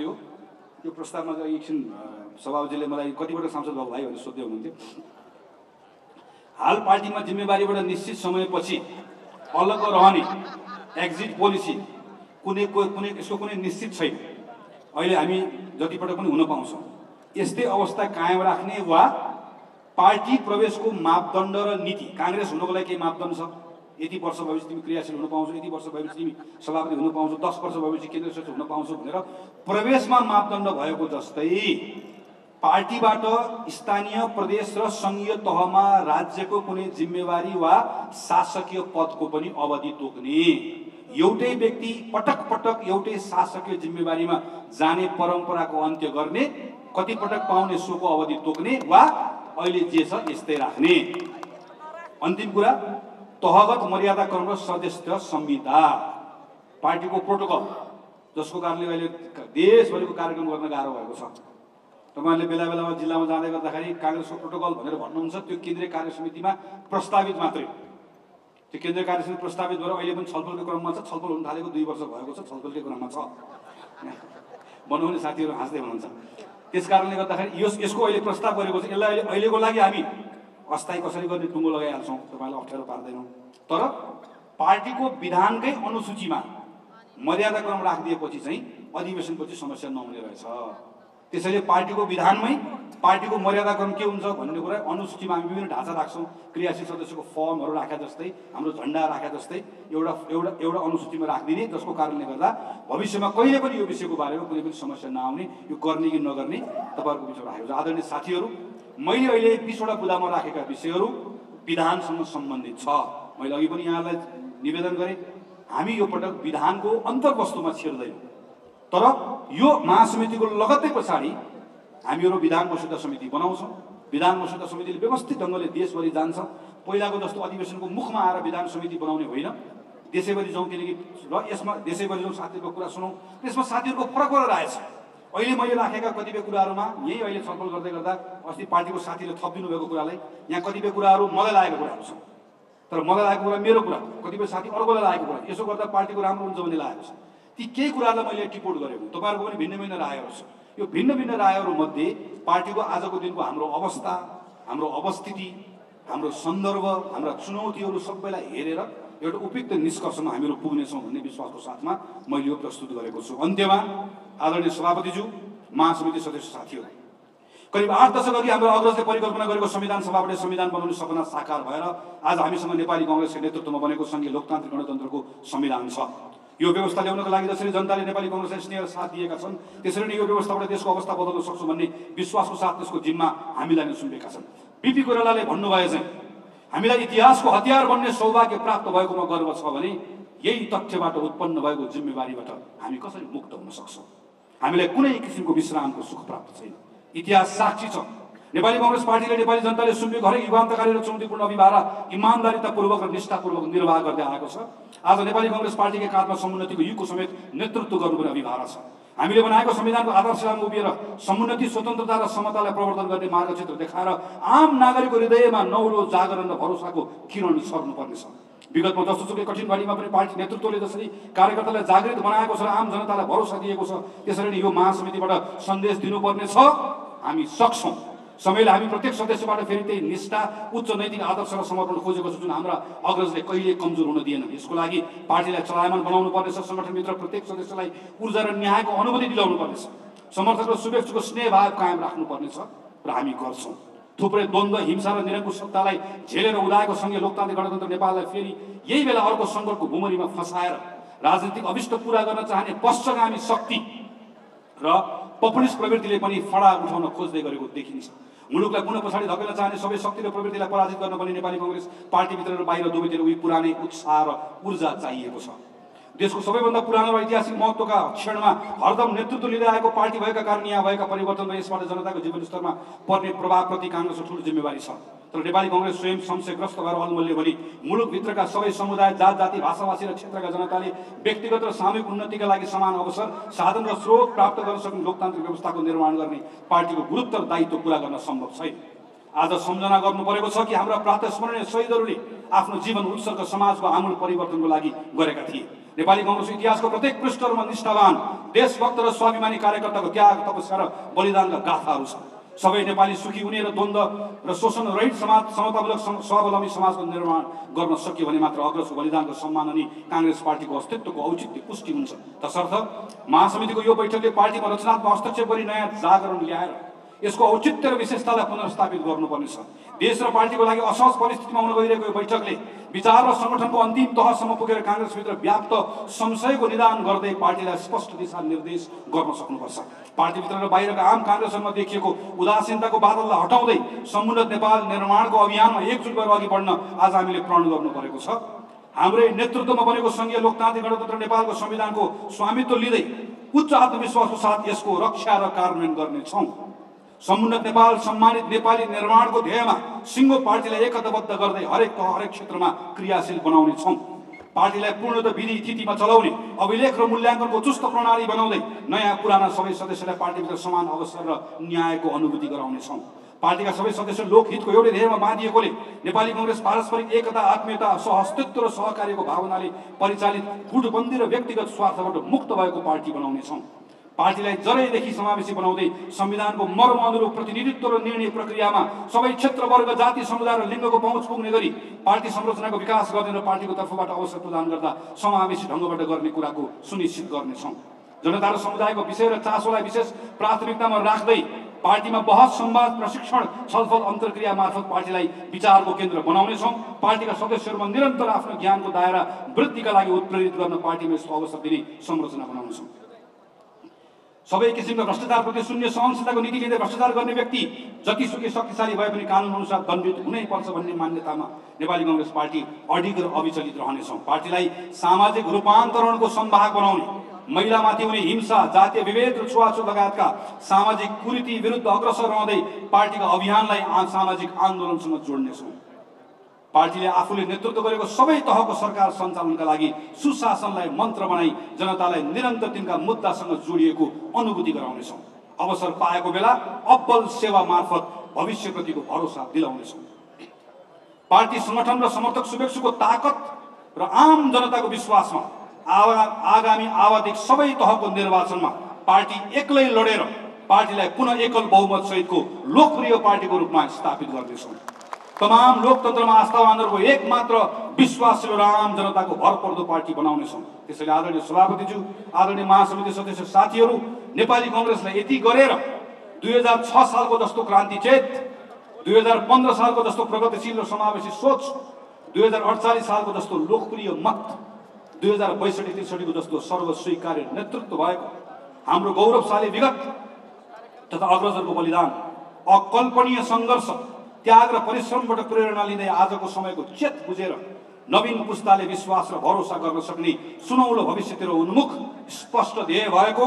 Speaker 1: यो प्रस्तावमा चाहिँ एकछिन सभापतिले मलाई कतिपटक सांसद बाबु भाइ भनेर सोध्दै हुनुहुन्थ्यो। हाल पार्टीमा जिम्मेवारीबाट निश्चित समयपछि अलग रहने एक्जिट पोलिसी यसको कुनै निश्चित छैन। अहिले हामी जतिपटक पनि हुन पाउँछौँ। यस्तै अवस्था कायम राख्ने वा पार्टी प्रवेशको मापदण्ड र नीति, काङ्ग्रेस हुनको लागि केही मापदण्ड छ, यति वर्ष भएपछि तिमी क्रियाशील हुन पाउँछौ, यति वर्ष भएपछि तिमी सभापति हुन पाउँछौ, 10 वर्ष भएपछि केन्द्रीय सचिव हुन पाउँछौ भनेर प्रवेशमा मापदण्ड भएको जस्तै पार्टीबाट स्थानीय, प्रदेश र सङ्घीय तहमा राज्यको कुनै जिम्मेवारी वा शासकीय पदको पनि अवधि तोक्ने। एउटै व्यक्ति पटक पटक एउटै शासकीय जिम्मेवारीमा जाने परम्पराको अन्त्य गर्ने, कति पटक पाउने सोको अवधि तोक्ने वा अहिले जे छ यस्तै राख्ने। अन्तिम कुरा, तहगत मर्यादाक्रम र सदस्य संहिता, पार्टीको प्रोटोकल, जसको कारणले अहिले देशभरिको कार्यक्रम गर्न गाह्रो भएको छ। तपाईँहरूले बेला बेलामा जिल्लामा जाँदै गर्दाखेरि काङ्ग्रेसको प्रोटोकल भनेर भन्नुहुन्छ, त्यो केन्द्रीय कार्य समितिमा प्रस्तावित मात्रै। त्यो केन्द्रीय कार्य समिति प्रस्तावित भएर अहिले पनि छलफलको क्रममा छ। छलफल हुन थालेको 2 वर्ष भएको छ, छलफलकै क्रममा छ। बनाउने साथीहरू हाँस्दै हुनुहुन्छ। त्यस कारणले गर्दाखेरि यसको अहिले प्रस्ताव गरेको छ। यसलाई अहिलेको लागि हामी अस्थायी कसरी गर्ने टुङ्गो लगाइहाल्छौँ, तपाईँलाई अप्ठ्यारो पार्दैनौँ। तर पार्टीको विधानकै अनुसूचीमा मर्यादाक्रम राखिदिएपछि चाहिँ अधिवेशनपछि समस्या नहुने रहेछ। त्यसैले पार्टीको विधानमै पार्टीको मर्यादाक्रम के हुन्छ भन्ने कुरा अनुसूचीमा हामी विभिन्न ढाँचा राख्छौँ। क्रियाशील सदस्यको फर्महरू राखे जस्तै, हाम्रो झन्डा राखे जस्तै एउटा अनुसूचीमा राखिदिने, जसको कारणले गर्दा भविष्यमा कहिले पनि यो विषयको बारेमा कुनै पनि समस्या नआउने, यो गर्ने कि नगर्ने तपाईँहरूको बिचमा राखेको छ। आदरणीय साथीहरू, मैले अहिले 20 वटा बुदामा राखेका विषयहरू विधानसँग सम्बन्धित छ। मैले अघि पनि यहाँलाई निवेदन गरेँ, हामी यो पटक विधानको अन्तर्वस्तुमा छिर्दैनौँ। तर यो महासमितिको लगत्तै पछाडि हामीहरू विधान मस्यौदा समिति बनाउँछौँ। विधान मस्यौदा समितिले व्यवस्थित ढङ्गले देशभरि जान्छ। पहिलाको जस्तो अधिवेशनको मुखमा आएर विधान समिति बनाउने होइन, देशैभरि जाउँ। किनकि र यसमा देशैभरि जाउँ, साथीहरूको कुरा सुनौँ, त्यसमा साथीहरूको फरक फरक आएछ। अहिले मैले राखेका कतिपय कुराहरूमा यही अहिले छलफल गर्दै गर्दा अस्ति पार्टीको साथीले थपिदिनु भएको कुरालाई यहाँ कतिपय कुराहरू मलाई लागेको कुराहरू छ। तर मलाई लागेको कुरा मेरो कुरा, कतिपय साथी अर्कोलाई लागेको कुरा, यसो गर्दा पार्टीको राम्रो हुन्छ भन्ने लागेको छ। ती केही कुरालाई मैले टिपोट गरेको। तपाईँहरूको पनि भिन्न भिन्न रायहरू छ। यो भिन्न भिन्न रायहरूमध्ये पार्टीको आजको दिनको हाम्रो अवस्था, हाम्रो अवस्थिति, हाम्रो सन्दर्भ, हाम्रा चुनौतीहरू सबैलाई हेरेर एउटा उपयुक्त निष्कर्षमा हामीहरू पुग्नेछौँ भन्ने विश्वासको साथमा मैले यो प्रस्तुत गरेको छु। अन्त्यमा आदरणीय सभापतिज्यू, महासमिति सदस्य साथीहरू, करिब 8 दशक अघि हाम्रो अग्रजले परिकल्पना गरेको संविधान सभाबाट संविधान बनाउने सपना साकार भएर आज हामीसँग नेपाली काङ्ग्रेसको नेतृत्वमा बनेको सङ्घीय लोकतान्त्रिक गणतन्त्रको संविधान छ। यो व्यवस्था ल्याउनको लागि जसरी जनताले नेपाली कांग्रेसलाई स्नेह साथ दिएका छन् त्यसरी नै यो व्यवस्थाबाट देशको अवस्था बदल्न सक्छौँ भन्ने विश्वासको साथ त्यसको जिम्मा हामीलाई नै सुम्पेका छन्। बिपी कोइरालाले भन्नुभयो चाहिँ हामीलाई इतिहासको हतियार बन्ने सौभाग्य प्राप्त भएकोमा गर्व छ भने यही तथ्यबाट उत्पन्न भएको जिम्मेवारीबाट हामी कसरी मुक्त हुन सक्छौँ? हामीलाई कुनै किसिमको विश्रामको सुख प्राप्त छैन। इतिहास साक्षी छ नेपाली कांग्रेस पार्टीले नेपाली जनताले सुम्पेको हरेक युगान्तकारी र चुनौतीपूर्ण अभिभारा इमानदारीतापूर्वक र निष्ठापूर्वक निर्वाह गर्दै आएको छ। आज नेपाली कांग्रेस पार्टीकै काँधमा समुन्नतिको युगको समेत नेतृत्व गर्नुपर्ने अभिभारा छ। हामीले बनाएको संविधानको आदर्शमा उभिएर समुन्नति, स्वतन्त्रता र समतालाई प्रवर्तन गर्ने मार्गचित्र देखाएर आम नागरिकको हृदयमा नौलो जागरण र भरोसाको किरण छर्नुपर्नेछ। विगतमा जस्तोसुकै कठिन घडीमा पनि पार्टी नेतृत्वले जसरी कार्यकर्तालाई जागृत बनाएको छ र आम जनतालाई भरोसा दिएको छ, त्यसरी नै यो महासमितिबाट सन्देश दिनुपर्ने छ हामी सक्छौँ। समयले हामी प्रत्येक सदस्यबाट फेरि त्यही निष्ठा, उच्च नैतिक आदर्श र समर्पण खोजेको छ जुन हाम्रा अग्रजले कहिले कमजोर हुन दिएन। यसको लागि पार्टीलाई चलायमान बनाउनु पर्नेछ। सङ्गठनभित्र प्रत्येक सदस्यलाई ऊर्जा र न्यायको अनुभूति दिलाउनु पर्नेछ। समर्थक र शुभेच्छुको स्नेहभाव कायम राख्नुपर्नेछ र हामी गर्छौँ। थुप्रै द्वन्द्व, हिंसा र निरङ्कुश सत्तालाई झेलेर उदाएको सङ्घीय लोकतान्त्रिक गणतन्त्र नेपाललाई फेरि यही बेला अर्को सङ्कटको भूमरीमा फसाएर राजनीतिक अभिष्ट पूरा गर्न चाहने पश्चगामी शक्ति र पपुलिस्ट प्रवृत्तिले पनि फडा उठाउन खोज्दै गरेको देखिन्छ। मुलुकलाई पुनः पछाडि धकेल्न चाहने सबै शक्ति र प्रवृत्तिलाई पराजित गर्न पनि नेपाली कांग्रेस पार्टीभित्र र बाहिर दुवैतिर उही पुरानै उत्साह र ऊर्जा चाहिएको छ। देशको सबैभन्दा पुरानो र ऐतिहासिक महत्त्वका क्षणमा हरदम नेतृत्व लिँदै आएको पार्टी भएका कारण यहाँ भएका परिवर्तन र यसबाट जनताको जीवनस्तरमा पर्ने प्रभावप्रति कांग्रेसको ठुलो जिम्मेवारी छ। तर नेपाली कांग्रेस स्वयं संशयग्रस्त भएर अलमल्ले भने मुलुकभित्रका सबै समुदाय, जात जाति, भाषाभाषी र क्षेत्रका जनताले व्यक्तिगत र सामूहिक उन्नतिका लागि समान अवसर, साधन र स्रोत प्राप्त गर्न सक्ने लोकतान्त्रिक व्यवस्थाको निर्माण गर्ने पार्टीको गुरुत्तर दायित्व पूरा गर्न सम्भव छैन। आज सम्झना गर्नु परेको छ कि हाम्रा प्रातस्मरणीय शहीदहरूले आफ्नो जीवन उत्सर्ग समाजको आमूल परिवर्तनको लागि गरेका थिए। नेपाली कांग्रेस इतिहासको प्रत्येक पृष्ठमा निष्ठावान, देशभक्त र स्वाभिमानी कार्यकर्ताको त्याग, तपस्या र बलिदानका गाथाहरू छन्। सबै नेपाली सुखी हुने र द्वन्द्व र शोषण रहित समाज, समतामूलक स्वावलम्बी समाजको निर्माण गर्न सकियो भने मात्र अग्रजको बलिदानको सम्मान अनि कांग्रेस पार्टीको अस्तित्वको औचित्य पुष्टि हुन्छ। तसर्थ महासमितिको यो बैठकले पार्टीमा रचनात्मक हस्तक्षेप गरी नयाँ जागरण ल्याएर यसको औचित्य र विशेषतालाई पुनर्स्थापित गर्नुपर्नेछ। देश र पार्टीको लागि असहज परिस्थितिमा हुन गइरहेको यो बैठकले विचार र संगठनको अन्तिम तहसम्म पुगेर कांग्रेसभित्र व्याप्त संशयको निदान गर्दै पार्टीलाई स्पष्ट दिशा निर्देश गर्न सक्नुपर्छ। पार्टीभित्र र बाहिरका आम कांग्रेसहरूमा देखिएको उदासीनताको बादललाई हटाउँदै समुन्नत नेपाल निर्माणको अभियानमा एकजुट भएर अघि बढ्न आज हामीले प्रण गर्नु परेको छ। हाम्रै नेतृत्वमा बनेको संघीय लोकतान्त्रिक गणतन्त्र नेपालको संविधानको स्वामित्व लिँदै उच्च आत्मविश्वासको साथ यसको रक्षा र कार्यान्वयन गर्नेछौँ। समुन्नत नेपाल, सम्मानित नेपाली निर्माणको ध्येयमा सिङ्गो पार्टीलाई एकताबद्ध गर्दै हरेक तह, हरेक क्षेत्रमा क्रियाशील बनाउने छौँ। पार्टीलाई पूर्णतः विधि तिथिमा चलाउने, अभिलेख र मूल्याङ्कनको चुस्त प्रणाली बनाउँदै नयाँ पुराना सबै सदस्यलाई पार्टीभित्र समान अवसर र न्यायको अनुभूति गराउनेछौँ। पार्टीका सबै सदस्य लोकहितको एउटै ध्येयमा बाँधिएकोले नेपाली कांग्रेस पारस्परिक एकता, आत्मीयता, सहअस्तित्व र सहकार्यको भावनाले परिचालित गुटबन्दी र व्यक्तिगत स्वार्थबाट मुक्त भएको पार्टी बनाउनेछौँ। पार्टीलाई जरैदेखि समावेशी बनाउँदै संविधानको मर्म अनुरूप प्रतिनिधित्व र निर्णय प्रक्रियामा सबै क्षेत्र, वर्ग, जाति, समुदाय र लिङ्गको पहुँच पुग्ने गरी पार्टी संरचनाको विकास गर्ने र पार्टीको तर्फबाट अवसर प्रदान गर्दा समावेशी ढङ्गबाट गर्ने कुराको सुनिश्चित गर्नेछौँ। जनता र समुदायको विषय र चासोलाई विशेष प्राथमिकतामा राख्दै पार्टीमा बहस, संवाद, प्रशिक्षण, छलफल, अन्तर्क्रिया मार्फत पार्टीलाई विचारको केन्द्र बनाउनेछौँ। पार्टीका सदस्यहरूमा निरन्तर आफ्नो ज्ञानको दायरा वृद्धिका लागि उत्प्रेरित गर्न पार्टीमा यस्तो अवसर दिने संरचना बनाउनेछौँ। सबै किसिमका भ्रष्टाचारप्रति शून्य सहनशीलताको नीति लिँदै भ्रष्टाचार गर्ने व्यक्ति जतिसुकै शक्तिशाली भए पनि कानुन अनुसार दण्डित हुनै पर्छ भन्ने मान्यतामा नेपाली कांग्रेस पार्टी अडिग र अविचलित रहनेछौँ। पार्टीलाई सामाजिक रूपान्तरणको सम्भाग बनाउने, महिलामाथि हुने हिंसा, जातीय विभेद र छुवाछुत लगायतका सामाजिक कुरीति विरुद्ध अग्रसर रहँदै पार्टीका अभियानलाई सामाजिक आन्दोलनसँग जोड्नेछौँ। पार्टीले आफूले नेतृत्व गरेको सबै तहको सरकार सञ्चालनका लागि सुशासनलाई मन्त्र बनाई जनतालाई निरन्तर तिनका मुद्दासँग जोडिएको अनुभूति गराउनेछौँ। अवसर पाएको बेला अब्बल सेवा मार्फत भविष्यप्रतिको भरोसा दिलाउनेछौँ। पार्टी संगठन र समर्थक शुभेच्छुको ताकत र आम जनताको विश्वासमा आगामी आवधिक सबै तहको निर्वाचनमा पार्टी एक्लै लडेर पार्टीलाई पुनः एकल बहुमत सहितको लोकप्रिय पार्टीको रूपमा स्थापित गर्नेछौँ। तमाम लोकतन्त्रमा आस्थावानहरूको एकमात्र विश्वासिलो र आम जनताको भरपर्दो पार्टी बनाउनेछौँ। त्यसैले आदरणीय सभापतिज्यू, आदरणीय महासमिति सदस्य साथीहरू, नेपाली कांग्रेसलाई यति गरेर 2006 सालको जस्तो क्रान्ति चेत, 2015 सालको जस्तो प्रगतिशील र समावेशी सोच, 2048 सालको जस्तो लोकप्रिय मत, 2062-63 को जस्तो सर्वस्वीकार्य नेतृत्व भएको हाम्रो गौरवशाली विगत तथा अग्रजहरूको बलिदान, अकल्पनीय सङ्घर्ष, त्याग र परिश्रमबाट प्रेरणा लिँदै आजको समयको चेत बुझेर नवीन पुस्ताले विश्वास र भरोसा गर्न सक्ने सुनौलो भविष्यतिर उन्मुख स्पष्ट ध्येय भएको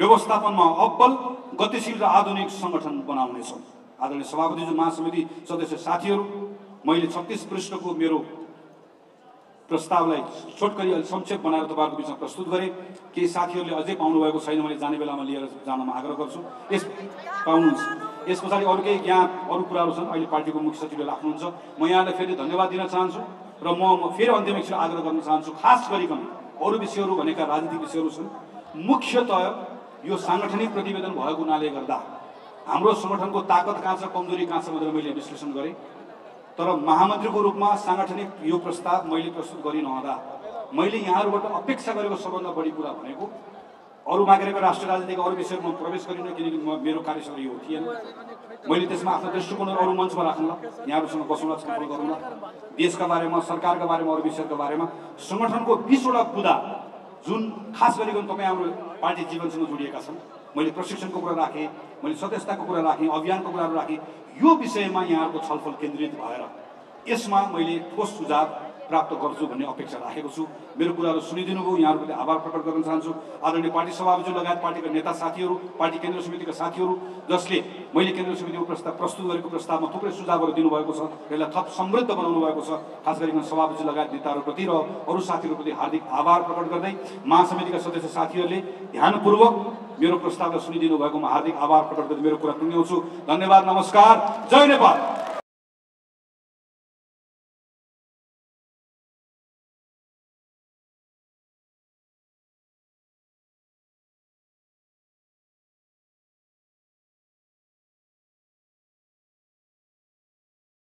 Speaker 1: व्यवस्थापनमा अब्बल, गतिशील र आधुनिक सङ्गठन बनाउनेछौँ। आदरणीय सभापतिज्यू, महासमिति सदस्य साथीहरू, मैले 36 पृष्ठको मेरो प्रस्तावलाई छोटकरी संक्षेप बनाएर तपाईँहरूको बिचमा प्रस्तुत गरेँ। केही साथीहरूले अझै पाउनुभएको छैन, मैले जाने बेलामा लिएर जानमा आग्रह गर्छु। पाउनुहुन्छ। यस पछाडि अरू केही यहाँ अरू कुराहरू छन्। अहिले पार्टीको मुख्य सचिवले राख्नुहुन्छ। म यहाँलाई फेरि धन्यवाद दिन चाहन्छु र म फेरि अन्तिम एकछिन आग्रह गर्न चाहन्छु। खास गरिकन अरू विषयहरू भनेका राजनीतिक विषयहरू छन्। मुख्यतः यो साङ्गठनिक प्रतिवेदन भएको हुनाले गर्दा हाम्रो सङ्गठनको ताकत कहाँ छ, कमजोरी कहाँ छ भनेर मैले विश्लेषण गरेँ। तर महामन्त्रीको रूपमा साङ्गठनिक यो प्रस्ताव मैले प्रस्तुत गरिनहुँदा मैले यहाँहरूबाट अपेक्षा गरेको सबभन्दा बढी कुरा भनेको अरू मागेको राष्ट्रिय राजनीतिका अरू विषयमा प्रवेश गरिनँ, किनकि मेरो कार्यशैली यो थिएन। मैले त्यसमा आफ्नो दृष्टिकोणहरू अरू मञ्चमा राख्नुला, यहाँहरूसँग बसौँला, छलफल गरौँला, देशका बारेमा, सरकारका बारेमा, अरू विषयका बारेमा। सङ्गठनको 20वटा बुदा जुन खास गरिकन तपाईँ हाम्रो पार्टी जीवनसँग जोडिएका छन्। मैले प्रशिक्षणको कुरा राखेँ, मैले सदस्यताको कुरा राखेँ, अभियानको कुराहरू राखेँ। यो विषयमा यहाँहरूको छलफल केन्द्रित भएर यसमा मैले ठोस सुझाव प्राप्त गर्छु भन्ने अपेक्षा राखेको छु। मेरो कुराहरू सुनिदिनु भयो, यहाँहरूप्रति आभार प्रकट गर्न चाहन्छु। आदरणीय पार्टी सभापति लगायत पार्टीका नेता साथीहरू, पार्टी केन्द्र समितिका साथीहरू, जसले मैले केन्द्र समितिको प्रस्ताव प्रस्तुत गरेको प्रस्तावमा थुप्रै सुझावहरू दिनुभएको छ, यसलाई थप समृद्ध बनाउनु भएको छ। खास गरिकन सभापति लगायत नेताहरूप्रति र अरू साथीहरूप्रति हार्दिक आभार प्रकट गर्दै महासमितिका सदस्य साथीहरूले ध्यानपूर्वक मेरो प्रस्तावलाई सुनिदिनु भएकोमा हार्दिक आभार प्रकट गर्दै मेरो कुरा टुङ्ग्याउँछु। धन्यवाद, नमस्कार, जय नेपाल।